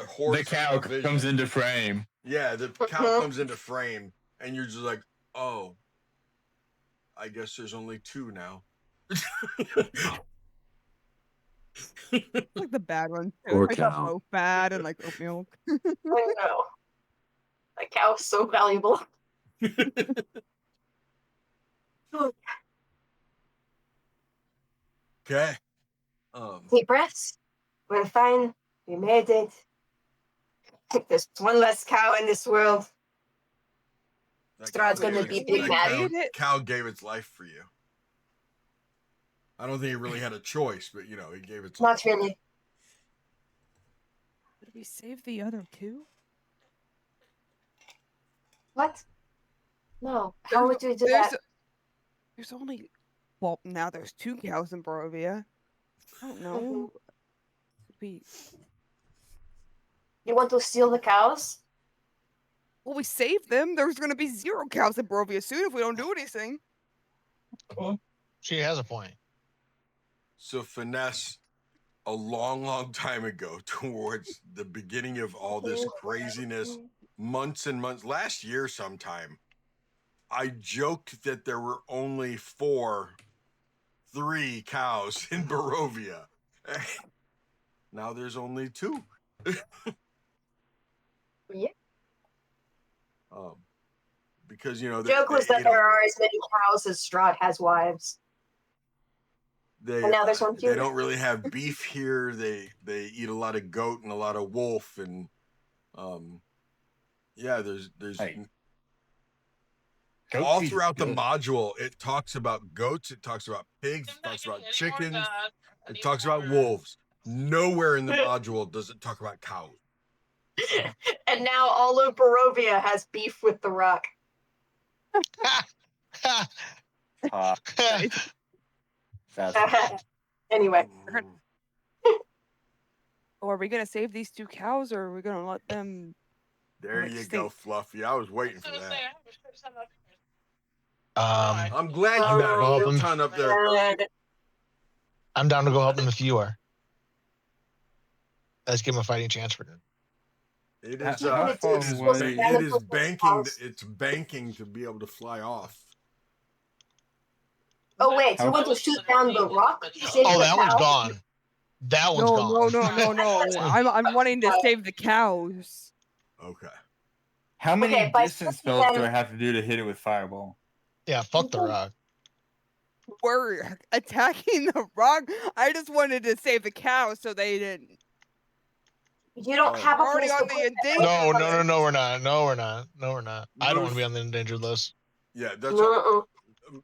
horse. The cow vision. comes into frame. Yeah, the cow comes into frame, and you're just like, oh, I guess there's only two now. It's like the bad one. Poor I got cow. both bad and like oat milk. I know. That cow is so valuable. Okay. Deep breaths. We're fine. We made it. There's one less cow in this world. Strahd's gonna be big mad. Cow gave its life for you. I don't think it really had a choice, but you know, it gave its life. Not really. Did we save the other two? What? No. How would you do that? There's only now there's 2 cows in Barovia. I don't know. We You want to steal the cows? we saved them. There's gonna be 0 cows in Barovia soon if we don't do anything. She has a point. So Finesse, a long time ago, towards the beginning of all this craziness, months and months, last year sometime, I joked that there were only 3 cows in Barovia. Now there's only 2. Yeah. Because you know, The joke was that there are as many cows as Strahd has wives. And now there's one They fewer. don't really have beef here. They eat a lot of goat and a lot of wolf, and yeah, there's all throughout the module. It talks about goats. It talks about pigs. It talks about chickens. It talks about wolves. Nowhere in the module does it talk about cows. And now all of Barovia has beef with the Rock. Anyway. Are we gonna save these 2 cows, or are we gonna let them? There you go, Fluffy. I was waiting for that. I'm glad you got a real ton up there. I'm down to go help them if you are. Let's give them a fighting chance for it. It is banking. It's banking to be able to fly off. Oh wait, you want to shoot down the rock? Oh, that one's gone. That one's gone. No. I'm wanting to save the cows. Okay. How many distance spells do I have to do to hit it with fireball? Yeah, fuck the rock. We're attacking the rock. I just wanted to save the cows so they didn't. You don't have a already on the endangered. No, we're not. No, we're not. I don't want to be on the endangered list. Yeah, that's all.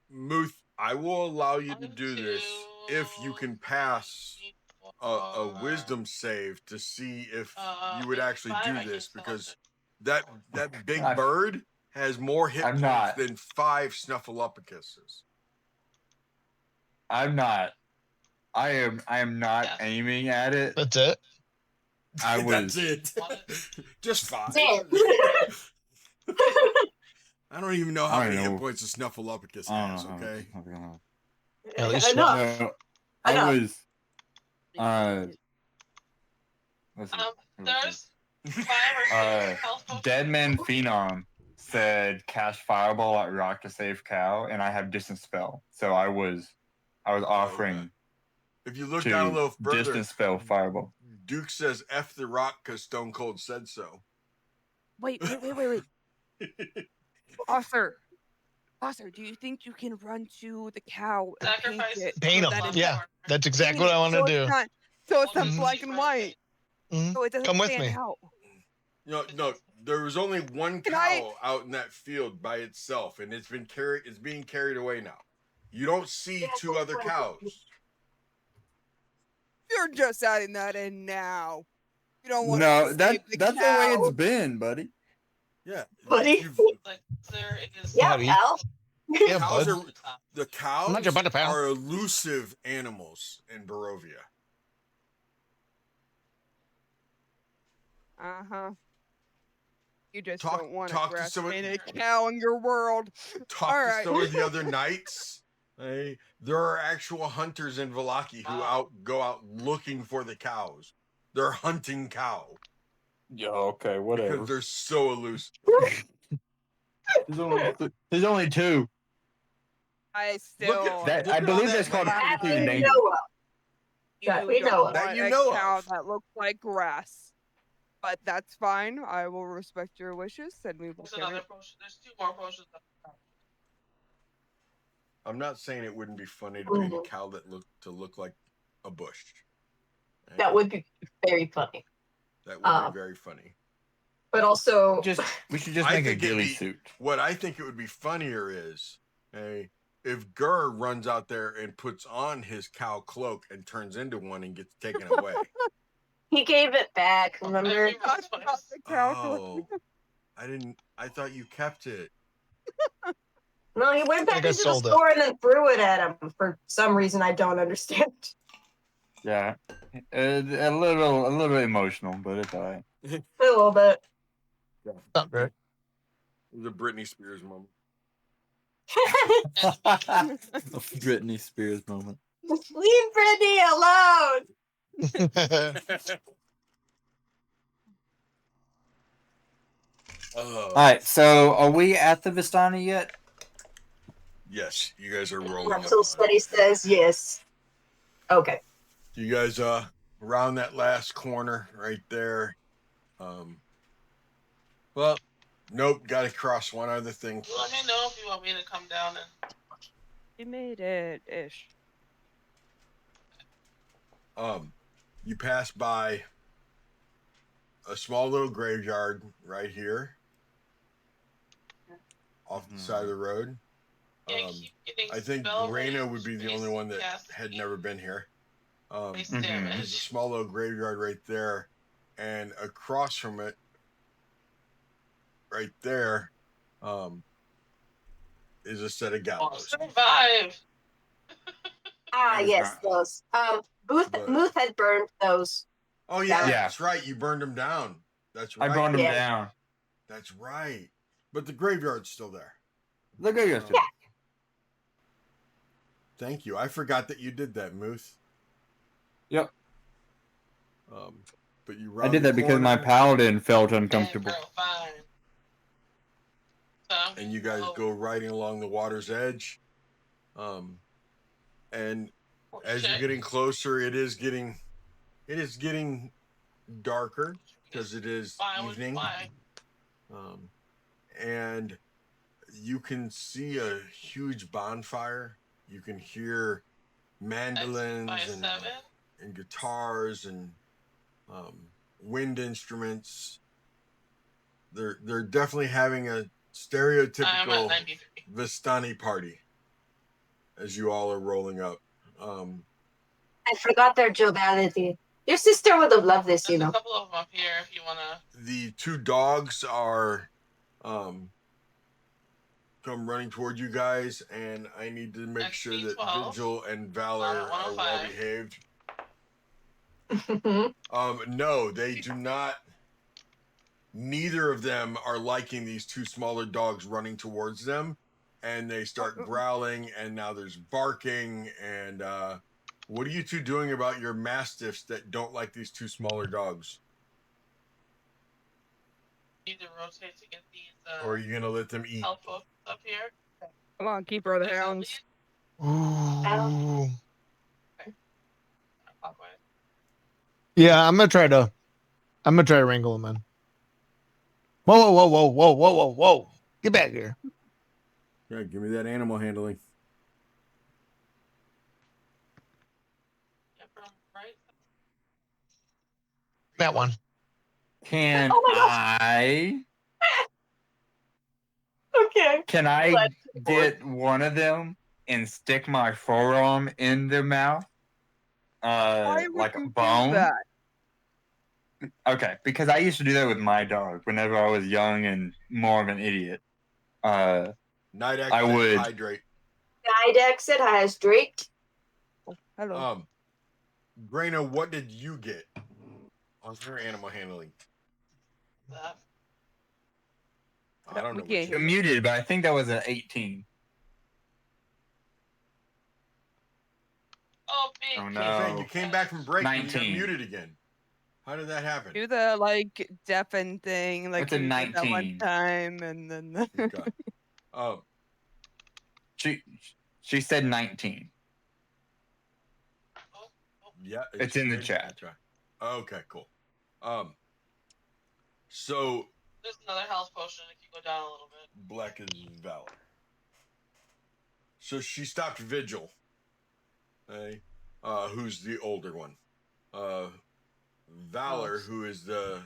Muth, I will allow you to do this if you can pass a wisdom save to see if you would actually do this, because that big bird has more hit points than 5 Snuffleupacuses. I'm not. I am not aiming at it. That's it. That's it. Just 5. I don't even know how many hit points a Snuffleupagus has. Okay. At least no, I was. There's 5 or 6 Deadman Phenom said cast fireball at rock to save cow, and I have distance spell, so I was offering. If you look down a little further, distance spell fireball. Duke says F the rock because Stone Cold said so. Wait. Officer, Foster, do you think you can run to the cow and paint Sacrifice it? Paint so them. that it's Yeah, that's exactly paint what it I want so to it's do. not so it's not Mhm. black and white, so it doesn't Come with stand me. out. No, there was only one Can cow I- out in that field by itself, and it's being carried away now. You don't see two other cows. You're just adding that in now. You don't want No, to that's save the the way it's cow. been, buddy. Yeah, Buddy? Like there is. Yeah, Buddy. pal. Yeah, cows bud. are the I'm not your cows buddy, pal. are elusive animals in Barovia. Uh-huh. You just Talk- don't want a talk to grass someone- painted cow in your world. Talk All to right. some of the other knights. Hey, there are actual hunters in Vallaki who go out looking for the cows. They're hunting cow Yeah, okay, whatever. because they're so elusive. There's only two. I Look still at That look I at believe all that's that called land. That property we danger. know of. you That we don't know of. want That you a know cow of. that looks like grass. But that's fine. I will respect your wishes, and we will There's carry another it. potion. There's 2 more potions. I'm not saying it wouldn't be funny to paint a cow that look like a bush. That would be very funny. That would be very funny. But also, We should just I make a think it'd ghillie be- suit. What I think it would be funnier is, hey, if Gur runs out there and puts on his cow cloak and turns into one and gets taken away. he gave it back, remember? Every month Not twice. the cow. Oh, I thought you kept it. No, he went I back guess into the sold it. store and then threw it at him for some reason I don't understand. Yeah, a little emotional, but it's alright. A little bit. Not very. The Britney Spears moment. Britney Spears moment. Leave Brittany alone. All right, so are we at the Vestani yet? Yes, you guys are rolling. up Russell on it. Steady says yes. Okay. You guys around that last corner right there. Well, nope, gotta cross one other thing. Let me know if you want me to come down and. You made it ish. You pass by a small little graveyard right here off the side of the road. Yeah, keep getting I think spell Raina range, would be the base only one that cast had speed, never been here. base Mhm. There's a damage. small little graveyard right there, and across from it, right there, is a set of gallows. Survive. Ah, There's yes, that. those. Muth had burned those. Oh yeah, Yeah. that's right. You burned them down. That's right. I burned them Yeah. down. That's right. But the graveyard's still there. Look at you. Yeah. Thank you. I forgot that you did that, Muth. Yep. But you. I did that because my paladin felt uncomfortable. Girl, fine. So, And you guys oh, go riding along the water's edge. And as you're shit. getting closer, it is getting darker because it is Fine with evening. fine. And you can see a huge bonfire. You can hear mandolins By 7. and guitars and wind instruments. They're definitely having a I'm at stereotypical 93. Vestani party as you all are rolling up. I forgot their joviality. Your sister would have loved this, There's you a know. couple of them up here if you wanna. The two dogs are come running toward you guys, and I need to make XP sure that 12. Vigil and Valor are well 105. behaved. No, they do not. Neither of them are liking these two smaller dogs running towards them, and they start growling, and now there's barking. And what are you two doing about your mastiffs that don't like these two smaller dogs? Need to rotate to get these Or are you gonna let them eat? health books up here. Come on, keeper of the There's at hounds. least- Ooh. Clockwise. Yeah, I'm gonna try to wrangle him in. Whoa, whoa, whoa, whoa, whoa, whoa, whoa, whoa. Get back here. Okay, give me that animal handling. Yeah, from right. That one. Can Oh my gosh. I? Okay. Can I Let's get one of them and stick my forearm in their mouth? Why would Like a you do bone? that? Okay, because I used to do that with my dog whenever I was young and more of an idiot. Night exit, I would. hydrate. Guide exit has Drake. Oh, hello. Graina, what did you get on your animal handling? That. I don't We know. can't What hear You're you you. muted, but I think that was an 18. Oh, big Oh kid. saying you no. came back from break and you got 19. muted again. How did that happen? Do the like deafen thing, like It's a you did that one 19. time, and then. Okay. Um, She said 19. yeah, It's in the chat. Okay, cool. So There's another health potion if you go down a little bit. black is valid. So she stopped Vigil. Okay. Who's the older one? Valor, who is the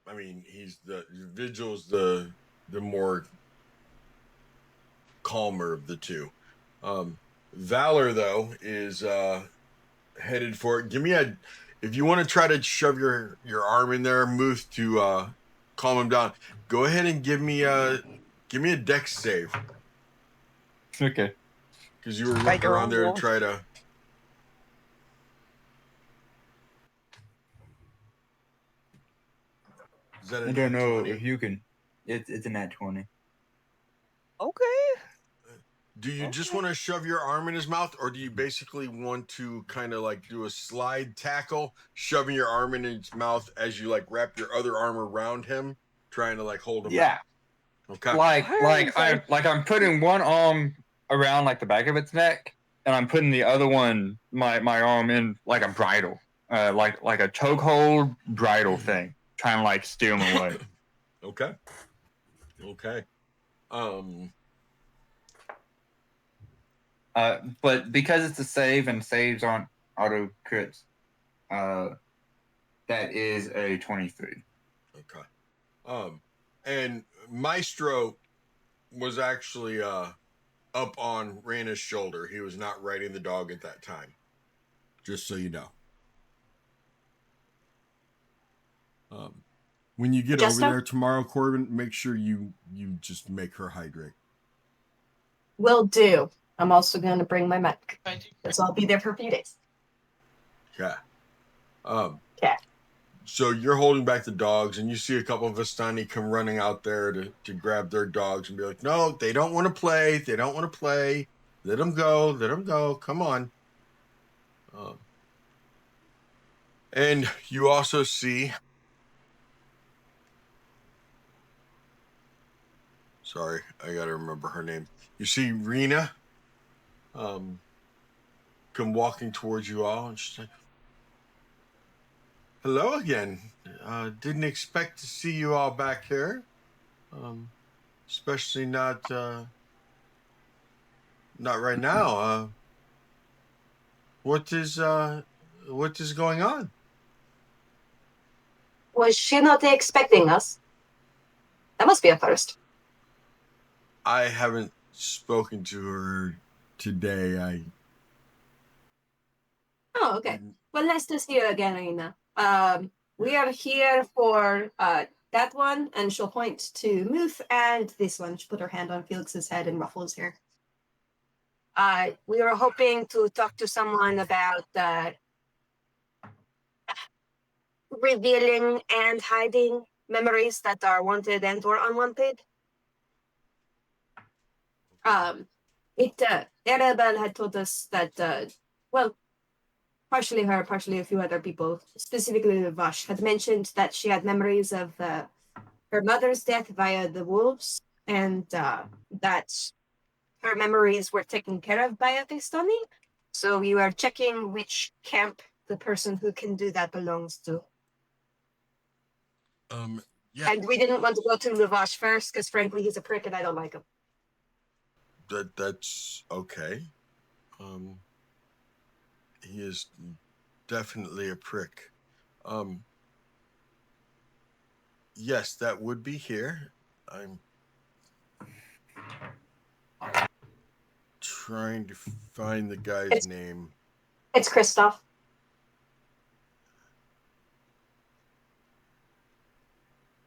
I mean, he's the Vigil's the more calmer of the two. Valor though is headed for it. Give me a if you want to try to shove your arm in there, Muth, to calm him down. Go ahead and give me a dex save Okay. because you were Fight running your around own there to wolf. try to. Is that a I don't know 20? if you can. It's a nat 20. Okay. Do you just Okay. want to shove your arm in his mouth, or do you basically want to kind of like do a slide tackle, shoving your arm in his mouth as you like wrap your other arm around him, trying to like hold him Yeah. out? Okay. I'm putting one arm around like the back of its neck, and I'm putting the other one, my arm in like a bridle, like a chokehold bridle thing, trying to like steer him away. Okay. But because it's a save and saves aren't auto crits, that is a 23. Okay. And Maestro was actually up on Raina's shoulder. He was not riding the dog at that time. Just so you know. When you get Jester? over there tomorrow, Corbin, make sure you just make her hydrate. Will do. I'm also going to bring my medic If I do because I'll be there for a few days. Yeah. Okay. So you're holding back the dogs, and you see a couple of Vestani come running out there to grab their dogs and be like, "No, they don't want to play. They don't want to play. Let them go. Let them go. Come on." And you also see. Sorry, I gotta remember her name. You see Rena come walking towards you all, and she's like, "Hello again. Didn't expect to see you all back here. Especially not right now. What is going on?" Was she not expecting us? That must be a first. I haven't spoken to her today. Oh, okay. Well, nice to see you again, Reina. We are here for that one, and she'll point to Muth, and this one. She'll put her hand on Felix's head and ruffle his hair. We were hoping to talk to someone about revealing and hiding memories that are wanted and or unwanted. Arabelle had told us that, partially her, partially a few other people, specifically Vash, had mentioned that she had memories of her mother's death via the wolves, and that her memories were taken care of by a Vestani. So we are checking which camp the person who can do that belongs to. Yeah, And we didn't want to go to Lavash first because, frankly, he's a prick and I don't like him. that's okay. He is definitely a prick. Yes, that would be here. I'm trying to find the guy's name. It's Kristoff.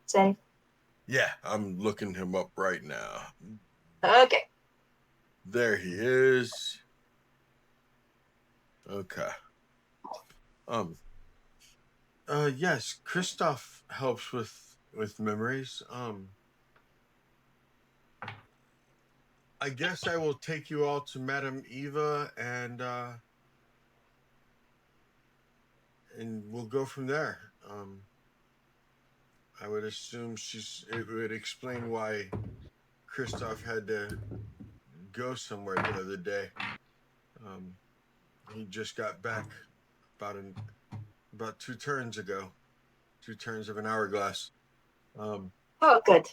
Say. Yeah, I'm looking him up right now. Okay. There he is. Okay. Yes, Kristoff helps with memories. I guess I will take you all to Madame Eva and we'll go from there. I would assume it would explain why Kristoff had to go somewhere the other day. He just got back about 2 turns ago. 2 turns of an hourglass. Oh, good.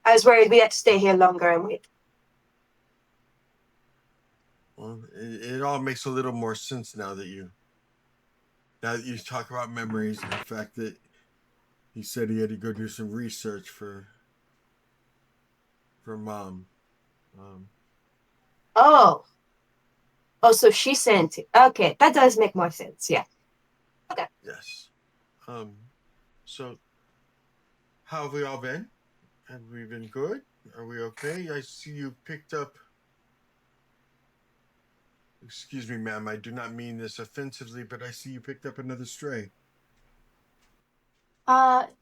I was worried we had to stay here longer and wait. Well, it all makes a little more sense now that you talk about memories and the fact that he said he had to go do some research for Mom. Oh, so she sent it. Okay, that does make more sense. Yeah. Okay. Yes. So how have we all been? Have we been good? Are we okay? I see you picked up. Excuse me, ma'am. I do not mean this offensively, but I see you picked up another stray.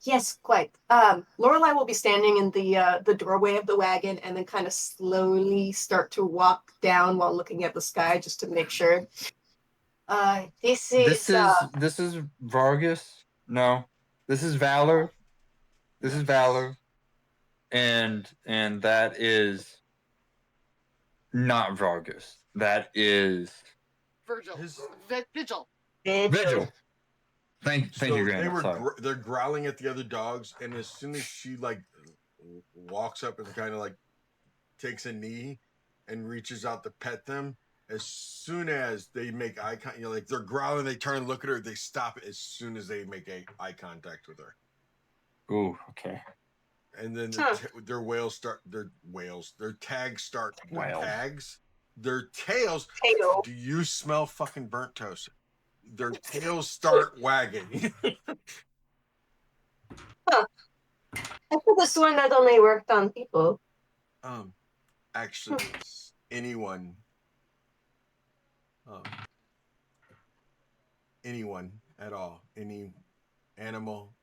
Yes, quite. Lorelai will be standing in the doorway of the wagon and then kind of slowly start to walk down while looking at the sky just to make sure. This is Vargas. No, this is Valor. This is Valor, and that is not Vargas. That is Virgil. Vigil. Vigil. Thank you, They Grandma. they're growling at the other dogs, and as soon as she walks up and kind of takes a knee and reaches out to pet them, as soon as they make eye contact, they're growling, they turn and look at her, they stop as soon as they make eye contact with her. Ooh, okay. And then their tags start. Their tails. Tail. Do you smell fucking burnt toast? Their tails start wagging. Huh. I could have sworn that only worked on people. Actually, anyone. Anyone at all, any animal.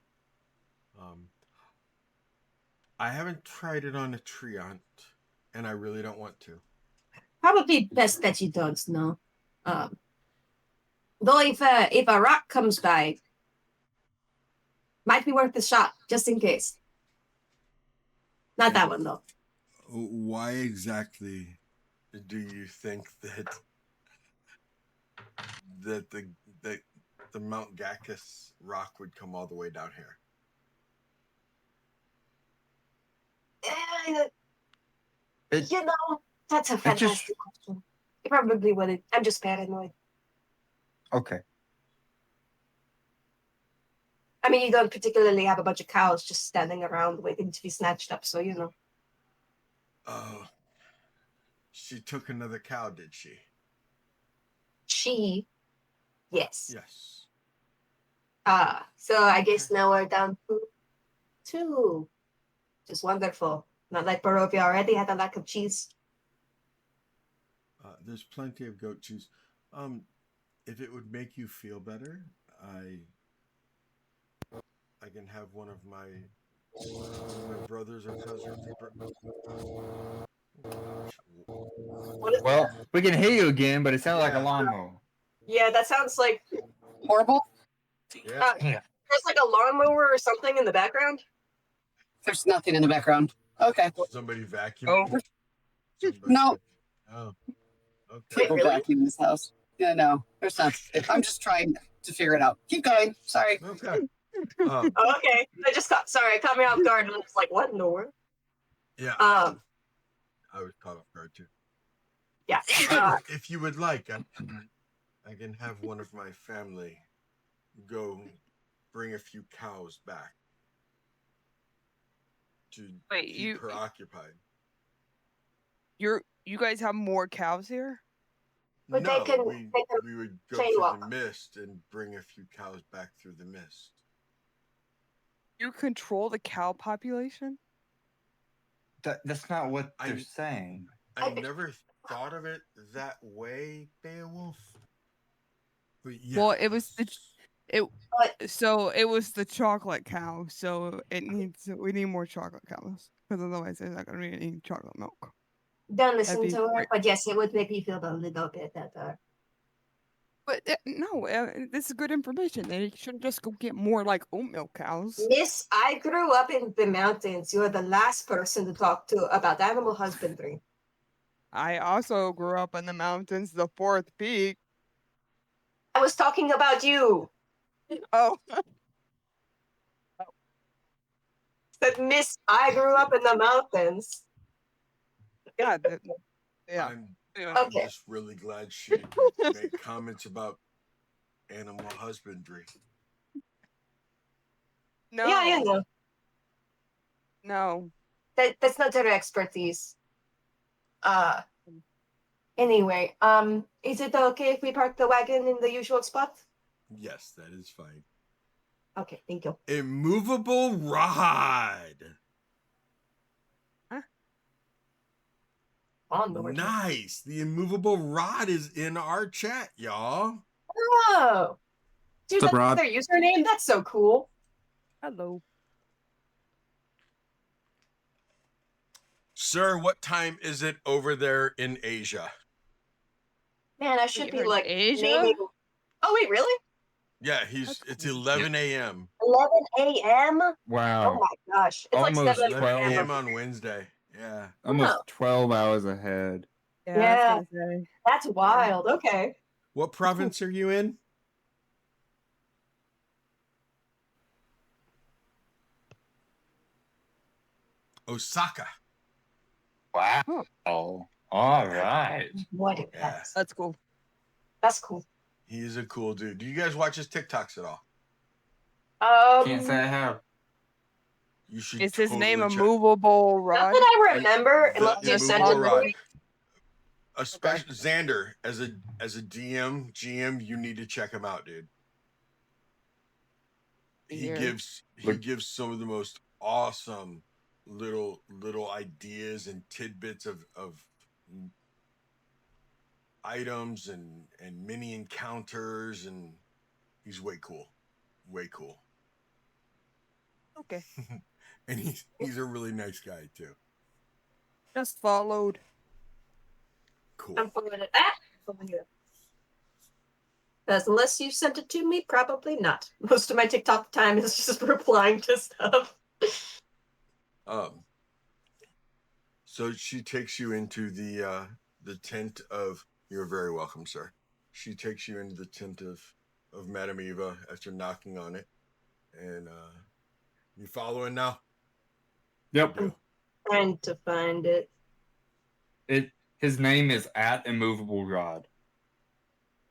I haven't tried it on a treant, and I really don't want to. Probably best that you don't know. Though if a rock comes by, might be worth a shot just in case. Not that one though. Why exactly do you think that the Mount Gackus rock would come all the way down here? That's a fantastic question. It probably wouldn't. I'm just paranoid. Okay. I mean, you don't particularly have a bunch of cows just standing around waiting to be snatched up, so you know. Oh, she took another cow, did she? She, yes. Yes. So I guess now we're down to 2. Just wonderful. Not like Barovia already had a lack of cheese. There's plenty of goat cheese. If it would make you feel better, I can have one of my brothers or cousins. Well, we can hear you again, but it sounds like a lawnmower. Yeah, that sounds like horrible. Yeah. There's like a lawnmower or something in the background. There's nothing in the background. Okay. Somebody vacuuming. No. Oh. Okay. People vacuum this house. Yeah, no, there's not. I'm just trying to figure it out. Keep going. Sorry. Okay. Okay, I just got sorry. It caught me off guard, and I was like, "What in the world?" Yeah, I was caught off guard too. Yeah. If you would like, I can have one of my family go bring a few cows back to Wait, keep her occupied. You guys have more cows here? But no, they can we would go chain through walk. the mist and bring a few cows back through the mist. You control the cow population? That's not what they're saying. I never thought of it that way, Beowulf. But yeah. Well, it was the chocolate cow, so we need more chocolate cows because otherwise there's not gonna be any chocolate milk. Don't That'd listen be to her, great. but yes, it would make me feel a little bit better. But no, this is good information. They should just go get more like oat milk cows. Miss, I grew up in the mountains. You're the last person to talk to about animal husbandry. I also grew up in the mountains, the fourth peak. I was talking about you. Oh. But Miss, I grew up in the mountains. Yeah. Yeah. I'm just really glad she made comments about animal husbandry. No. Yeah, no. No. That's not their expertise. Anyway, is it okay if we park the wagon in the usual spot? Yes, that is fine. Okay, thank you. Immovable rod. Huh? On the Nice. The immovable rod is in our chat, y'all. Oh, dude, What's up, that's Rod? their username. That's so cool. Hello. Sir, what time is it over there in Asia? Man, I should Wait, be you're in like Asia? naming. Oh wait, really? Yeah, it's 11 a.m. 11 a.m. Wow. Oh my gosh, it's Almost like 7 11 a.m. a.m. on Wednesday. Yeah. Almost Oh. 12 hours ahead. Yeah, that's wild. Okay. What province are you in? Osaka. Wow. All right. What? Yeah. That's cool. That's cool. He is a cool dude. Do you guys watch his TikToks at all? Can't say I have. You should. Is his name totally check. Immovable Not Rod? that I remember, The unless you said immovable it. rod. Especially Xander as a DM GM, you need to check him out, dude. He gives some of the most awesome little ideas and tidbits of items and mini encounters, and he's way cool. Okay. And he's a really nice guy too. Just followed. Cool. I'm following it. Because unless you sent it to me, probably not. Most of my TikTok time is just replying to stuff. So she takes you into the tent of. You're very welcome, sir. She takes you into the tent of Madame Eva after knocking on it, and you following now? Yep. I'm trying to find it. His name is @Immovable Rod.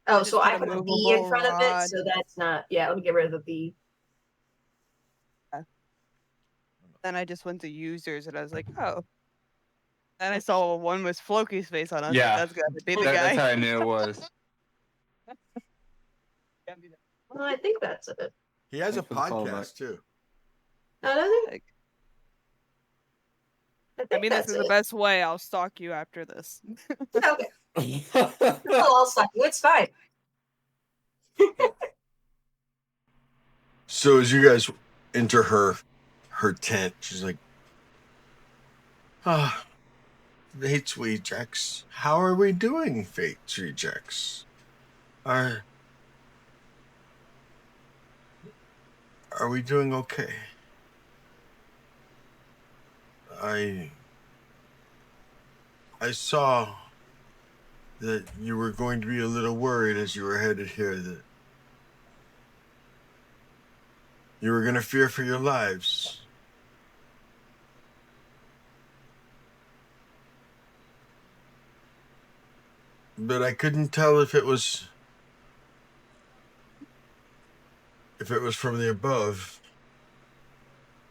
Oh, Just so I put put a B in immovable front of it, rod. so that's not. Yeah, let me get rid of the B. Then I just went to users and I was like, oh. Then I saw one with Floki's face on it. Yeah. That's gotta be the guy. That's how I knew it was. Well, I think that's it. He has Thanks a for the callback. podcast too. No, does it? I mean, this that's is the it. best way. I'll stalk you after this. Okay. I'll suck you. It's fine. So as you guys enter her tent, she's like, Fate Rejects. How are we doing, Fate Rejects? Are we doing okay? I saw that you were going to be a little worried as you were headed here, that You were going to fear for your lives. But I couldn't tell if it was from the above,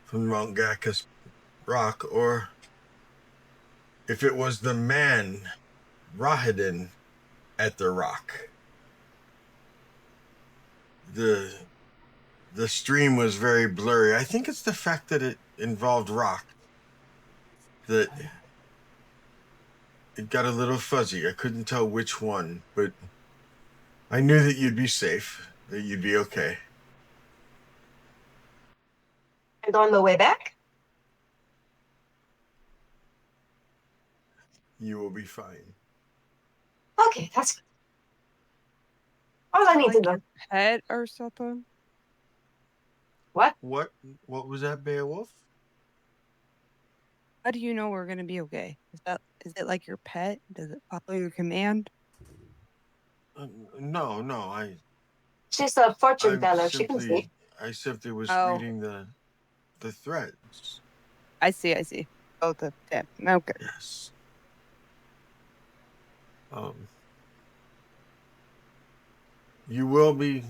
from Mount Gackus rock, or if it was the man, Rahaden, at the rock. The stream was very blurry. I think it's the fact that it involved rock that it got a little fuzzy. I couldn't tell which one, but I knew that you'd be safe, that you'd be okay. And on the way back? You will be fine. Okay, that's good. All I need to know. Pet or something? What? What was that, Beowulf? How do you know we're gonna be okay? Is it like your pet? Does it follow your command? No. She's a fortune I'm teller. She can see. I simply was Oh. reading the threads. I see. Oh, the tip. Okay. Yes. You will be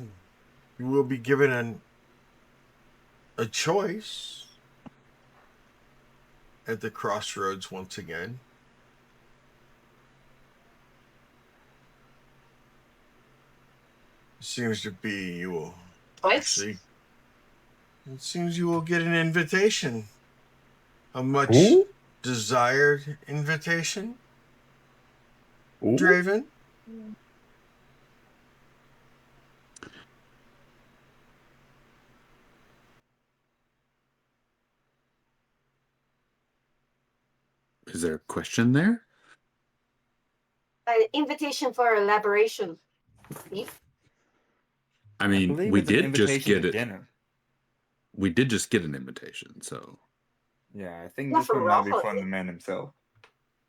given a choice at the crossroads once again. Seems to be you will actually. It seems you will get an invitation, a much desired invitation. Draven. Is there a question there? An invitation for elaboration. I mean, believe we it's an did just invitation get to it. dinner. We did just get an invitation, so Yeah, I think Not this from one might be Rahaden. from the man himself.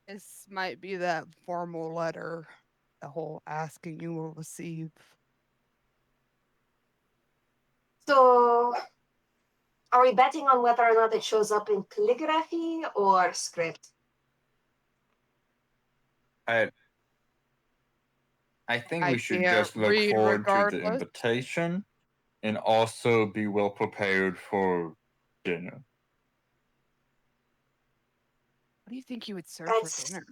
This might be that formal letter, the whole asking you will receive. So, are we betting on whether or not it shows up in calligraphy or script? I think I we should can't just look read forward to the regardless. invitation and also be well prepared for dinner. What do you think you would serve That for dinner?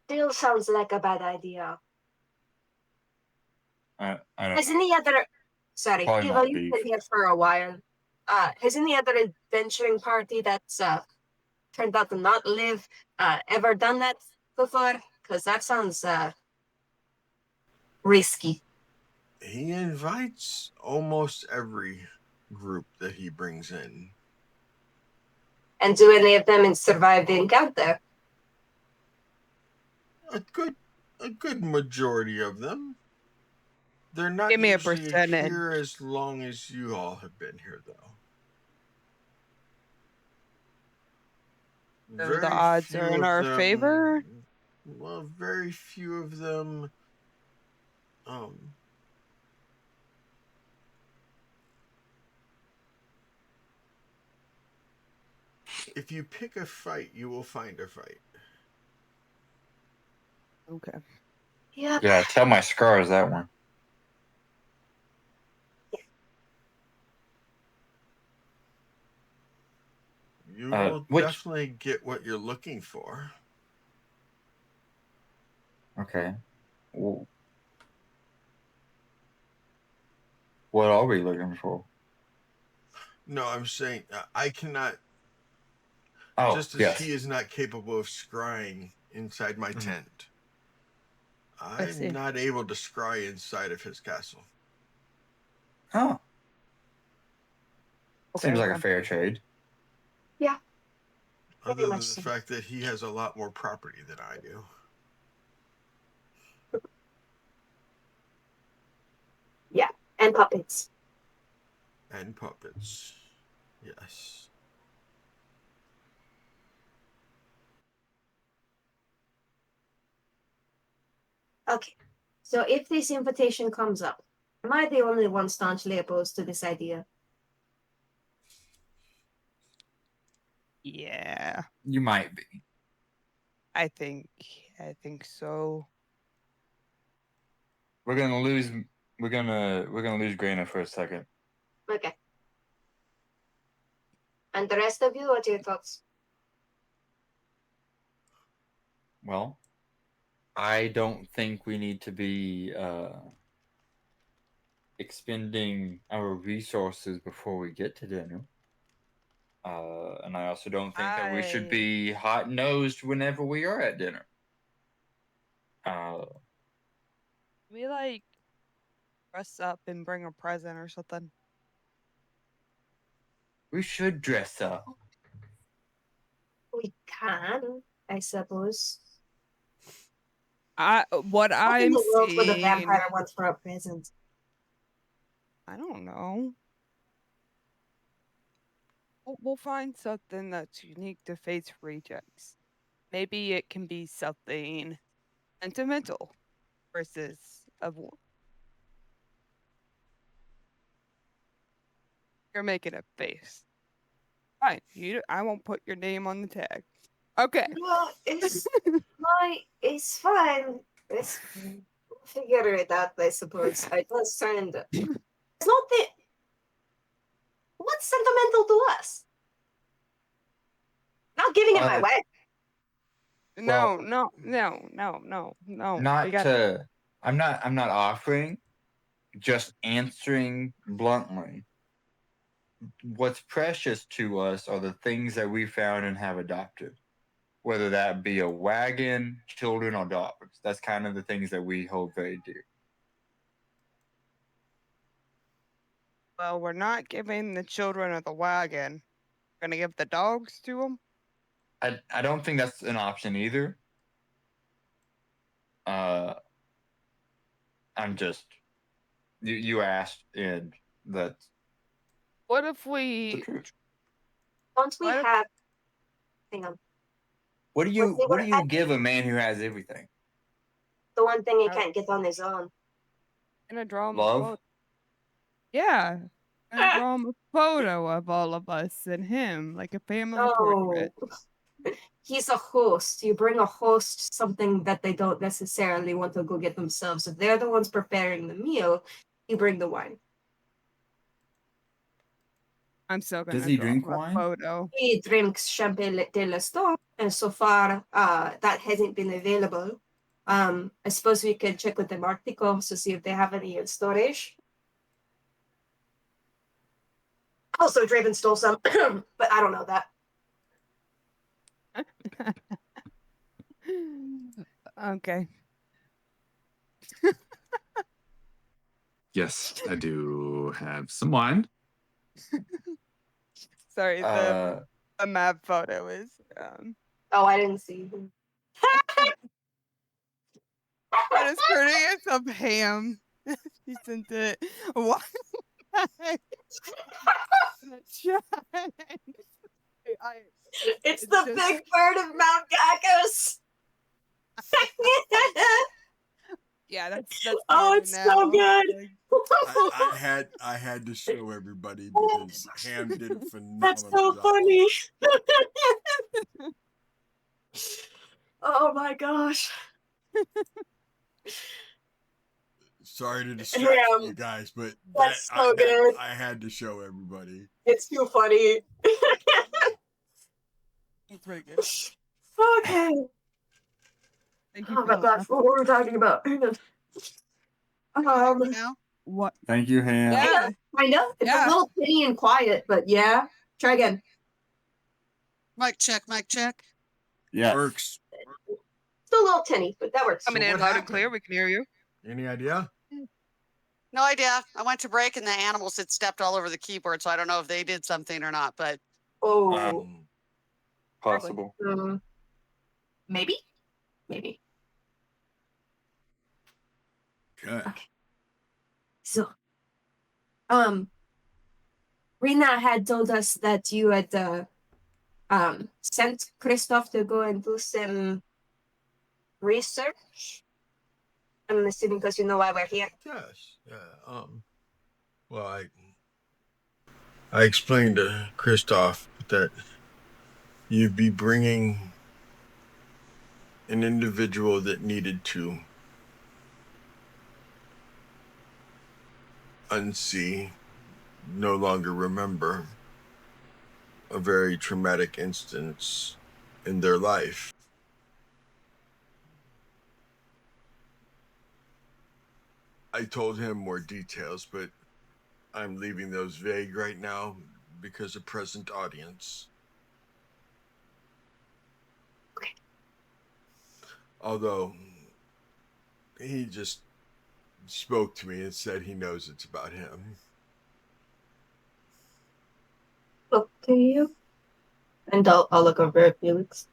still sounds like a bad idea. I don't Has know. any other... Sorry, Probably Eva, not you've beef. been here for a while. Has any other adventuring party that's turned out to not live ever done that before? Because that sounds risky. He invites almost every group that he brings in. And do any of them survive the encounter? A good majority of them. They're not Give me a usually percentage. here as long as you all have been here, though. So the odds are in our favor? Well, very few of them. If you pick a fight, you will find a fight. Okay. Yeah. Yeah, tell my scars that one. You will definitely get what you're looking for. Okay. Well, what are we looking for? No, I'm saying I cannot. Oh, just as yes. he is not capable of scrying inside my tent, I'm not able to scry inside of his castle. Oh. Okay, Seems like a fair trade. Yeah. Other than the fact that he has a lot more property than I do. Yeah, and puppets. And puppets. Yes. Okay. So if this invitation comes up, am I the only one staunchly opposed to this idea? Yeah, You might be. I think so. We're gonna lose. We're gonna lose Grainer for a second. Okay. And the rest of you, what are your thoughts? Well, I don't think we need to be expending our resources before we get to dinner. And I also don't think that we should be hot nosed whenever we are at dinner. We like dress up and bring a present or something. We should dress up. We can, I suppose. What What in I'm the world would a seeing, vampire want for a present? I don't know. We'll find something that's unique to Fate's Rejects. Maybe it can be something sentimental versus a war. You're making a face. Fine, I won't put your name on the tag. Okay. Well, it's fine. We'll figure it out, I suppose. I just trying to. It's not that. What's sentimental to us? Not giving it my way. No. I'm not offering, just answering bluntly. What's precious to us are the things that we found and have adopted, whether that be a wagon, children, or dogs. That's kind of the things that we hold very dear. Well, we're not giving the children of the wagon. We're gonna give the dogs to them. I don't think that's an option either. I'm just you asked, and that's What if we? Once we have, hang on. What do you give a man who has everything? The one thing he can't get on his own. Gonna draw him Love? a photo. Yeah. Gonna draw him a photo of all of us and him, like a family portrait. He's a host. You bring a host something that they don't necessarily want to go get themselves. If they're the ones preparing the meal, you bring the wine. I'm still gonna Does he draw drink him a wine? photo. He drinks Champagne de l'Estor, and so far that hasn't been available. I suppose we could check with the Marticos to see if they have any in storage. Also, Draven stole some, but I don't know that. Okay. Yes, I do have some wine. Sorry, the map photo is. Oh, I didn't see. That is courteous of Ham. She sent it. Why? It's the big bird of Mount Cacos. Yeah, that's oh, it's now. so good. I had to show everybody because Ham did a phenomenal That's so job. funny. Oh my gosh. Sorry to distract Ham, you guys, but that's so good. I had to show everybody. It's too funny. It's pretty good. Okay. Thank you. Oh my gosh, what were we talking about? What? Thank you, Ham. Yeah, I know. It's a little pity and quiet, but yeah. Try again. Mic check, mic check. Yeah. Works. Still a little tinny, but that works. Coming in loud and clear, we can hear you. Any idea? No idea. I went to break and the animals had stepped all over the keyboard, so I don't know if they did something or not, but Possible. Maybe. Okay. So, Rina had told us that you had sent Christoph to go and do some research. I'm assuming because you know why we're here. Yes. Yeah. Well, I explained to Christoph that You'd be bringing an individual that needed to unsee, no longer remember a very traumatic instance in their life. I told him more details, but I'm leaving those vague right now because of present audience. Okay. Although he just spoke to me and said he knows it's about him. Look to you. And I'll look over at Felix.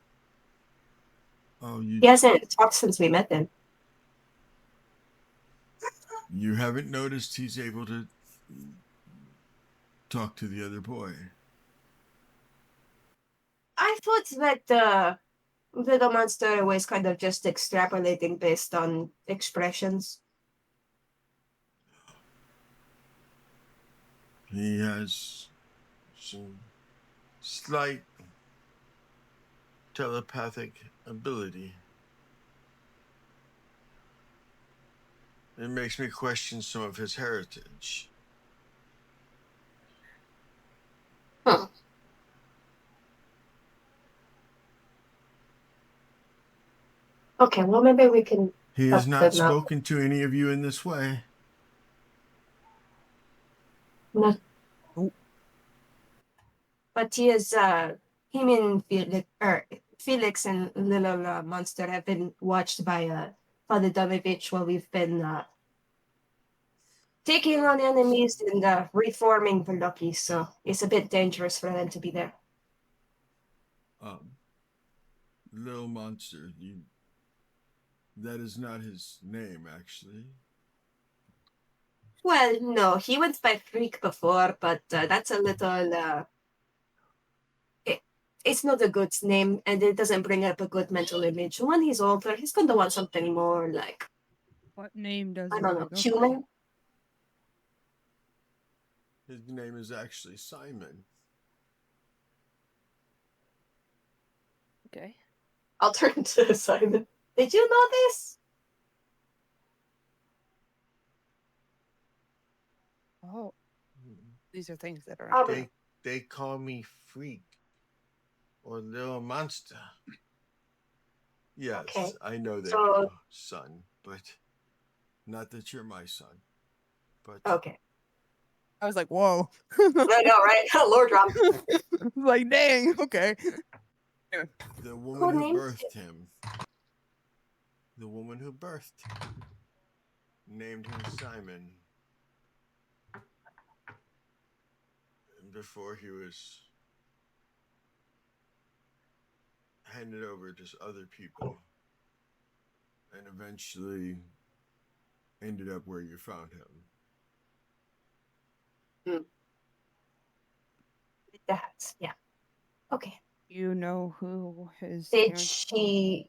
Oh, He hasn't talked since we met him. You haven't noticed he's able to talk to the other boy? I thought that the little monster was kind of just extrapolating based on expressions. He has some slight telepathic ability. It makes me question some of his heritage. Huh. Okay, well, maybe we can. He has help not them out. spoken to any of you in this way. No. But he is, him and Felix and little monster have been watched by Father Domovich while we've been taking on enemies and reforming Vallaki, so it's a bit dangerous for them to be there. Little monster, that is not his name, actually. Well, no, he went by Freak before, but that's a little, it's not a good name, and it doesn't bring up a good mental image. When he's older, he's going to want something more like, What name does I it don't know, bring up? human? His name is actually Simon. Okay. I'll turn to Simon. Did you know this? Oh. These are things that are. They call me Freak or Little Monster. Yes, Okay. I know that, So- son, but not that you're my son. But Okay. I was like, whoa. I know, right? Lord drop. Like, dang, okay. the woman Who who named birthed him, named him Simon before he was handed over to other people and eventually ended up where you found him. That, yeah. Okay. You know who his Did parents she...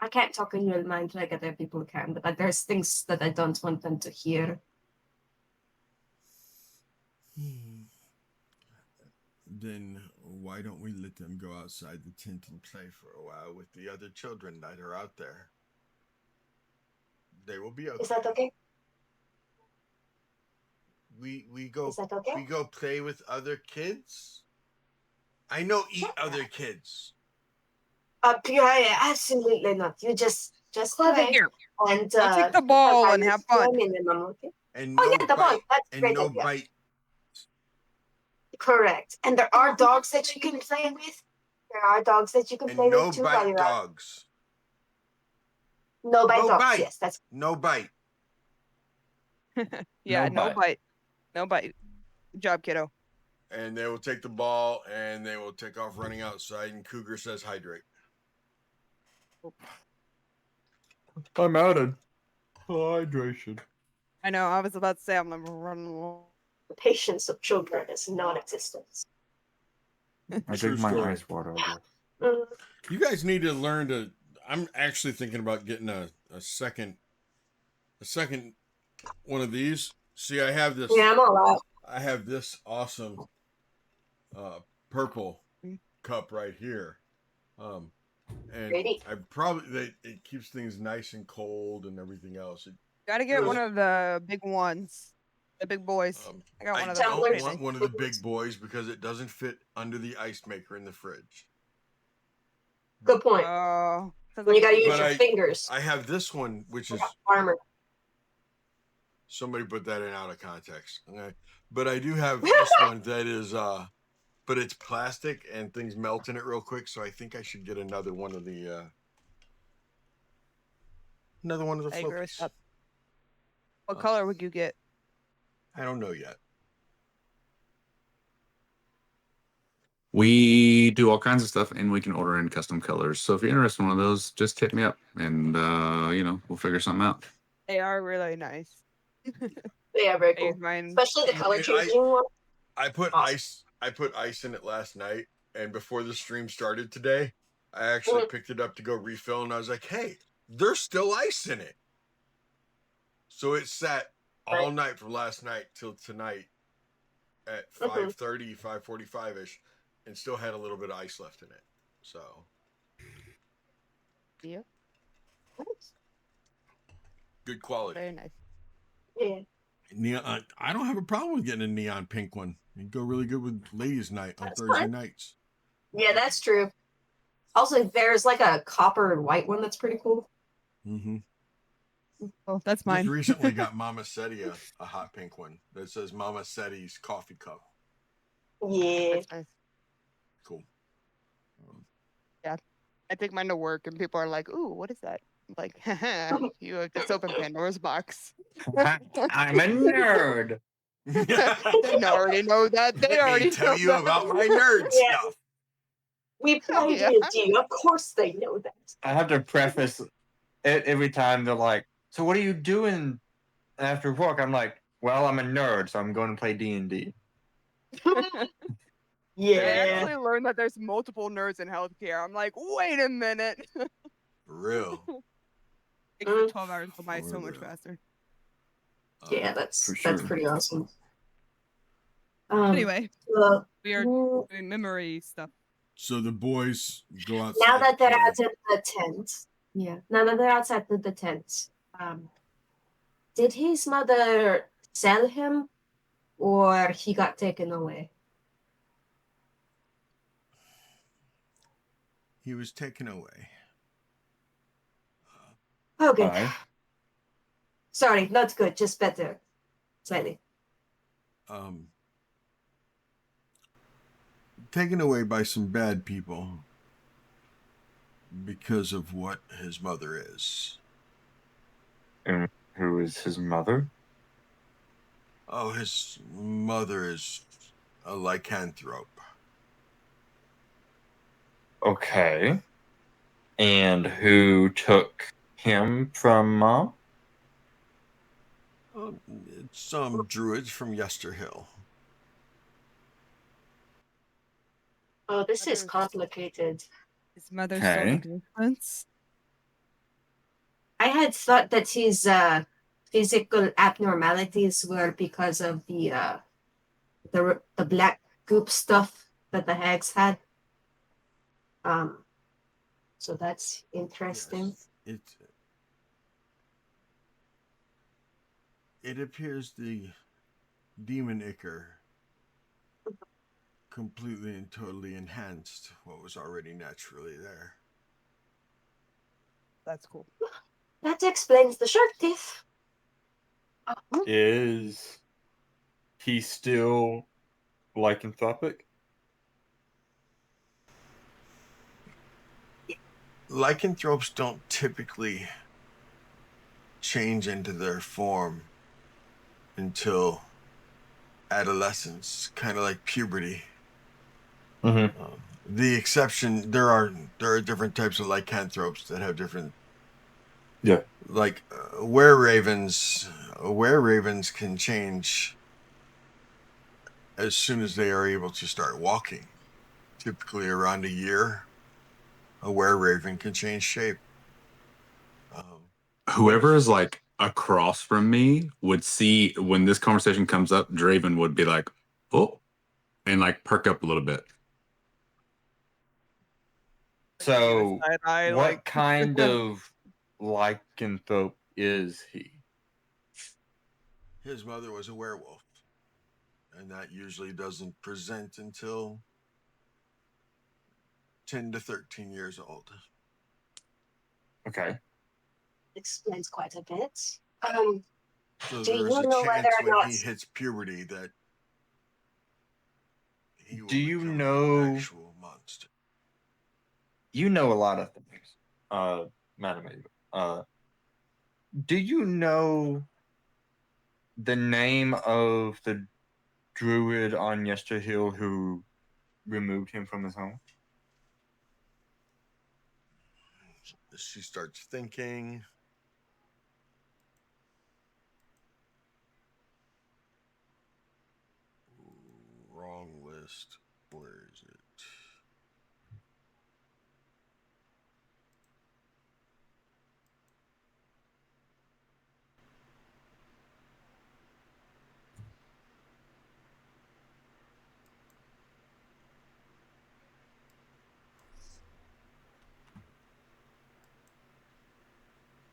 I can't talk in your mind like other people can, but there's things that I don't want them to hear. Then why don't we let them go outside the tent and play for a while with the other children that are out there? They will be okay. Is that okay? We go Is that okay? we go play with other kids. I know eat other kids. Yeah, absolutely not. You just play. Here. And I'll take the ball and have fun. Minimum, okay? And Oh no yeah, the ball. bite. That's And great no idea. bite. Correct. And there are dogs that you can play with. There are dogs that you can play And no with too while bite you're out. dogs. No bite No dogs. bite. Yes, that's No bite. Yeah, No no bite. bite. No bite. Good job, kiddo. And they will take the ball and they will take off running outside. And Cougar says hydrate. I'm out of hydration. I know, I was about to say I'm running along. the patience of children is non-existent. I True drink my story. ice water. I guess. You guys need to learn to. I'm actually thinking about getting a second one of these. See, I have this. Yeah, I'm all out. I have this awesome purple Mm. cup right here. And Ready? I probably it keeps things nice and cold and everything else. Gotta get was- one of the big ones, the big boys. I got one of those. don't Pretty want nice. one of the big boys because it doesn't fit under the ice maker in the fridge. Good point. Oh, You gotta use But your fingers. I have this one, which is Armor. somebody put that in out of context. Okay. But I do have this one that is but it's plastic and things melt in it real quick, so I think I should get another one of the I agree with floaties. that. What color would you get? I don't know yet. We do all kinds of stuff, and we can order in custom colors. So if you're interested in one of those, just hit me up, and we'll figure something out. They are really nice. Yeah, very I cool. use mine. Especially the color changing one. I put Awesome. ice in it last night, and before the stream started today, I actually picked it up to go refill, and I was like, hey, there's still ice in it. So it sat all night from last night till tonight at 5:30, 5:45-ish, and still had a little bit of ice left in it. So Yeah. good quality. Very nice. Yeah. Neon, I don't have a problem with getting a neon pink one. It'd go really good with ladies' night on That's Thursday fine. nights. Yeah, that's true. Also, there's like a copper and white one that's pretty cool. Mm-hmm. Oh, that's mine. Just recently got Mama Seti a hot pink one that says Mama Seti's coffee cup. Yeah. That's nice. Cool. Yeah. I take mine to work, and people are like, "Ooh, what is that?" I'm like, you have just opened Pandora's box. I'm a nerd. They already know that. They Let me already tell know you that. about my nerd Yeah. stuff. We play Yeah. D&D. Of course they know that. I have to preface it every time. They're like, "So what are you doing after work?" I'm like, "Well, I'm a nerd, so I'm going to play D&D." I Yeah. actually learned that there's multiple nerds in healthcare. I'm like, wait a minute. For real. Makes the 12 hours go by so much real. faster. Yeah, that's For sure. pretty awesome. Anyway, well, we are mm, doing memory stuff. So the boys go outside. now that they're to- outside the tent, now that they're outside the tent, did his mother sell him, or he got taken away? He was taken away. Oh, good. Why? Sorry, not good. Just better, slightly. Taken away by some bad people because of what his mother is. And who is his mother? Oh, his mother is a lycanthrope. Okay. And who took him from Mom? It's some druids from Yesterhill. Oh, this is Mother's- complicated. His mother Okay. still exists. I had thought that his physical abnormalities were because of the black goop stuff that the hags had. So that's interesting. Yes. It appears the demon ichor completely and totally enhanced what was already naturally there. That's cool. That explains the shark teeth. Is he still lycanthropic? Lycanthropes don't typically change into their form until adolescence, kind of like puberty. Mm-hmm. The exception, there are different types of lycanthropes that have different. Yeah. Like were-ravens can change as soon as they are able to start walking. Typically around a year, a were-raven can change shape. Whoever is like across from me would see when this conversation comes up, Draven would be like, oh, and like perk up a little bit. So, I what like. kind of lycanthrope is he? His mother was a werewolf, and that usually doesn't present until 10 to 13 years old. Okay. Explains quite a bit. So Do there's you a know whether chance or when not? he hits puberty that he will Do you become know? an actual monster. You know a lot of things, Madam Ava. Do you know the name of the druid on Yesterhill who removed him from his home? She starts thinking. Wrong list. Where is it?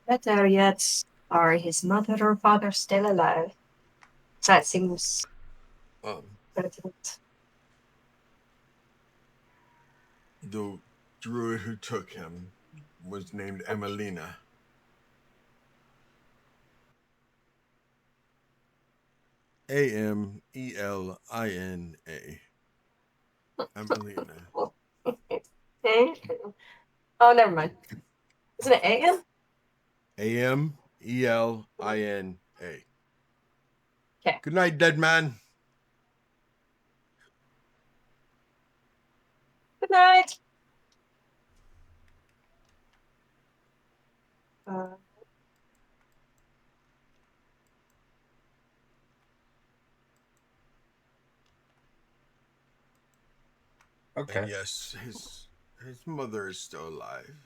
Better yet, are his mother or father still alive? That seems pertinent. The druid who took him was named Emelina. Amelina. Emelina. Oh, never mind. Isn't it A.M.? Amelina. Okay. Good night, dead man. Good night. Okay. And yes, his mother is still alive.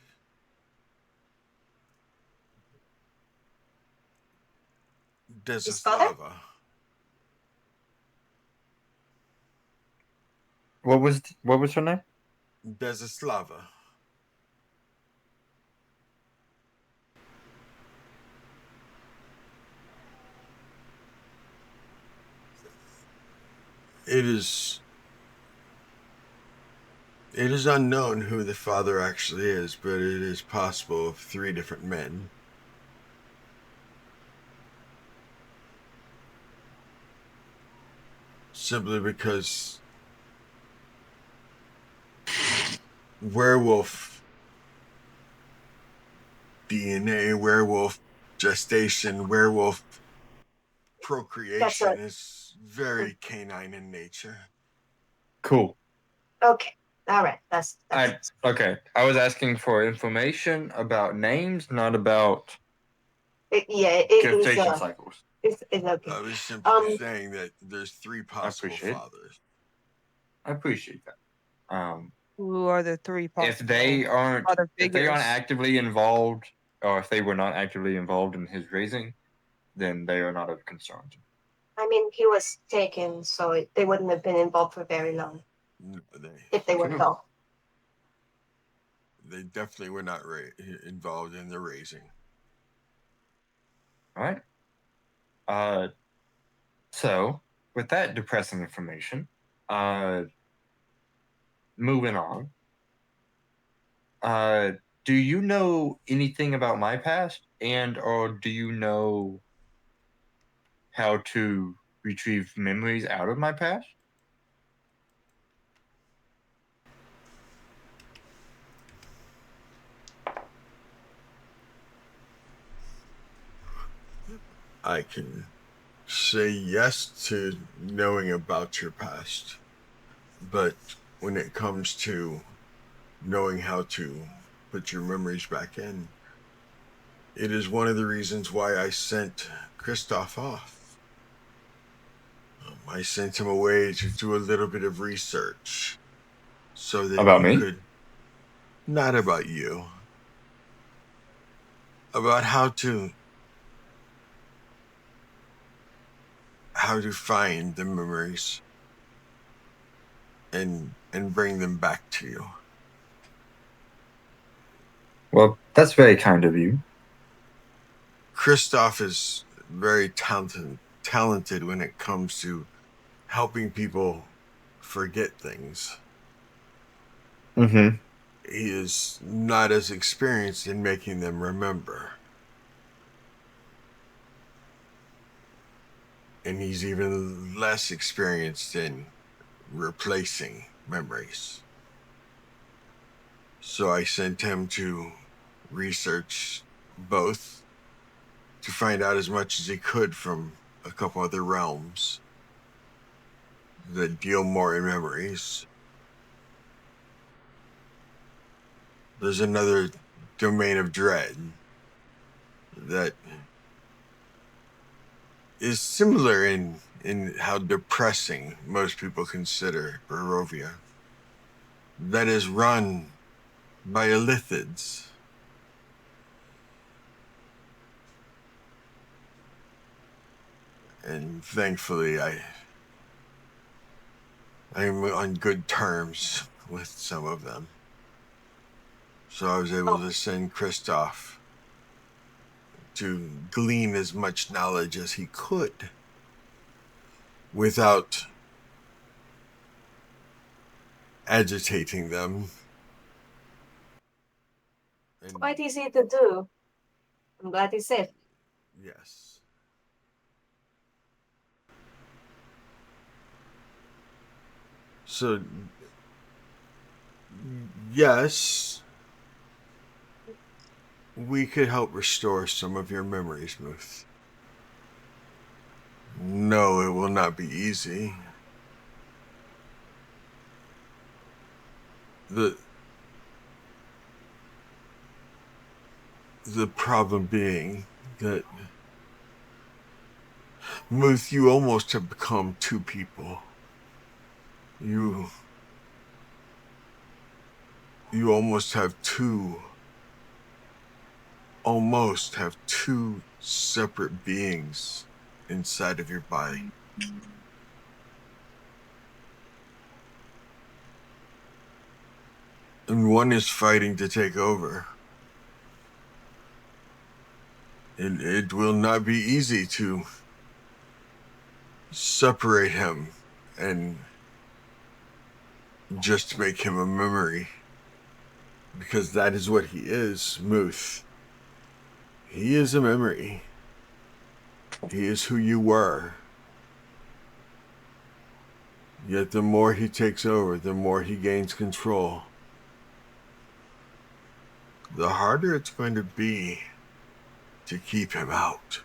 Desislava. What was her name? Desislava. It is unknown who the father actually is, but it is possible of 3 different men. Simply because werewolf DNA, werewolf gestation, werewolf procreation is very canine in nature. Cool. Okay. All right. That's okay. I was asking for information about names, not about gestation cycles. It's okay. I was simply saying that there's 3 possible appreciate it. fathers. I appreciate that. Who are the 3 possible If they aren't figures? actively involved, or if they were not actively involved in his raising, then they are not of concern. I mean, he was taken, so they wouldn't have been involved for very long. If they were at all. They definitely were not involved in the raising. All right. So with that depressing information, moving on. Do you know anything about my past, or do you know how to retrieve memories out of my past? I can say yes to knowing about your past, but when it comes to knowing how to put your memories back in, it is one of the reasons why I sent Christoph off. I sent him away to do a little bit of research so that About you me? could, not about you, about how to find the memories and bring them back to you. Well, that's very kind of you. Christoph is very talented when it comes to helping people forget things. Mm-hmm. He is not as experienced in making them remember. And he's even less experienced in replacing memories. So I sent him to research both to find out as much as he could from a couple other realms that deal more in memories. There's another domain of dread that is similar in how depressing most people consider Barovia. That is run by Illithids. And thankfully I am on good terms with some of them. So I was able to send Christoph to glean as much knowledge as he could without agitating them. It's quite easy to do. I'm glad he's safe. Yes. So, yes, we could help restore some of your memories, Muth. No, it will not be easy. The problem being that, Muth, you almost have become two people. You almost have two separate beings inside of your body. And one is fighting to take over. And it will not be easy to separate him and just make him a memory. Because that is what he is, Muth. He is a memory. He is who you were. Yet the more he takes over, the more he gains control. The harder it's going to be to keep him out.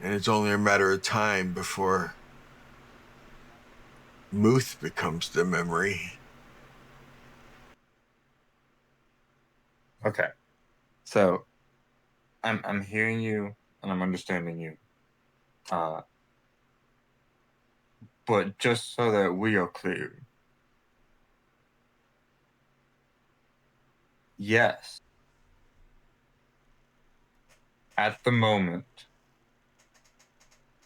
And it's only a matter of time before Muth becomes the memory. Okay. So I'm hearing you and I'm understanding you. But just so that we are clear. Yes. At the moment,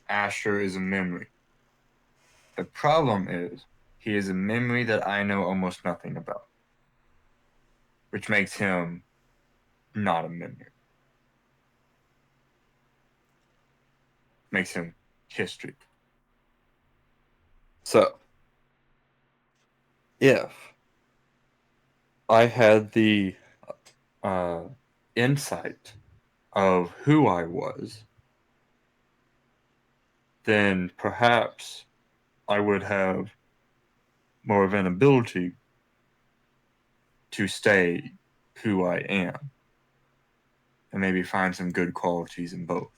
Asher is a memory. The problem is, he is a memory that I know almost nothing about, which makes him not a memory. Makes him history. So, if I had the insight of who I was, then perhaps I would have more of an ability to stay who I am and maybe find some good qualities in both.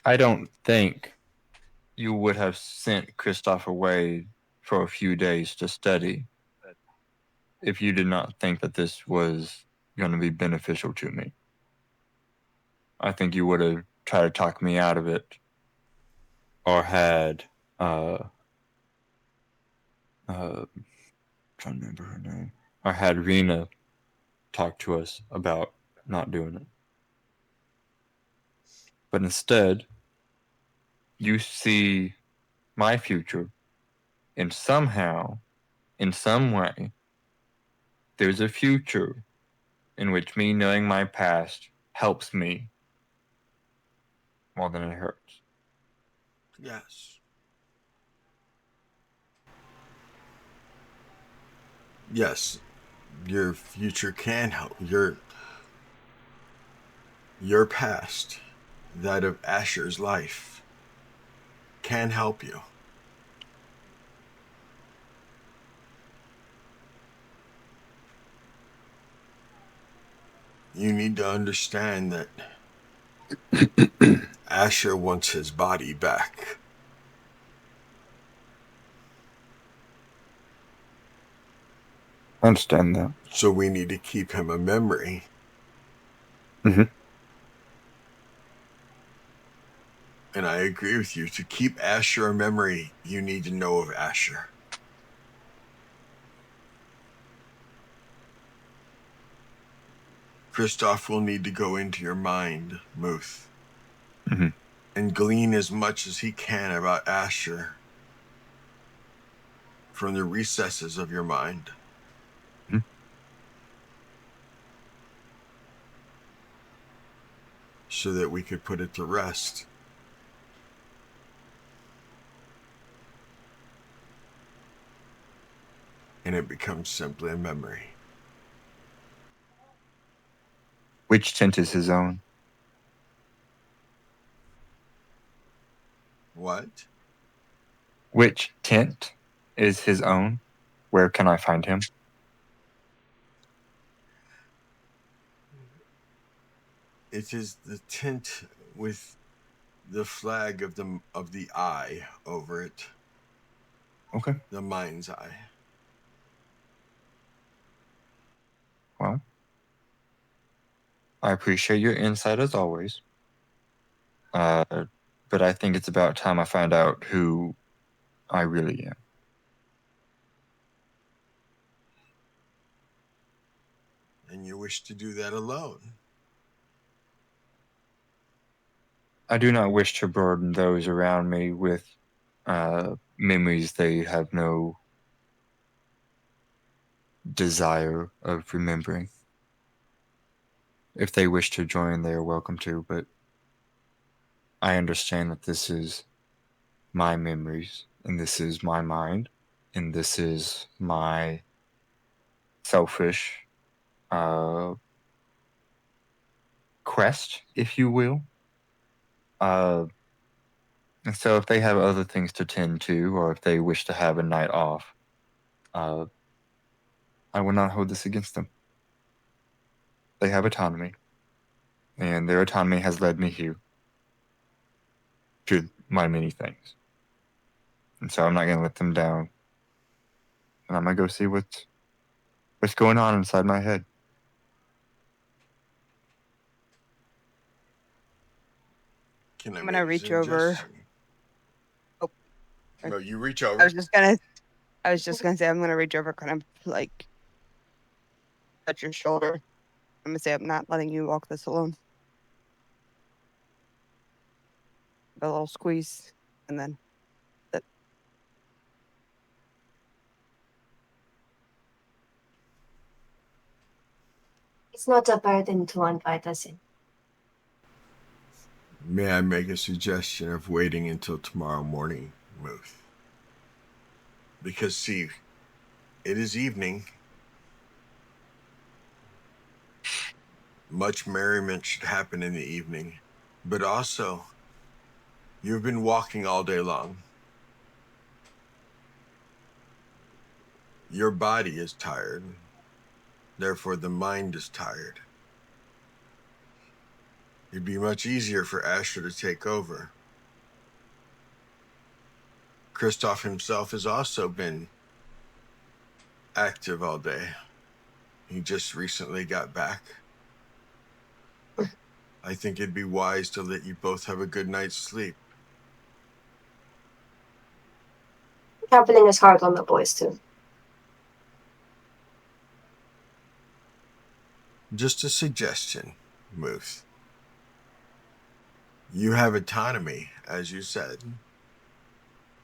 I don't think you would have sent Christoph away for a few days to study if you did not think that this was going to be beneficial to me. I think you would have tried to talk me out of it or had trying to remember her name, or had Rena talk to us about not doing it. But instead, you see my future, and somehow, in some way, there's a future in which me knowing my past helps me more than it hurts. Yes. Yes. Your future can help. Your past, that of Asher's life, can help you. You need to understand that Asher wants his body back. I understand that. So we need to keep him a memory. Mm-hmm. And I agree with you. To keep Asher a memory, you need to know of Asher. Kristoff will need to go into your mind, Muth, Mm-hmm. and glean as much as he can about Asher from the recesses of your mind. Mm-hmm. So that we could put it to rest. And it becomes simply a memory. Which tent is his own? What? Which tent is his own? Where can I find him? It is the tent with the flag of the eye over it. Okay. The mind's eye. Well, I appreciate your insight as always. But I think it's about time I find out who I really am. And you wish to do that alone. I do not wish to burden those around me with memories they have no desire of remembering. If they wish to join, they are welcome to, but I understand that this is my memories, and this is my mind, and this is my selfish quest, if you will. And so if they have other things to tend to, or if they wish to have a night off, I will not hold this against them. They have autonomy, and their autonomy has led me here to my many things. And so I'm not going to let them down. And I'm going to go see what's going on inside my head. Can I I'm make gonna a reach over. suggestion? Oh, No, you reach I over. was just gonna say I'm gonna reach over, kind of like touch your shoulder. I'm gonna say I'm not letting you walk this alone. A little squeeze, and then that. It's not a burden to invite us in. May I make a suggestion of waiting until tomorrow morning, Muth? Because, see, it is evening. Much merriment should happen in the evening. But also, you've been walking all day long. Your body is tired. Therefore, the mind is tired. It'd be much easier for Asher to take over. Kristoff himself has also been active all day. He just recently got back. I think it'd be wise to let you both have a good night's sleep. Traveling is hard on the boys too. Just a suggestion, Muth. You have autonomy, as you said.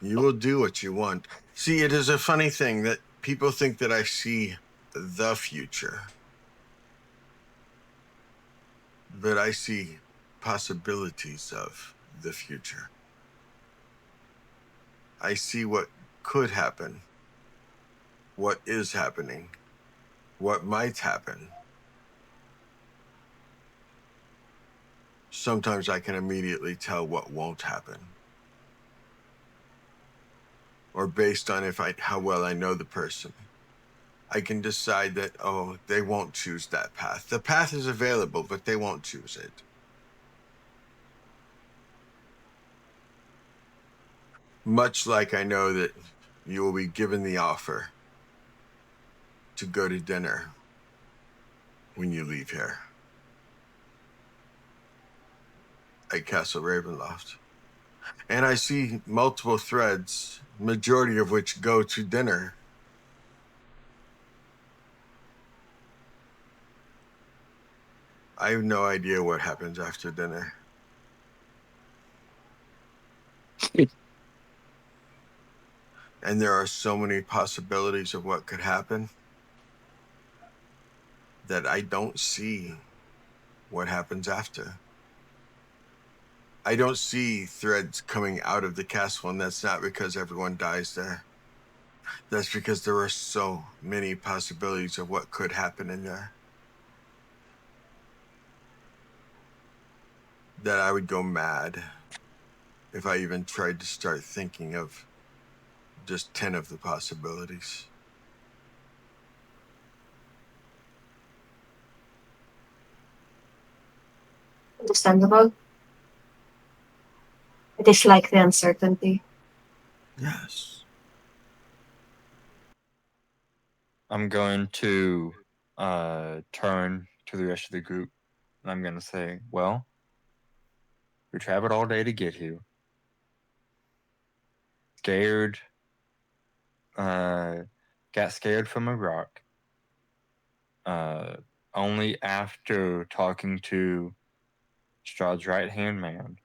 You will do what you want. See, it is a funny thing that people think that I see the future. But I see possibilities of the future. I see what could happen, what is happening, what might happen. Sometimes I can immediately tell what won't happen. Or based on how well I know the person, I can decide that, oh, they won't choose that path. The path is available, but they won't choose it. Much like I know that you will be given the offer to go to dinner when you leave here at Castle Ravenloft. And I see multiple threads, majority of which go to dinner. I have no idea what happens after dinner. And there are so many possibilities of what could happen that I don't see what happens after. I don't see threads coming out of the castle, and that's not because everyone dies there. That's because there are so many possibilities of what could happen in there that I would go mad if I even tried to start thinking of just 10 of the possibilities. Understandable. I dislike the uncertainty. Yes. I'm going to turn to the rest of the group and I'm going to say, well, we traveled all day to get here. Scared, got scared from a rock. Only after talking to Strahd's right-hand man.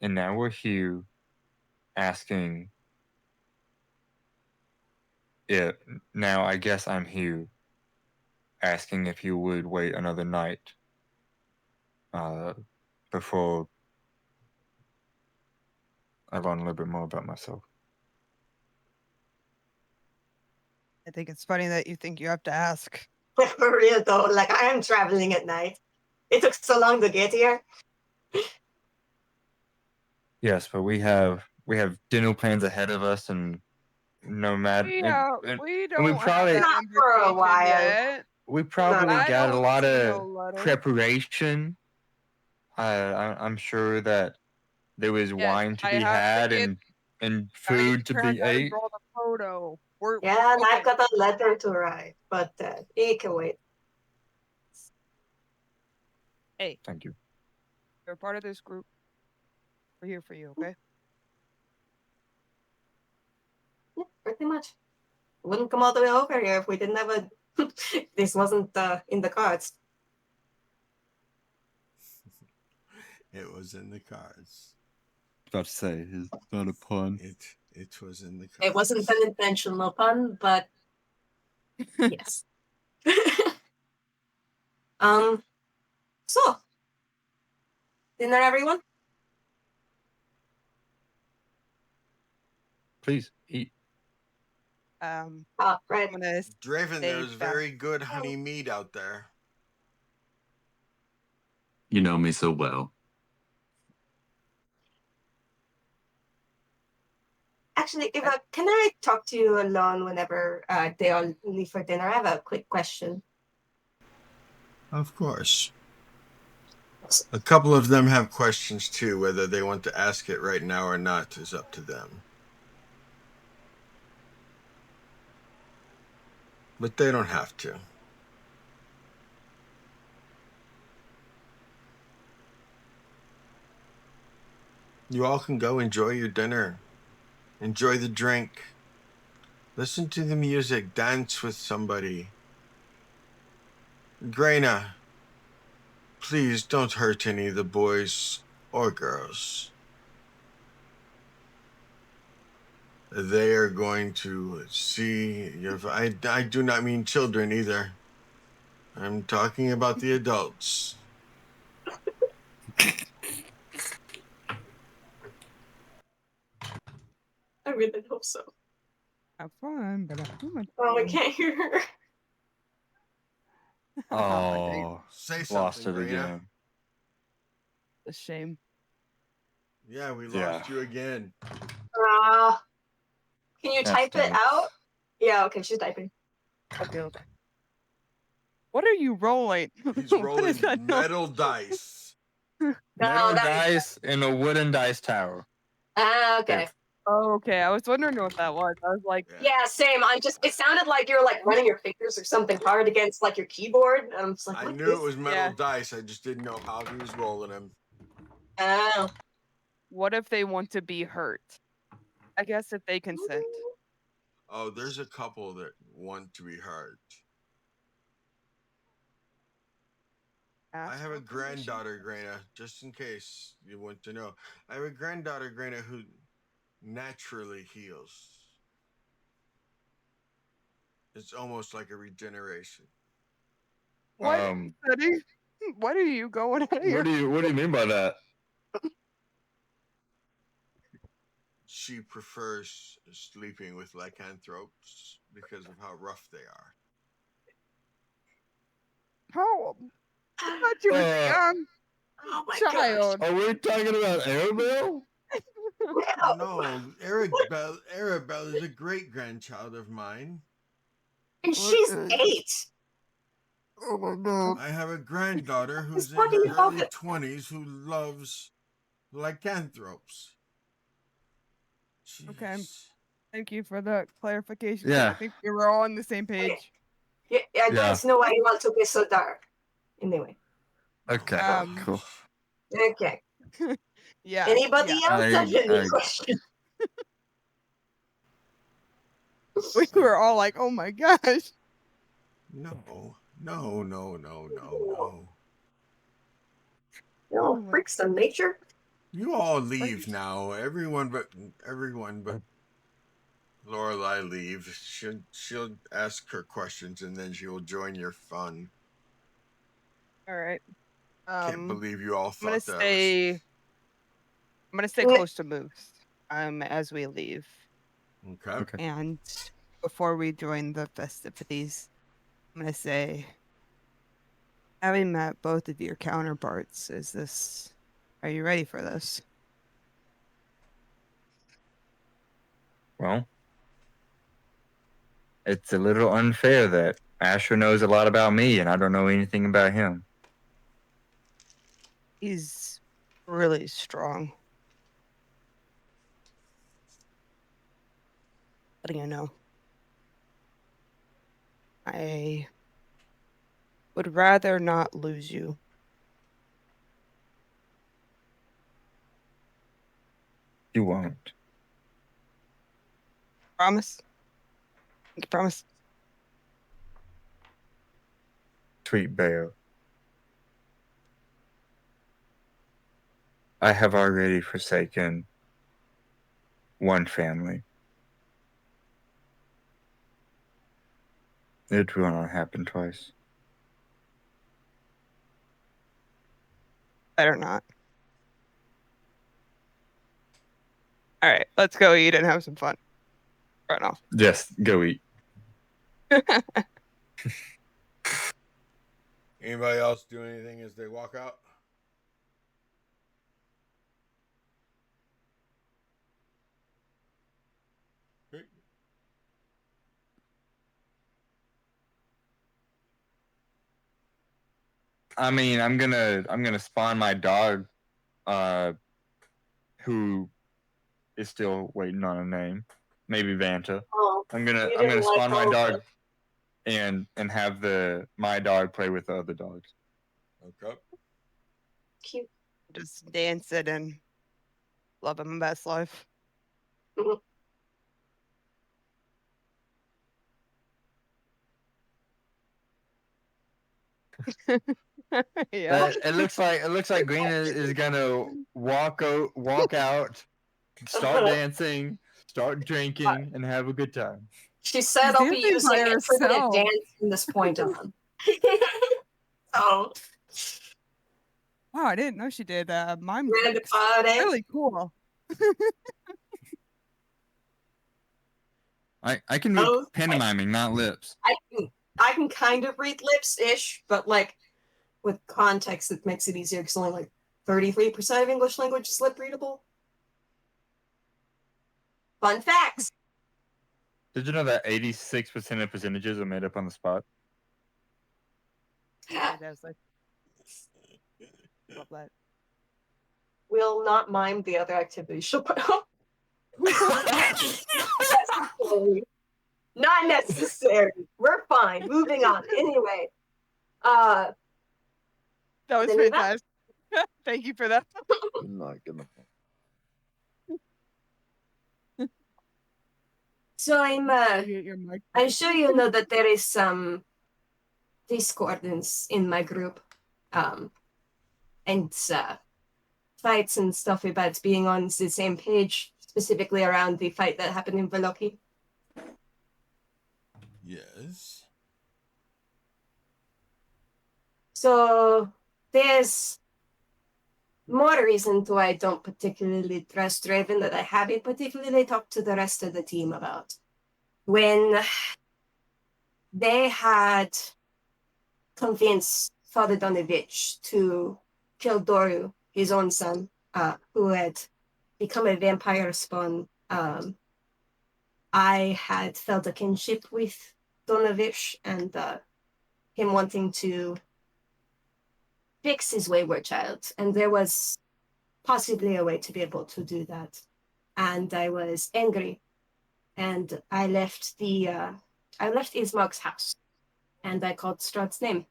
And now we're here asking if, now I guess I'm here asking if you would wait another night before I learn a little bit more about myself. I think it's funny that you think you have to ask. For real though, like I am traveling at night. It took so long to get here. Yes, but we have dinner plans ahead of us, and no matter We we don't probably have that Not for a invitation while. yet. we probably I got a don't lot see of no letter. preparation. I'm sure that there was Yes, wine to I be have to had get. and Gotta get food to Strahd be out and ate. draw the photo. We're Yeah, and okay. I've got a letter to write, but it can wait. Hey, Thank you. you're a part of this group. We're here for you, okay? Yeah, pretty much. Wouldn't come all the way over here if we didn't have a. This wasn't in the cards. It was in the cards. About to say, it's not a pun. It was in the cards. It wasn't an intentional pun, but yes. So dinner, everyone. Please eat. Right. I'm gonna Draven, stay there's back. very good honey mead out there. You know me so well. Actually, if can I talk to you alone whenever they all leave for dinner? I have a quick question. Of course. A couple of them have questions too. Whether they want to ask it right now or not is up to them. But they don't have to. You all can go enjoy your dinner. Enjoy the drink. Listen to the music. Dance with somebody. Graina, please don't hurt any of the boys or girls. They are going to see your. I do not mean children either. I'm talking about the adults. I really hope so. Have fun, but have too much Oh, I fun. can't hear her. Oh, Say lost something, it Graina. again. A shame. Yeah, we Yeah. lost you again. Can you That type it stinks. out? Yeah, okay, she's typing. Okay. What are you rolling? He's What rolling is that noise? metal dice. Metal that- dice in a wooden dice tower. Okay. Oh, okay. I was wondering what that was. I was like, Yeah, same. It sounded like you were like running your fingers or something hard against like your keyboard. I'm just like, I what knew is it was metal Yeah. dice. I just didn't know how he was rolling them. Oh. what if they want to be hurt? I guess if they consent. Oh, there's a couple that want to be hurt. I Ask have for a permission. granddaughter, Graina, just in case you want to know. I have a granddaughter, Graina, who naturally heals. It's almost like a regeneration. What, Um, Eddie? What are you going at here? what do you mean by that? She prefers sleeping with lycanthropes because of how rough they are. How? I thought you were young. Oh my Child. Are we talking about Arabelle? gosh. No, Arabelle is a great grandchild of mine. And she's 8. Oh my god. I have a granddaughter who's in talking her about early it. 20s who loves lycanthropes. Okay. Jeez. Thank you for the clarification. Yeah. I think we were all on the same page. Yeah, I guess know why you want to be so dark. Anyway. Okay, Um, cool. Okay. Yeah. Anybody yeah. else have any questions? We were all like, oh my gosh. No. No, freaks of nature. You all leave now. Everyone but Lorelai leave. She'll ask her questions and then she will join your fun. All right. Can't believe you all I'm gonna thought that stay. I'm gonna stay close to Muth. As we leave. was okay. And before we join the festivities, I'm gonna say, having met both of your counterparts, are you ready for this? Well, it's a little unfair that Asher knows a lot about me and I don't know anything about him. He's really strong. Letting you know. I would rather not lose you. You won't. Promise? You promise? Sweet Bear. I have already forsaken one family. It will not happen twice. Better not. All right, let's go eat and have some fun. Right now. Yes, go eat. Anybody else do anything as they walk out? I mean, I'm gonna spawn my dog, who is still waiting on a name. Maybe Vanta. Oh, I'm gonna spawn my dog and have my dog play with the other dogs. Okay. Cute. Just dancing and loving my best life. Yeah. It looks like Green is gonna walk out, start dancing, start drinking, and have a good time. She said She's I'll be dancing by using interpretive herself. dance from this point on. Oh, Wow, I didn't know she did mime grand tricks. party. Really cool. I can read Oh, pantomiming, not lips. I can kind of read lips ish, but like with context, it makes it easier because only like 33% of English language is lip readable. Fun facts. Did you know that 86% of percentages are made up on the spot? Yeah, that was like, love that. Will not mime the other activities she'll put up. Not necessary. We're fine. Moving on. Anyway. That was Geneva? fantastic. Thank you for that. Not gonna. So I'm sure you know that there is some discordance in my group. And fights and stuff about being on the same page, specifically around the fight that happened in Vallaki. Yes. So there's more reason why I don't particularly trust Raven that I haven't particularly talked to the rest of the team about. When they had convinced Father Donovich to kill Doru, his own son, who had become a vampire spawn, I had felt a kinship with Donovich and him wanting to fix his wayward child. And there was possibly a way to be able to do that. And I was angry. And I left Ismark's house. And I called Strahd's name.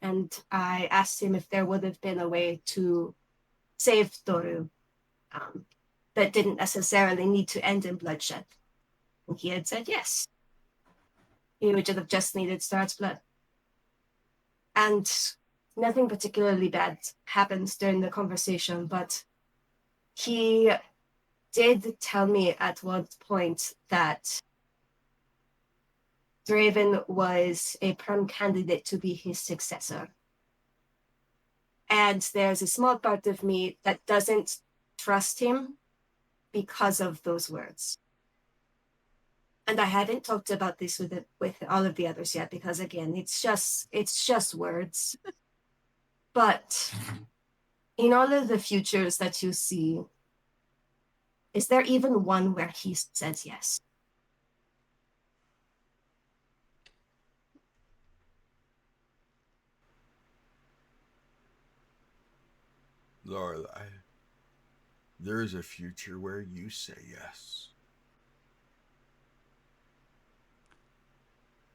And I asked him if there would have been a way to save Doru that didn't necessarily need to end in bloodshed. And he had said yes. He would have just needed Strahd's blood. And nothing particularly bad happens during the conversation, but he did tell me at one point that Draven was a prime candidate to be his successor. And there's a small part of me that doesn't trust him because of those words. And I haven't talked about this with all of the others yet, because again, it's just words. But in all of the futures that you see, is there even one where he says yes? Lorelai, there is a future where you say yes.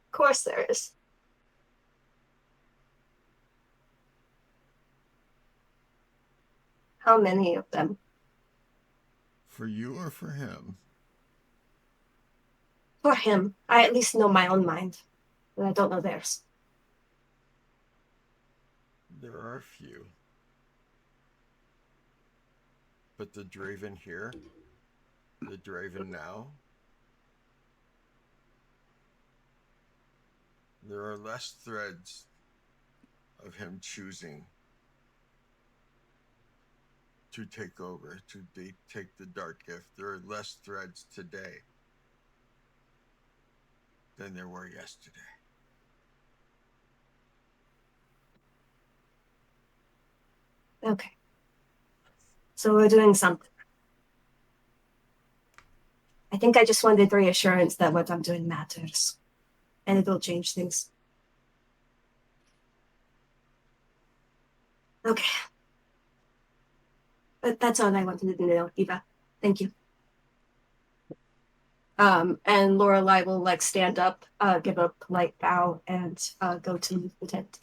Of course there is. How many of them? For you or for him? For him. I at least know my own mind, but I don't know theirs. There are a few. But the Draven here, the Draven now, there are less threads of him choosing to take over, to take the dark gift. There are less threads today than there were yesterday. Okay. So we're doing something. I think I just wanted reassurance that what I'm doing matters. And it'll change things. Okay. But that's all I wanted to know, Eva. Thank you. And Lorelai will stand up, give a polite bow, and go to the tent.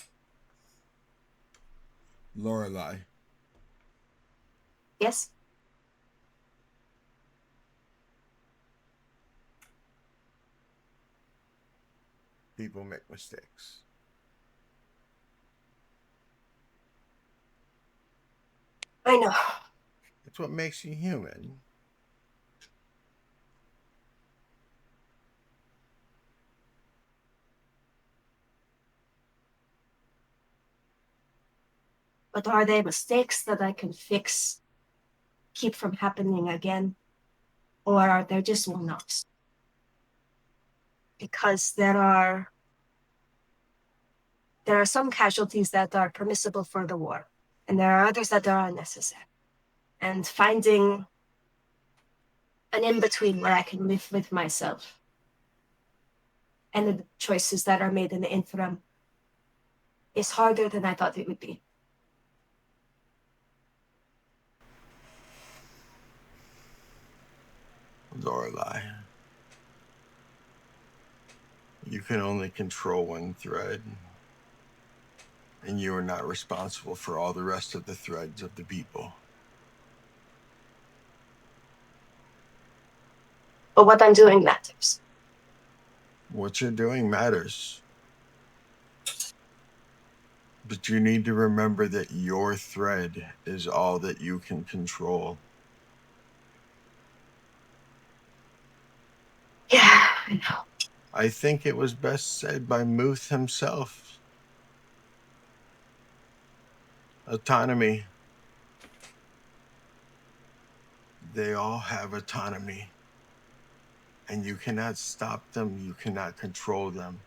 Lorelai. Yes? People make mistakes. I know. It's what makes you human. But are they mistakes that I can fix, keep from happening again? Or are they just one-offs? Because there are some casualties that are permissible for the war, and there are others that are unnecessary. And finding an in-between where I can live with myself and the choices that are made in the interim is harder than I thought it would be. Lorelai, you can only control one thread, and you are not responsible for all the rest of the threads of the people. But what I'm doing matters. What you're doing matters. But you need to remember that your thread is all that you can control. Yeah, I know. I think it was best said by Muth himself. Autonomy. They all have autonomy. And you cannot stop them. You cannot control them.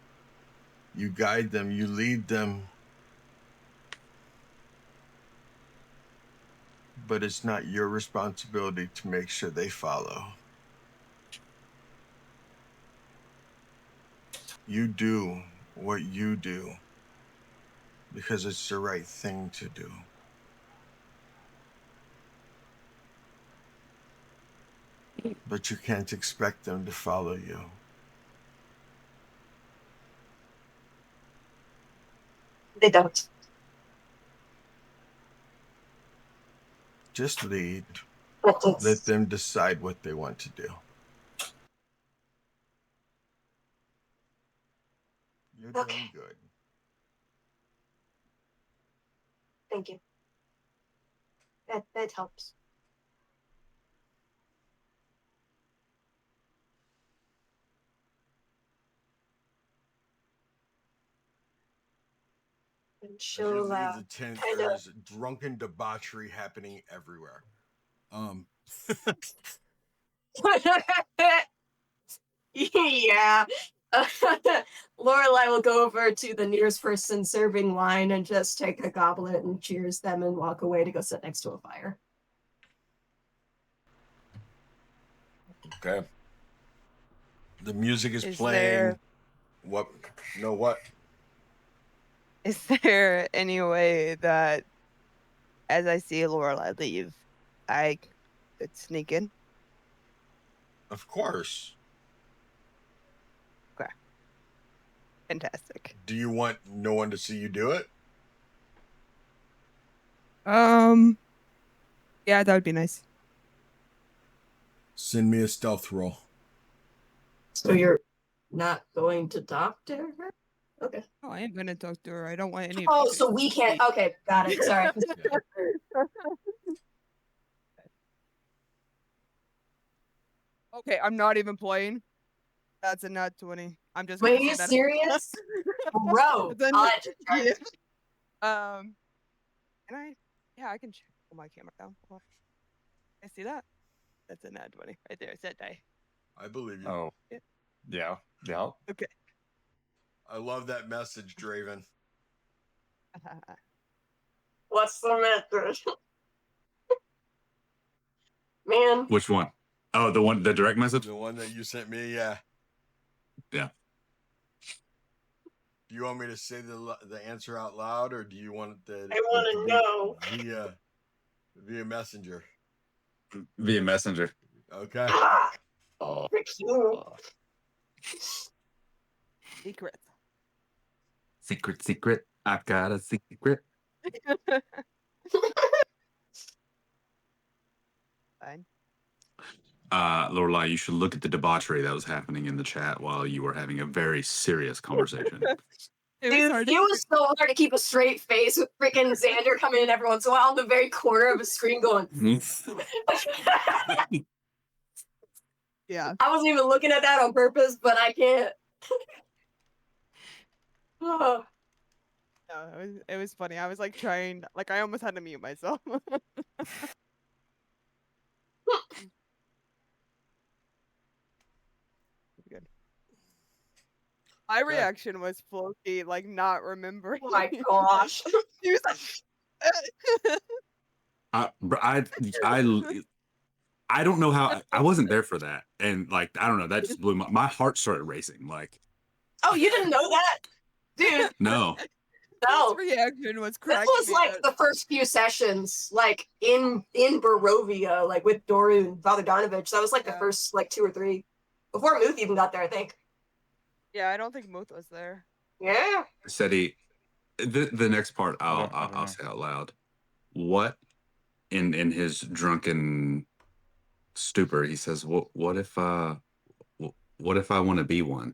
You guide them. You lead them. But it's not your responsibility to make sure they follow. You do what you do because it's the right thing to do. But you can't expect them to follow you. They don't. Just lead. But Let them decide what they want to do. You're doing good. Thank you. That helps. And As she'll you leave the tent, kind there of is drunken debauchery happening everywhere. yeah. Lorelai will go over to the nearest person serving wine and just take a goblet and cheers them and walk away to go sit next to a fire. Okay. The music is playing. There, What? No, what? is there any way that, as I see Lorelai leave, I could sneak in? Of course. Okay. Fantastic. Do you want no one to see you do it? Yeah, that would be nice. Send me a stealth roll. So you're not going to talk to her? Okay. Oh, I am gonna talk to her. I don't want any. Oh, so we can't. Okay, got it. Sorry. Okay, I'm not even playing. That's a nat 20. I'm just. Wait, are gonna you say that. serious? Bro, Then- God. yeah. Can I? Yeah, I can pull my camera down. Hold on. I see that. That's a nat 20 right there. It's that die. I believe you. Oh, Yeah. yeah, yeah. Okay. I love that message, Draven. What's the message? Man. Which one? Oh, the direct message? The one that you sent me, yeah. Yeah. Do you want me to say the answer out loud, or do you want the? I want to know. Via messenger. Via messenger. Okay. Oh, Secret. Secret. I got a secret. Fine. Lorelai, you should look at the debauchery that was happening in the chat while you were having a very serious conversation. It was Dude, hard. it was so hard to keep a straight face with freaking Xander coming in every once in a while on the very corner of a screen going. Yeah. I wasn't even looking at that on purpose, but I can't. Oh, No, it was funny. I was like trying, like I almost had to mute myself. Good. My reaction was Floki, like not remembering. oh my gosh. He was like, I don't know how I wasn't there for that, and like I don't know, that just blew my heart started racing. Like, Oh, you didn't know that? Dude, no, no. his reaction was This cracking was me like up. the first few sessions, like in Barovia, like with Doru and Father Donovich. That was like the Yeah. first like 2 or 3. Before Muth even got there, I think. Yeah, I don't think Muth was there. Yeah. said he. The next part I don't I'll know. say out loud. What in his drunken stupor he says, what if I want to be one?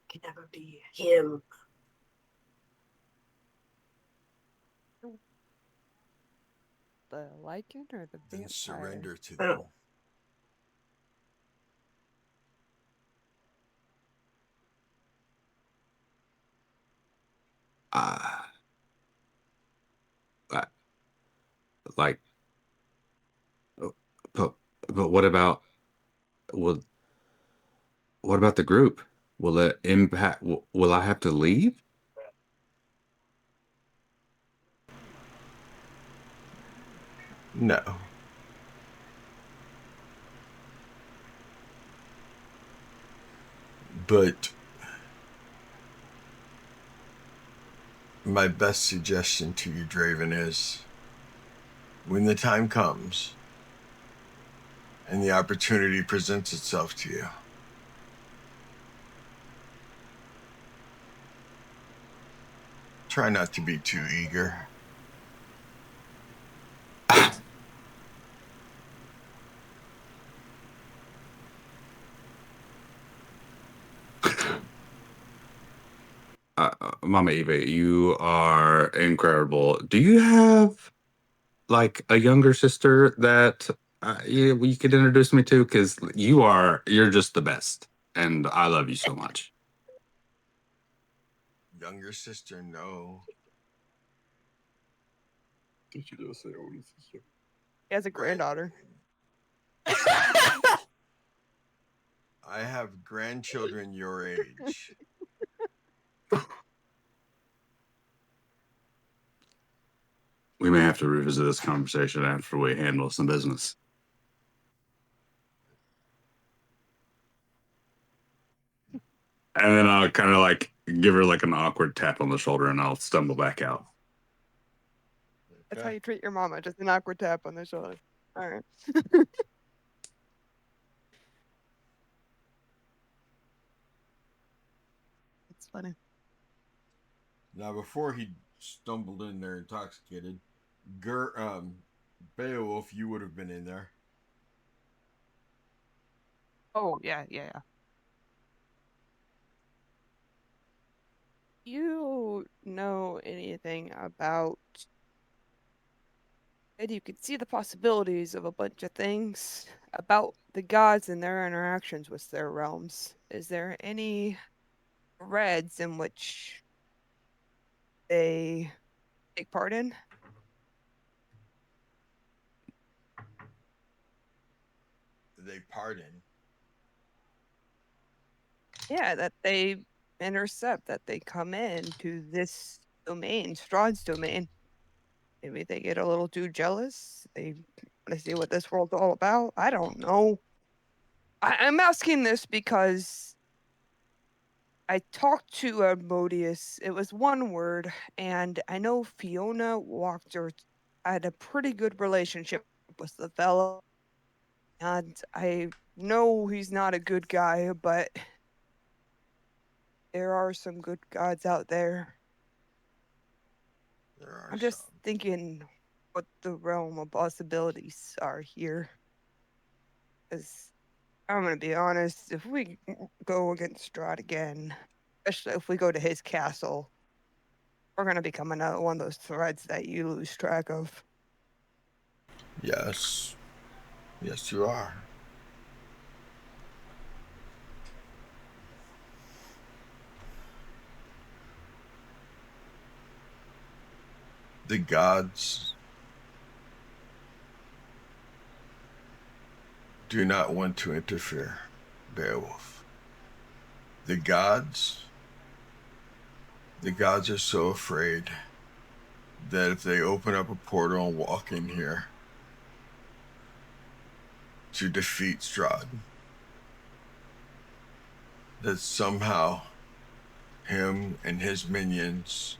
Can never be him. The lichen or the Then vampire? surrender to them. Like, but what about what about the group? Will it impact? Will I have to leave? No. But my best suggestion to you, Draven, is when the time comes and the opportunity presents itself to you, try not to be too eager. Mama Eva, you are incredible. Do you have like a younger sister that you could introduce me to? Because you're just the best, and I love you so much. Younger sister, no. Did you just say older sister? He has a granddaughter. I have grandchildren your age. We may have to revisit this conversation after we handle some business. And then I'll kind of like give her like an awkward tap on the shoulder, and I'll stumble back out. That's how you treat your mama, just an awkward tap on the shoulder. All right. It's funny. Now, before he stumbled in there intoxicated, Beowulf, you would have been in there. Oh, yeah. You know anything about... And you could see the possibilities of a bunch of things about the gods and their interactions with their realms. Is there any threads in which they take part in? They pardon. Yeah, that they intercept, that they come in to this domain, Strahd's domain. Maybe they get a little too jealous. They want to see what this world's all about. I don't know. I'm asking this because I talked to Modius. It was one word, and I know Fiona had a pretty good relationship with the fellow. And I know he's not a good guy, but there are some good gods out there. I'm just thinking what the realm of possibilities are here. Because I'm gonna be honest. If we go against Strahd again, especially if we go to his castle, we're gonna become another one of those threads that you lose track of. Yes. Yes, you are. The gods do not want to interfere, Beowulf. The gods are so afraid that if they open up a portal and walk in here to defeat Strahd, that somehow him and his minions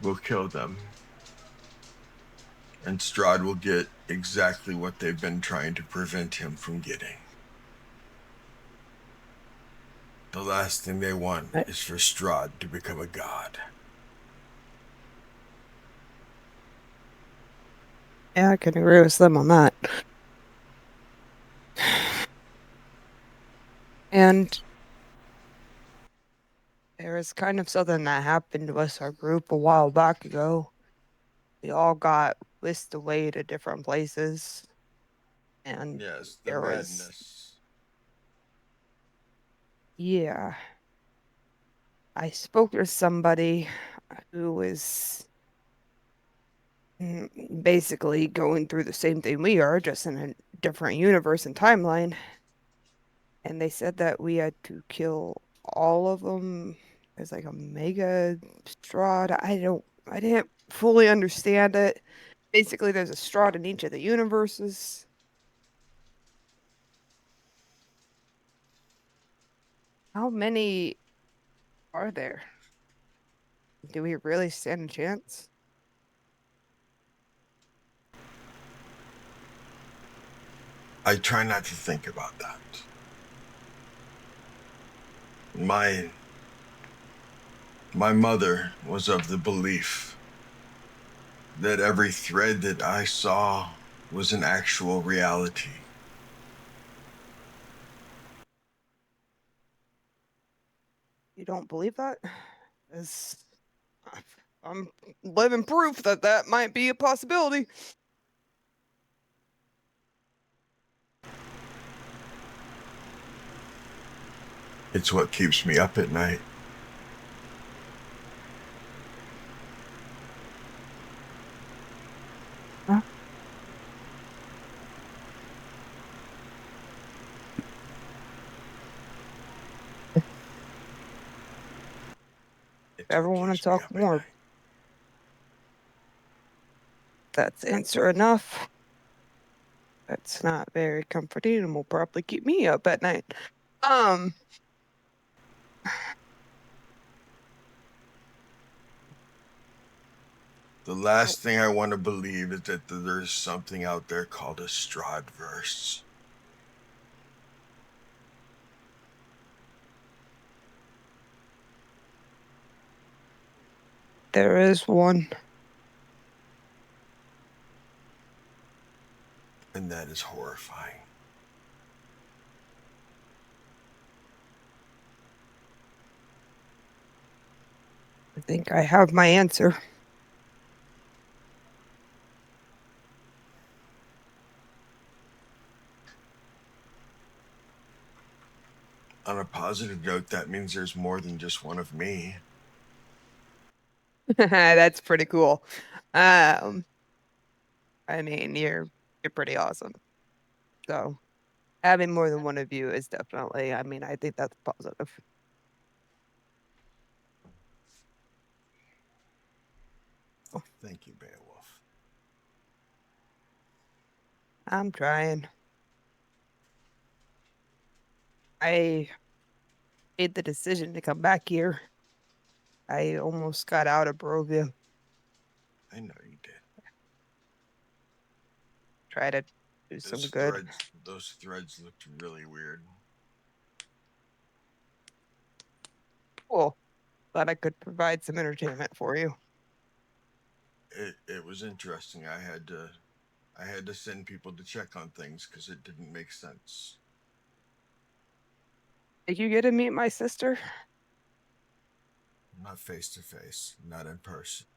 will kill them. And Strahd will get exactly what they've been trying to prevent him from getting. The last thing they want is for Strahd to become a god. Yeah, I can agree with them on that. And there was kind of something that happened to us, our group, a while back ago. We all got whisked away to different places. And Yes, the there was, madness. yeah. I spoke to somebody who was basically going through the same thing we are, just in a different universe and timeline. And they said that we had to kill all of them. There's like a mega Strahd. I didn't fully understand it. Basically, there's a Strahd in each of the universes. How many are there? Do we really stand a chance? I try not to think about that. My mother was of the belief that every thread that I saw was an actual reality. You don't believe that? 'Cause I'm living proof that that might be a possibility. It's what keeps me up at night. Huh? Ever want to talk more? That's answer enough. That's not very comforting and will probably keep me up at night. The last thing I want to believe is that there's something out there called a Strahdverse. There is one. And that is horrifying. I think I have my answer. On a positive note, that means there's more than just one of me. That's pretty cool. I mean, you're pretty awesome. So having more than one of you is definitely, I mean, I think that's positive. Thank you, Beowulf. I'm trying. I made the decision to come back here. I almost got out of Barovia. I know you did. Try to do some good. Those threads looked really weird. Cool. Thought I could provide some entertainment for you. It was interesting. I I had to send people to check on things because it didn't make sense. Did you get to meet my sister? Not face to face, not in person.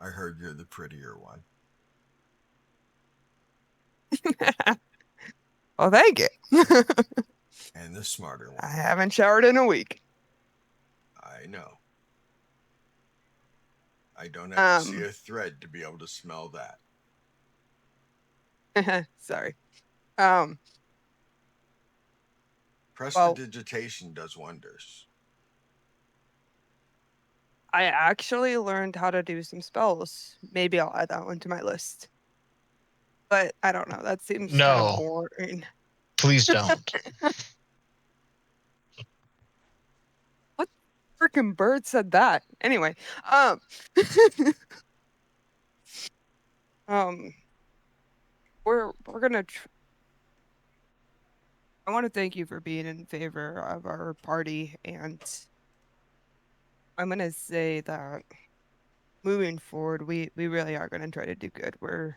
I heard you're the prettier one. Well, thank you. And the smarter one. I haven't showered in a week. I know. I don't have to see a thread to be able to smell that. Sorry. Prestidigitation does wonders. I actually learned how to do some spells. Maybe I'll add that one to my list. But I don't know. That seems kind of No. boring. Please don't. What freaking bird said that? Anyway, we're gonna. I want to thank you for being in favor of our party, and I'm gonna say that moving forward, we really are gonna try to do good. We're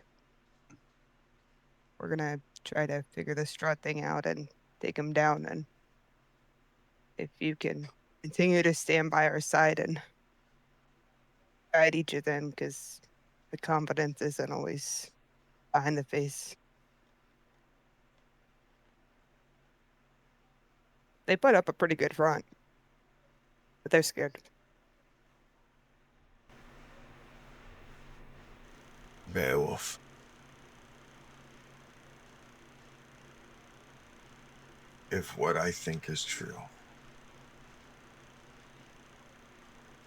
gonna try to figure the Strahd thing out and take him down. And if you can continue to stand by our side and guide each of them, because the confidence isn't always behind the face. They put up a pretty good front, but they're scared. Beowulf. If what I think is true,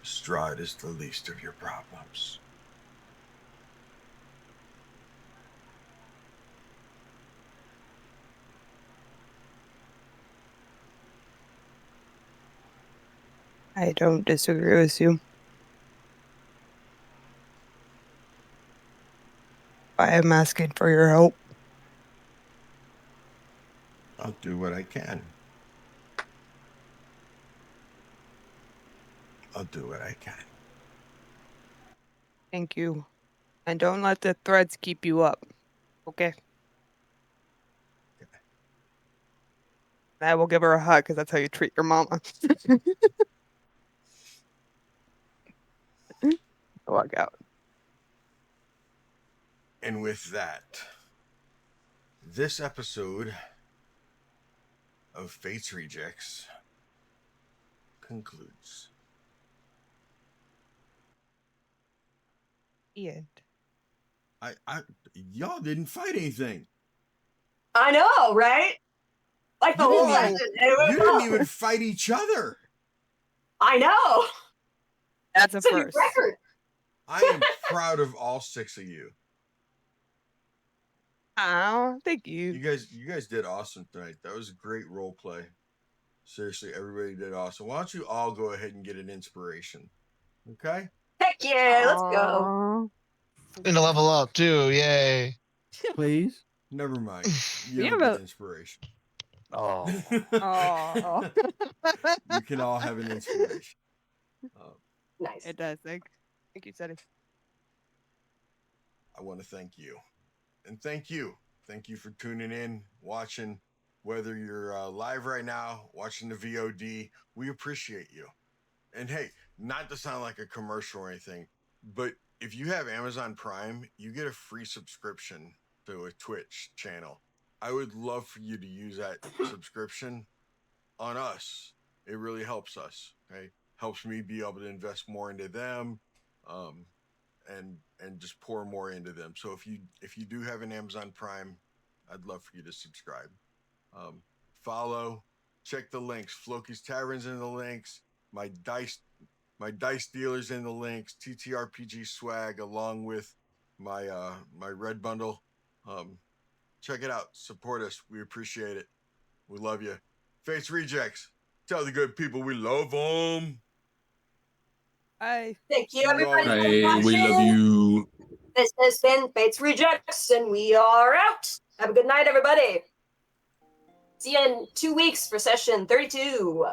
Strahd is the least of your problems. I don't disagree with you. I am asking for your help. I'll do what I can. I'll do what I can. Thank you. And don't let the threads keep you up. Okay? I will give her a hug because that's how you treat your mama. Walk out. And with that, this episode of Fate's Rejects concludes. The end. Y'all didn't fight anything. I know, right? Like the You whole didn't even- lesson. You didn't even fight each other. I know. That's a It's a new first. record. I am proud of all 6 of you. Oh, thank you. You guys did awesome tonight. That was a great role play. Seriously, everybody did awesome. Why don't you all go ahead and get an inspiration? Okay? Heck yeah, let's go. And to level up too, yay. Please. Never mind. You Yeah, don't but- get inspiration. Oh. Oh. You can all have an inspiration. Nice. It does. Thank you, Teddy. I want to thank you. And thank you. Thank you for tuning in, watching, whether you're live right now, watching the VOD. We appreciate you. And hey, not to sound like a commercial or anything, but if you have Amazon Prime, you get a free subscription to a Twitch channel. I would love for you to use that subscription on us. It really helps us. Okay, helps me be able to invest more into them, and just pour more into them. So if you do have an Amazon Prime, I'd love for you to subscribe, follow, check the links. Floki's Tavern's in the links. My dice dealers in the links. TTRPG swag along with my my red bundle. Check it out. Support us. We appreciate it. We love you. Fate's Rejects. Tell the good people we love them. Bye. Thank you, everybody. for Hey, we love watching. you. This has been Fate's Rejects, and we are out. Have a good night, everybody. See you in 2 weeks for session 32.